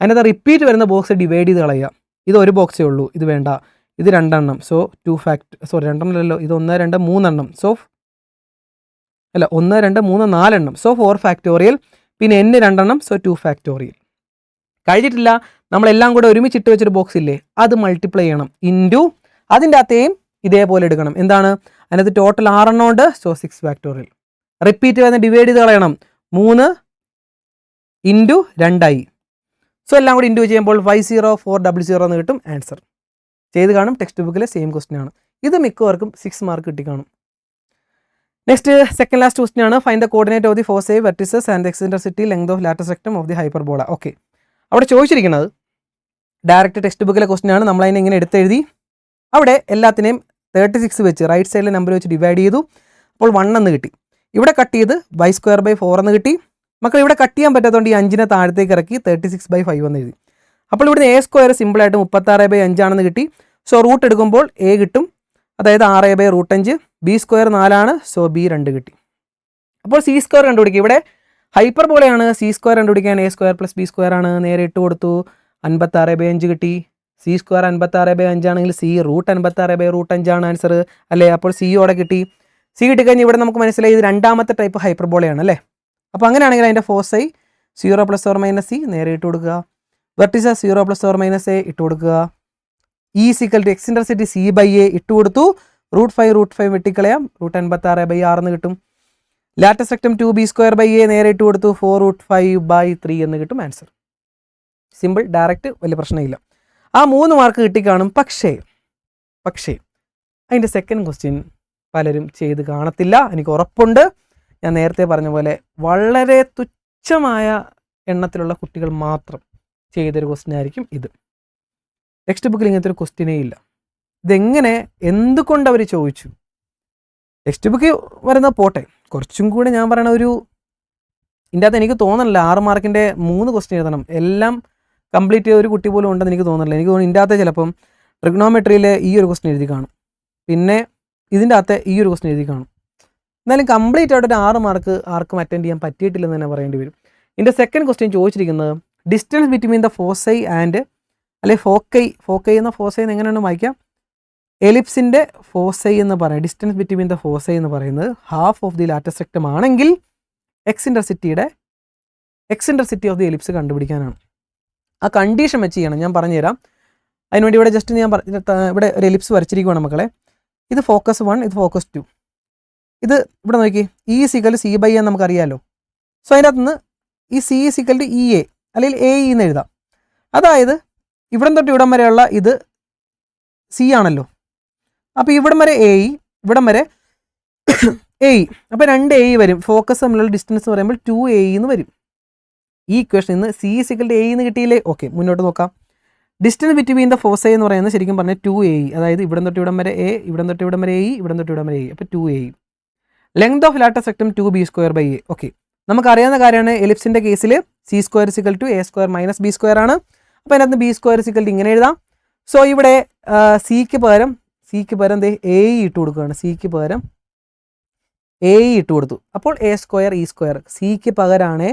അതിനകത്ത് റിപ്പീറ്റ് വരുന്ന ബോക്സ് ഡിവൈഡ് ചെയ്ത് കളയുക. ഇത് ഒരു ബോക്സേ ഉള്ളൂ, ഇത് വേണ്ട. ഇത് 2 എണ്ണം, സോ 2 എണ്ണമല്ലോ. ഇത് 1 2 3 എണ്ണം, സോ 1 2 3 4 എണ്ണം, സോ 4 ഫാക്ടോറിയൽ. പിന്നെ n 2 എണ്ണം, സോ 2 ഫാക്ടോറിയൽ. കഴിഞ്ഞിട്ടില്ല, നമ്മളെല്ലാം കൂടെ ഒരുമിച്ചിട്ട് വെച്ചൊരു ബോക്സ് ഇല്ലേ, അത് മൾട്ടിപ്ലൈ ചെയ്യണം. ഇൻറ്റു അതിൻ്റെ അകത്തെയും ഇതേപോലെ എടുക്കണം. എന്താണ്? അതിനകത്ത് ടോട്ടൽ 6 എണ്ണം ഉണ്ട്, സോ 6 ഫാക്ടോറിയൽ. റിപ്പീറ്റ് വരുന്ന ഡിവൈഡ് ചെയ്ത് കളയണം. 3 × 2i. സോ എല്ലാം കൂടി ഇൻറ്റു ചെയ്യുമ്പോൾ 50400 എന്ന് കിട്ടും ആൻസർ. ചെയ്ത് കാണും, ടെക്സ്റ്റ് ബുക്കിലെ സെയിം ക്വസ്റ്റ്യൻ ആണ്. ഇത് മിക്കവർക്കും 6 മാർക്ക് കിട്ടി കാണും. നെക്സ്റ്റ് സെക്കൻഡ് ലാസ്റ്റ് ക്വസ്റ്റ്യൻ ആണ്. Find the coordinate of the foci vertices and eccentricity length of latus rectum of the hyperbola. Okay, അവിടെ ചോദിച്ചിരിക്കുന്നത് ഡയറക്റ്റ് ടെക്സ്റ്റ് ബുക്കിലെ ക്വസ്റ്റ്യൻ ആണ്. നമ്മളതിനെ ഇങ്ങനെ എടുത്തെഴുതി. അവിടെ എല്ലാത്തിനെയും 36 വെച്ച് റൈറ്റ് സൈഡിലെ നമ്പർ വെച്ച് ഡിവൈഡ് ചെയ്തു. അപ്പോൾ 1 എന്ന് കിട്ടി. ഇവിടെ കട്ട് ചെയ്ത് y²/4 എന്ന് കിട്ടി. മക്കൾ ഇവിടെ കട്ട് ചെയ്യാൻ പറ്റാത്തതുകൊണ്ട് ഈ 5നെ താഴത്തേക്ക് ഇറക്കി 36/5 എന്ന് എഴുതി. അപ്പോൾ ഇവിടുന്ന് a² സിമ്പിളായിട്ട് 36/5 ആണെന്ന് കിട്ടി. സോ റൂട്ട് എടുക്കുമ്പോൾ a കിട്ടും, അതായത് 6/5, b² 4 ആണ്, സോ b 2 കിട്ടി. അപ്പോൾ c² കണ്ടുപിടിക്കുക. ഇവിടെ ഹൈപ്പർബോളയാണ്, c² കണ്ടുപിടിക്കാൻ a² + b² ആണ്. നേരെ ഇട്ട് കൊടുത്തു, 56/5 കിട്ടി. c² 56/5 ആണെങ്കിൽ c √56/5 ആണ് ആൻസർ അല്ലേ? അപ്പോൾ c യോടെ കിട്ടി. c കിട്ടിക്കഴിഞ്ഞ് ഇവിടെ നമുക്ക് മനസ്സിലായി ഇത് രണ്ടാമത്തെ ടൈപ്പ് ഹൈപ്പർബോളയാണ് അല്ലേ? അപ്പോൾ അങ്ങനെയാണെങ്കിൽ അതിൻ്റെ ഫോസൈ 0 ± c നേരെ ഇട്ട് കൊടുക്കുക. വെർട്ടിസസ് 0 ± a ഇട്ട് കൊടുക്കുക. E = എക്സെൻട്രിസിറ്റി c/a ഇട്ട് കൊടുത്തു. √5 വെട്ടിക്കളയാം, √56/6 എന്ന് കിട്ടും. ലാറ്റസ് റെക്ടം 2b²/a നേരെ ഇട്ട് കൊടുത്തു. 4√5/3 എന്ന് കിട്ടും ആൻസർ. സിമ്പിൾ, ഡയറക്റ്റ്, വലിയ പ്രശ്നമില്ല. ആ 3 മാർക്ക് കിട്ടിക്കാണും. പക്ഷേ അതിൻ്റെ സെക്കൻഡ് ക്വസ്റ്റ്യൻ പലരും ചെയ്ത് കാണത്തില്ല, എനിക്ക് ഉറപ്പുണ്ട്. ഞാൻ നേരത്തെ പറഞ്ഞ പോലെ വളരെ തുച്ഛമായ എണ്ണത്തിലുള്ള കുട്ടികൾ മാത്രം ചെയ്തൊരു ക്വസ്റ്റ്യൻ ആയിരിക്കും ഇത്. ടെക്സ്റ്റ് ബുക്കിൽ ഇങ്ങനത്തെ ഒരു ക്വസ്റ്റ്യനേ ഇല്ല. ഇതെങ്ങനെ, എന്തുകൊണ്ട് അവർ ചോദിച്ചു? ടെക്സ്റ്റ് ബുക്ക് വരുന്നത് പോട്ടെ, കുറച്ചും കൂടെ ഞാൻ പറയണ ഒരു ഇതിൻ്റെ അകത്ത് എനിക്ക് തോന്നണില്ല 6 മാർക്കിൻ്റെ 3 ക്വസ്റ്റ്യൻ എഴുതണം, എല്ലാം കംപ്ലീറ്റ് ചെയ്ത ഒരു കുട്ടി പോലും ഉണ്ടെന്ന് എനിക്ക് തോന്നുന്നില്ല. എനിക്ക് തോന്നുന്നു ഇതിൻ്റെ അകത്ത് ചിലപ്പം ട്രിഗ്നോമെട്രിയിൽ ഈ ഒരു ക്വസ്റ്റൻ എഴുതി കാണും, പിന്നെ ഇതിൻ്റെ അകത്ത് ഈ ഒരു ക്വസ്റ്റൻ എഴുതി കാണും. എന്നാലും കംപ്ലീറ്റ് ആയിട്ട് ഒരു 6 മാർക്ക് ആർക്കും അറ്റൻഡ് ചെയ്യാൻ പറ്റിയിട്ടില്ലെന്ന് തന്നെ പറയേണ്ടി വരും. ഇതിൻ്റെ സെക്കൻഡ് ക്വസ്റ്റ്യൻ ചോദിച്ചിരിക്കുന്നത് distance between the foci and അല്ലെങ്കിൽ ഫോക്കൈ എന്ന ഫോസൈ എന്ന് എങ്ങനെയാണ് വായിക്കാം, എലിപ്സിൻ്റെ ഫോസൈ എന്ന് പറയാം. ഡിസ്റ്റൻസ് ബിറ്റ്വീൻ ദ ഫോസൈ എന്ന് പറയുന്നത് half of the latus rectum ആണെങ്കിൽ എക്സിൻറ്റർസിറ്റി ഓഫ് ദി എലിപ്സ് കണ്ടുപിടിക്കാനാണ്. ആ കണ്ടീഷൻ വെച്ച് ചെയ്യണം, ഞാൻ പറഞ്ഞുതരാം. അതിനുവേണ്ടി ഇവിടെ ജസ്റ്റ് ഞാൻ ഇവിടെ ഒരു എലിപ്സ് വരച്ചിരിക്കുകയാണ് മക്കളെ. ഇത് ഫോക്കസ് 1, ഇത് ഫോക്കസ് 2. ഇത് ഇവിടെ നോക്കി, ഇ സിക്കൽ സി ബൈ എന്ന് നമുക്കറിയാമല്ലോ. സോ അതിൻ്റെ അകത്തുനിന്ന് ഈ C equal to E A അല്ലെങ്കിൽ എ ഇ എന്ന് എഴുതാം. അതായത് ഇവിടം തൊട്ട് ഇവിടം വരെയുള്ള ഇത് സി ആണല്ലോ. അപ്പോൾ ഇവിടം വരെ എ ഇ, ഇവിടം വരെ എ ഇ. അപ്പോൾ 2 എ ഇ വരും. ഫോക്കസ് തമ്മിലുള്ള ഡിസ്റ്റൻസ് എന്ന് പറയുമ്പോൾ 2 എ ഇ എന്ന് വരും. ഈ ഇക്വേഷൻ നിന്ന് സി സിക്കൽ ടു എ എന്ന് കിട്ടിയില്ലേ? ഓക്കെ, മുന്നോട്ട് നോക്കാം. ഡിസ്റ്റൻസ് ബിറ്റ്വീൻ ദ ഫോസൈ എന്ന് പറയുന്നത് ശരിക്കും പറഞ്ഞാൽ 2 എ ഇ. അതായത് ഇവിടം തൊട്ട് ഇവിടം വരെ എ, ഇവിടം തൊട്ട് ഇവിടം വരെ എ ഇ, ഇവിടം തൊട്ട് ഇവിടം വരെ എ ഇ. അപ്പോൾ 2 A E. Length of latus rectum 2b²/a. Okay, നമുക്കറിയാവുന്ന കാര്യമാണ്. എലിപ്സിൻ്റെ കേസിൽ c² = a² - b² ആണ്. അപ്പോൾ അതിനകത്ത് b² ഇങ്ങനെ എഴുതാം. സോ ഇവിടെ സിക്ക് പകരം എന്തേ എ ഇ ഇട്ട് കൊടുക്കുകയാണ്. സിക്ക് പകരം എ ഇ ഇട്ട് കൊടുത്തു. അപ്പോൾ a² e². സിക്ക് പകരമാണ്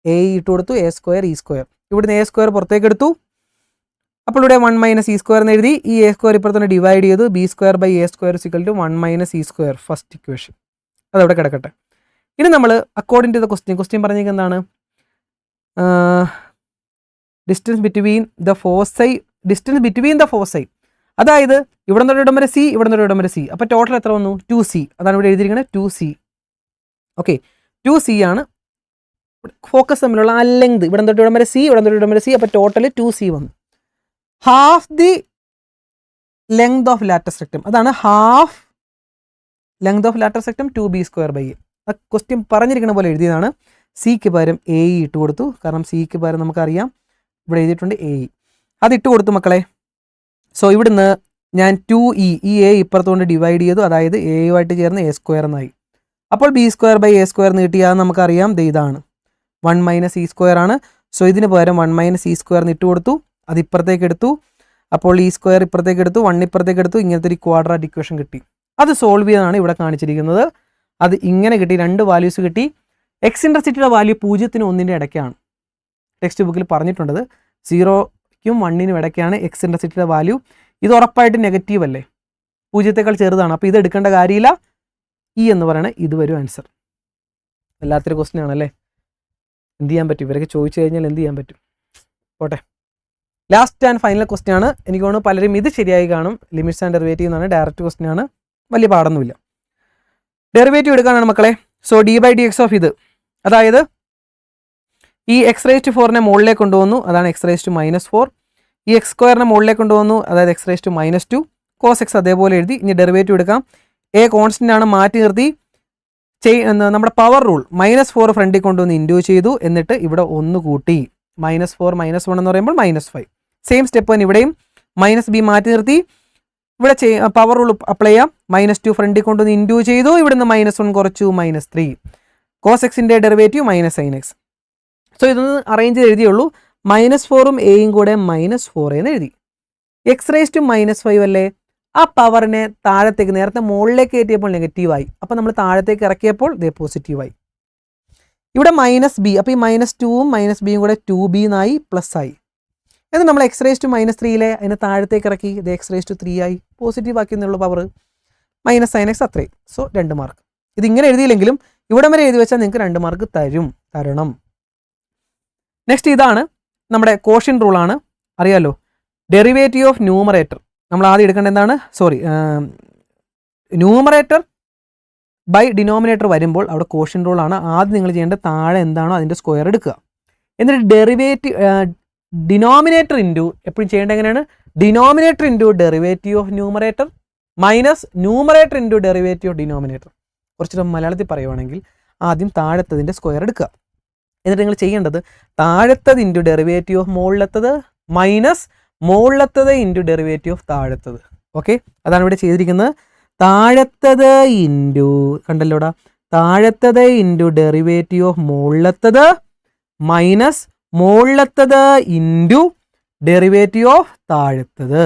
എ ഇ ഇട്ട് കൊടുത്തു, a² e². ഇവിടുന്ന് a² പുറത്തേക്ക് എടുത്തു. അപ്പോൾ ഇവിടെ 1 - e² എന്ന് എഴുതി. ഈ a² ഇപ്പോൾ തന്നെ ഡിവൈഡ് ചെയ്തു. b²/a² = 1 - e². ഫസ്റ്റ് ഇക്വേഷൻ അതവിടെ കിടക്കട്ടെ. ഇനി നമ്മൾ അക്കോർഡിംഗ് ടു ദ ക്വസ്റ്റ്യൻ പറഞ്ഞിരിക്കുന്നത് എന്താണ്? ഡിസ്റ്റൻസ് ബിറ്റ്വീൻ ദ ഫോസൈ. അതായത് ഇവിടെ നിന്ന് ഇവിടം വരെ സി, ഇവിടെ നിന്ന് ഇവിടം വരെ സി. അപ്പോൾ ടോട്ടൽ എത്ര വന്നു? 2c. അതാണ് ഇവിടെ എഴുതിയിരിക്കുന്നത്, 2c. ഓക്കെ, 2c ആണ് ഫോക്കസ് തമ്മിലുള്ള ആ ലെങ്ത്. ഇവിടെ തൊട്ട് ഇവിടം വരെ സി, ഇവിടെ തൊട്ട് ഇവിടം വരെ സി. അപ്പോൾ ടോട്ടൽ 2c വന്നു. Half the length of latus rectum, അതാണ് half length of latus rectum 2b²/a. ആ ക്വസ്റ്റ്യൻ പറഞ്ഞിരിക്കുന്ന പോലെ എഴുതിയതാണ്. സിക്ക് പകരം എ ഇ ഇട്ട് കൊടുത്തു. കാരണം സിക്ക് പകരം നമുക്കറിയാം ഇവിടെ എഴുതിയിട്ടുണ്ട് എ ഇ. അത് ഇട്ട് കൊടുത്തു മക്കളെ. സോ ഇവിടുന്ന് ഞാൻ 2e ഈ എ ഇപ്പുറത്തുകൊണ്ട് ഡിവൈഡ് ചെയ്തു. അതായത് എ യുമായിട്ട് ചേർന്ന് a² എന്നായി. അപ്പോൾ b²/a² എന്ന് കിട്ടിയാൽ നമുക്കറിയാം ഇതാണ് 1 - e² ആണ്. സോ ഇതിന് പകരം 1 - e² എന്ന് ഇട്ട് കൊടുത്തു. അത് ഇപ്പുറത്തേക്ക് എടുത്തു. അപ്പോൾ e² ഇപ്പുറത്തേക്ക് എടുത്തു, 1 ഇപ്പുറത്തേക്ക് എടുത്തു. ഇങ്ങനത്തെ ഒരു ക്വാഡ്രാറ്റിക് ഇക്വേഷൻ കിട്ടി. അത് സോൾവ് ചെയ്താണ് ഇവിടെ കാണിച്ചിരിക്കുന്നത്. അത് ഇങ്ങനെ കിട്ടി, 2 വാല്യൂസ് കിട്ടി. എക്സിൻട്രസിറ്റിയുടെ വാല്യൂ 0-നും 1-ൻ്റെ ഇടയ്ക്കാണ്. ടെക്സ്റ്റ് ബുക്കിൽ പറഞ്ഞിട്ടുണ്ടത് 0-നും 1-നും ഇടയ്ക്കാണ് എക്സിൻട്രസിറ്റിയുടെ വാല്യൂ. ഇത് ഉറപ്പായിട്ട് നെഗറ്റീവ് അല്ലേ, 0-ത്തേക്കാൾ ചെറുതാണ്. അപ്പോൾ ഇത് എടുക്കേണ്ട കാര്യമില്ല. ഇ എന്ന് പറയുന്നത് ഇത് വരും ആൻസർ. വല്ലാത്തൊരു ക്വസ്റ്റ്യൻ ആണല്ലേ. എന്ത് ചെയ്യാൻ പറ്റും? ഇവരൊക്കെ ചോദിച്ചു കഴിഞ്ഞാൽ എന്ത് ചെയ്യാൻ പറ്റും? പോട്ടെ, ലാസ്റ്റ് ആൻഡ് ഫൈനൽ ക്വസ്റ്റ്യൻ ആണ്. എനിക്ക് തോന്നുന്നു പലരും ഇത് ശരിയായി കാണും. ലിമിറ്റ്സ് ആൻഡ് ഡെറിവേറ്റീവ് എന്നാണ്, ഡയറക്റ്റ് ക്വസ്റ്റ്യൻ ആണ്, വലിയ പാടൊന്നുമില്ല. ഡെറിവേറ്റീവ് എടുക്കാനാണ് മക്കളെ. സോ d/dx ഓഫ് ഇത്, അതായത് ഈ x⁴ മുകളിലേക്ക് കൊണ്ടുവന്നു, അതാണ് x⁻⁻4. ഈ x² മുകളിലേക്ക് കൊണ്ടുവന്നു, അതായത് x⁻². cos x അതേപോലെ എഴുതി. ഇനി ഡെറിവേറ്റീവ് എടുക്കാം. എ കോൺസ്റ്റൻ്റ് ആണ്, മാറ്റി നിർത്തി. നമ്മുടെ പവർ റൂൾ -4 ഫ്രണ്ടിൽ കൊണ്ടുവന്ന് ഇൻഡ്യൂ ചെയ്തു. എന്നിട്ട് ഇവിടെ 1 കൂട്ടി. -4 - 1 എന്ന് പറയുമ്പോൾ -5. സെയിം സ്റ്റെപ്പ് തന്നെ ഇവിടെയും. -b മാറ്റി നിർത്തി. ഇവിടെ പവർ റൂൾ അപ്ലൈ ചെയ്യാം. -2 ഫ്രണ്ടിൽ കൊണ്ടുവന്ന് ഇൻഡ്യൂ ചെയ്തു. ഇവിടുന്ന് -1 കുറച്ചു, -3. cos x-ൻ്റെ ഡെറിവേറ്റീവ് -sin x. സോ ഇതൊന്ന് അറേഞ്ച് ചെയ്ത് എഴുതിയുള്ളൂ. -4ഉം എയും കൂടെ -4 എന്ന് എഴുതി. x⁻5 അല്ലേ, ആ പവറിനെ താഴത്തേക്ക്, നേരത്തെ മുകളിലേക്ക് കയറ്റിയപ്പോൾ നെഗറ്റീവായി. അപ്പോൾ നമ്മൾ താഴത്തേക്ക് ഇറക്കിയപ്പോൾ ഇത് പോസിറ്റീവായി. ഇവിടെ -b, അപ്പോൾ ഈ -2ഉം -bയും കൂടെ 2b എന്നായി, പ്ലസ് ആയി. എന്നിട്ട് നമ്മൾ x⁻3 അതിനെ താഴത്തേക്ക് ഇറക്കി, ഇത് x⁻3 ആയി, പോസിറ്റീവ് ആക്കി എന്നുള്ള പവർ -sin x അത്രയും. So 2 mark. ഇതിങ്ങനെ എഴുതിയില്ലെങ്കിലും ഇവിടെ വരെ എഴുതി വെച്ചാൽ നിങ്ങൾക്ക് 2 മാർക്ക് തരണം. നെക്സ്റ്റ് ഇതാണ് നമ്മുടെ കോഷ്യൻ റൂളാണ്, അറിയാമല്ലോ. ഡെറിവേറ്റീവ് ഓഫ് ന്യൂമറേറ്റർ നമ്മൾ ആദ്യം എടുക്കേണ്ടത് എന്താണ്? ന്യൂമറേറ്റർ ബൈ ഡിനോമിനേറ്റർ വരുമ്പോൾ അവിടെ കോഷ്യൻ റൂളാണ്. ആദ്യം നിങ്ങൾ ചെയ്യേണ്ടത് താഴെ എന്താണോ അതിൻ്റെ സ്ക്വയർ എടുക്കുക. എന്നിട്ട് ഡിനോമിനേറ്റർ ഇൻറ്റു, എപ്പോഴും ചെയ്യേണ്ടത് എങ്ങനെയാണ്? Denominator into derivative of numerator minus numerator into derivative of denominator. കുറച്ച് മലയാളത്തിൽ പറയുവാണെങ്കിൽ ആദ്യം താഴത്തതിൻ്റെ സ്ക്വയർ എടുക്കുക. എന്നിട്ട് നിങ്ങൾ ചെയ്യേണ്ടത് താഴത്തത് ഇൻറ്റു ഡെറിവേറ്റീവ് ഓഫ് മുകളിലത്തത് മൈനസ് മുകളിലത്തത് ഇൻറ്റു ഡെറിവേറ്റീവ് ഓഫ് താഴത്തത്. ഓക്കെ, അതാണ് ഇവിടെ ചെയ്തിരിക്കുന്നത്. താഴത്തത് ഇൻറ്റു, കണ്ടല്ലോടാ, താഴത്തത് ഇൻറ്റു ഡെറിവേറ്റീവ് ഓഫ് മുകളിലത്തത് മൈനസ് മുകളിലത്തത് ഇൻറ്റു ഡെറിവേറ്റീവ് ഓഫ് താഴത്തത്.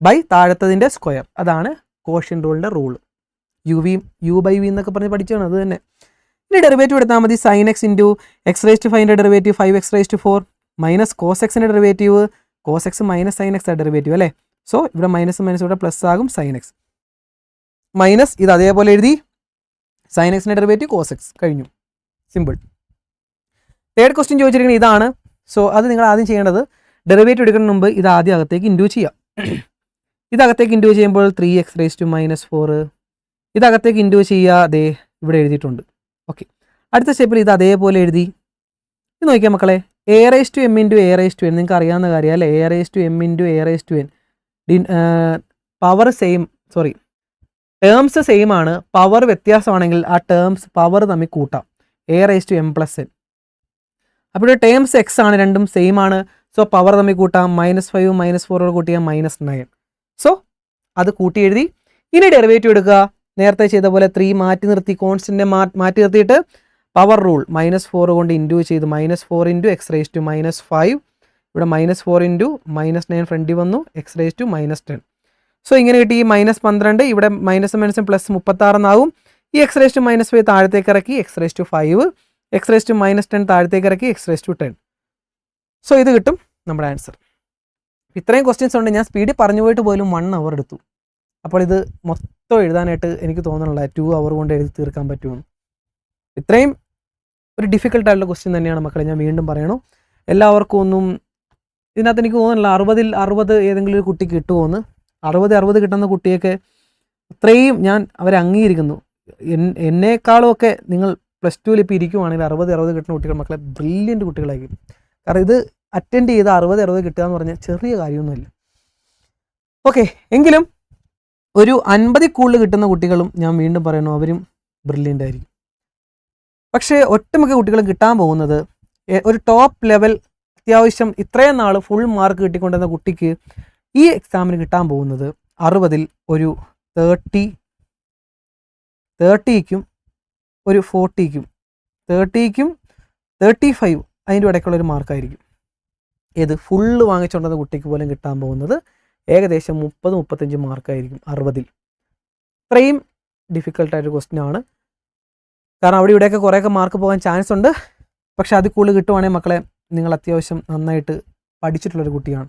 ബൈ താഴത്തതിൻ്റെ സ്ക്വയർ. അതാണ് കോഷ്യൻ റൂളിൻ്റെ റൂള്. യു ബൈ വി എന്നൊക്കെ പറഞ്ഞ് പഠിച്ചാണ്, അത് തന്നെ. ഇനി ഡെറിവേറ്റീവ് എടുത്താൽ മതി. Sine x into x raise to 5ൻ്റെ derivative 5x raise to 4 minus cos എക്സിൻ്റെ derivative cos X minus sign X derivative അല്ലേ. സോ ഇവിടെ മൈനസ് ഇവിടെ പ്ലസ് ആകും സൈൻ എക്സ് മൈനസ് ഇത് അതേപോലെ എഴുതി സൈൻ എക്സിൻ്റെ ഡെറിവേറ്റീവ് കോസ് എക്സ് കഴിഞ്ഞു. സിമ്പിൾ. തേർഡ് ക്വസ്റ്റ്യൻ ചോദിച്ചിരിക്കുന്നത് ഇതാണ്. സോ അത് നിങ്ങൾ ആദ്യം ചെയ്യേണ്ടത് ഡെറിവേറ്റീവ് എടുക്കുന്നതിന് മുമ്പ് ഇത് ആദ്യം അകത്തേക്ക് ഇൻഡ്യൂ ചെയ്യാം. ഇതകത്തേക്ക് ഇൻഡ്യൂ ചെയ്യുമ്പോൾ 3x റേസ് ടു -4 ഇതകത്തേക്ക് ഇൻഡ്യൂ ചെയ്യുക. ദേ ഇവിടെ എഴുതിയിട്ടുണ്ട്. ഓക്കെ, അടുത്ത സ്റ്റെപ്പിൽ ഇത് അതേപോലെ എഴുതി. ഇത് നോക്കിയാൽ മക്കളെ, a raise to m into a raise to n നിങ്ങൾക്ക് അറിയാവുന്ന കാര്യം അല്ലേ. a raise to m into a raise to n power same, sorry terms same ആണ്, പവർ വ്യത്യാസമാണെങ്കിൽ ആ ടേംസ് പവർ തമ്മിൽ കൂട്ടാം. a raise to m plus n. അപ്പോൾ ഇവിടെ ടേംസ് എക്സ് ആണ്, രണ്ടും സെയിം ആണ്. സോ പവർ തമ്മിൽ കൂട്ടാം. -5 -4 കൂട്ടിയാൽ -9. സോ അത് കൂട്ടി എഴുതി. ഇനി ഡെറിവേറ്റീവ് എടുക്കുക. നേരത്തെ ചെയ്ത പോലെ 3 മാറ്റി നിർത്തി, കോൺസ്റ്റൻറ്റിനെ മാറ്റി നിർത്തിയിട്ട് പവർ റൂൾ -4 കൊണ്ട് ഇൻഡ്യൂ ചെയ്ത് -4 ഇൻറ്റു എക്സ് റേസ് ടു -5 ഇവിടെ -4 ഇൻറ്റു -9 ഫ്രണ്ടിൽ വന്നു എക്സ് റേസ് ടു -10. സോ ഇങ്ങനെ കിട്ടി. -12 ഇവിടെ മൈനസ് പ്ലസ് 36 എന്നാകും. ഈ എക്സ് റേസ് ടു -5 താഴത്തേക്ക് ഇറക്കി x raise to 5 x raise to -10 താഴത്തേക്ക് ഇറക്കി എക്സ് റേസ് ടു 10. സോ ഇത് കിട്ടും നമ്മുടെ ആൻസർ. ഇത്രയും ക്വസ്റ്റ്യൻസ് ഉണ്ട്. ഞാൻ സ്പീഡിൽ പറഞ്ഞു പോയിട്ട് പോലും 1 അവർ എടുത്തു. അപ്പോൾ ഇത് മൊത്തം എഴുതാനായിട്ട് എനിക്ക് തോന്നുന്നില്ല 2 അവർ കൊണ്ട് എഴുതി തീർക്കാൻ പറ്റുമെന്ന്. ഇത്രയും ഒരു ഡിഫിക്കൽട്ടായിട്ടുള്ള ക്വസ്റ്റ്യൻ തന്നെയാണ് മക്കളെ. ഞാൻ വീണ്ടും പറയണു, എല്ലാവർക്കും ഒന്നും ഇതിനകത്ത് എനിക്ക് തോന്നുന്നില്ല 60 ഏതെങ്കിലും ഒരു കുട്ടിക്ക് കിട്ടുമോയെന്ന്. 60 കിട്ടുന്ന കുട്ടിയൊക്കെ അത്രയും ഞാൻ അവരെ അംഗീകരിക്കുന്നു. എന്നേക്കാളും ഒക്കെ നിങ്ങൾ +2 ഇപ്പോൾ ഇരിക്കുവാണെങ്കിൽ 60 കിട്ടുന്ന കുട്ടികൾ മക്കളെ ബ്രില്യൻ്റ് കുട്ടികളായിരിക്കും. കാരണം ഇത് അറ്റൻഡ് ചെയ്ത് 60 കിട്ടുക എന്ന് പറഞ്ഞാൽ ചെറിയ കാര്യമൊന്നുമില്ല. ഓക്കെ, എങ്കിലും ഒരു 50 കൂടുതൽ കിട്ടുന്ന കുട്ടികളും ഞാൻ വീണ്ടും പറയണു അവരും ബ്രില്യൻ്റ് ആയിരിക്കും. പക്ഷേ ഒട്ടുമിക്ക കുട്ടികളും കിട്ടാൻ പോകുന്നത് ഒരു ടോപ്പ് ലെവൽ അത്യാവശ്യം ഇത്രയും നാൾ ഫുൾ മാർക്ക് കിട്ടിക്കൊണ്ടിരുന്ന കുട്ടിക്ക് ഈ എക്സാമിന് കിട്ടാൻ പോകുന്നത് 60-ൽ ഒരു 30ക്കും ഒരു 40ക്കും 30ക്കും 35 അതിൻ്റെ ഇടയ്ക്കുള്ള ഒരു മാർക്കായിരിക്കും. ഏത് ഫുള്ള് വാങ്ങിച്ചുകൊണ്ടിരുന്ന കുട്ടിക്ക് പോലും കിട്ടാൻ പോകുന്നത് ഏകദേശം 30-35 മാർക്കായിരിക്കും 60-ൽ. ഇത്രയും ഡിഫിക്കൽട്ടായിട്ടൊരു ക്വസ്റ്റ്യൻ ആണ്. കാരണം അവിടെ ഇവിടെയൊക്കെ കുറേയൊക്കെ മാർക്ക് പോകാൻ ചാൻസ് ഉണ്ട്. പക്ഷേ അതിൽ കൂടുതൽ കിട്ടുവാണെങ്കിൽ മക്കളെ നിങ്ങൾ അത്യാവശ്യം നന്നായിട്ട് പഠിച്ചിട്ടുള്ളൊരു കുട്ടിയാണ്.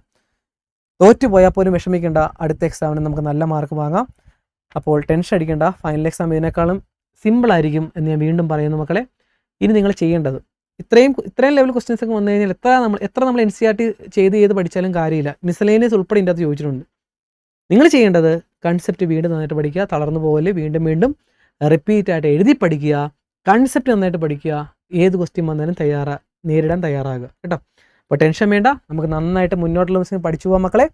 തോറ്റു പോയാൽ പോലും വിഷമിക്കേണ്ട, അടുത്ത എക്സാമിന് നമുക്ക് നല്ല മാർക്ക് വാങ്ങാം. അപ്പോൾ ടെൻഷൻ അടിക്കേണ്ട, ഫൈനൽ എക്സാം ഇതിനേക്കാളും സിമ്പിളായിരിക്കും എന്ന് ഞാൻ വീണ്ടും പറയുന്നു മക്കളെ. ഇനി നിങ്ങൾ ചെയ്യേണ്ടത് ഇത്രയും ലെവൽ ക്വസ്റ്റ്യൻസ് ഒക്കെ വന്നു കഴിഞ്ഞാൽ എത്ര നമ്മൾ NCERT ചെയ്ത് പഠിച്ചാലും കാര്യമില്ല. മിസലേനിയസ് ഉൾപ്പെടെ ഇതിൻ്റെ അകത്ത് ചോദിച്ചിട്ടുണ്ട്. നിങ്ങൾ ചെയ്യേണ്ടത് കൺസെപ്റ്റ് വീണ്ടും നന്നായിട്ട് പഠിക്കുക, തളർന്നു പോകല്, വീണ്ടും റിപ്പീറ്റ് ആയിട്ട് എഴുതി പഠിക്കുക, കൺസെപ്റ്റ് നന്നായിട്ട് പഠിക്കുക, ഏത് ക്വസ്റ്റ്യൻ വന്നാലും നേരിടാൻ തയ്യാറാകുക കേട്ടോ. അപ്പോൾ ടെൻഷൻ വേണ്ട, നമുക്ക് നന്നായിട്ട് മുന്നോട്ടുള്ള ദിവസങ്ങൾ പഠിച്ചു പോകാം മക്കളെ.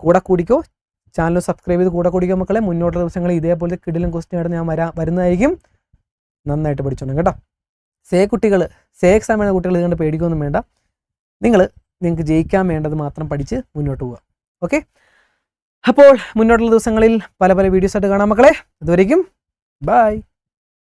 കൂടെ കൂടിക്കോ, ചാനൽ സബ്സ്ക്രൈബ് ചെയ്ത് കൂടെ കൂടിക്കോ മക്കളെ. മുന്നോട്ടുള്ള ദിവസങ്ങൾ ഇതേപോലത്തെ കിടിലൻ ക്വസ്റ്റ്യൻ ആയിട്ട് ഞാൻ വരുന്നതായിരിക്കും. നന്നായിട്ട് പഠിച്ചോണം കേട്ടോ. സേ എക്സാം എഴുതുന്ന കുട്ടികൾ ഇതുകൊണ്ട് പേടിക്കൊന്നും വേണ്ട. നിങ്ങൾക്ക് ജയിക്കാൻ വേണ്ടത് മാത്രം പഠിച്ച് മുന്നോട്ട് പോവുക. ഓക്കെ, അപ്പോൾ മുന്നോട്ടുള്ള ദിവസങ്ങളിൽ പല വീഡിയോസ് ആയിട്ട് കാണാം മക്കളെ. അതുവരേക്കും ബൈ.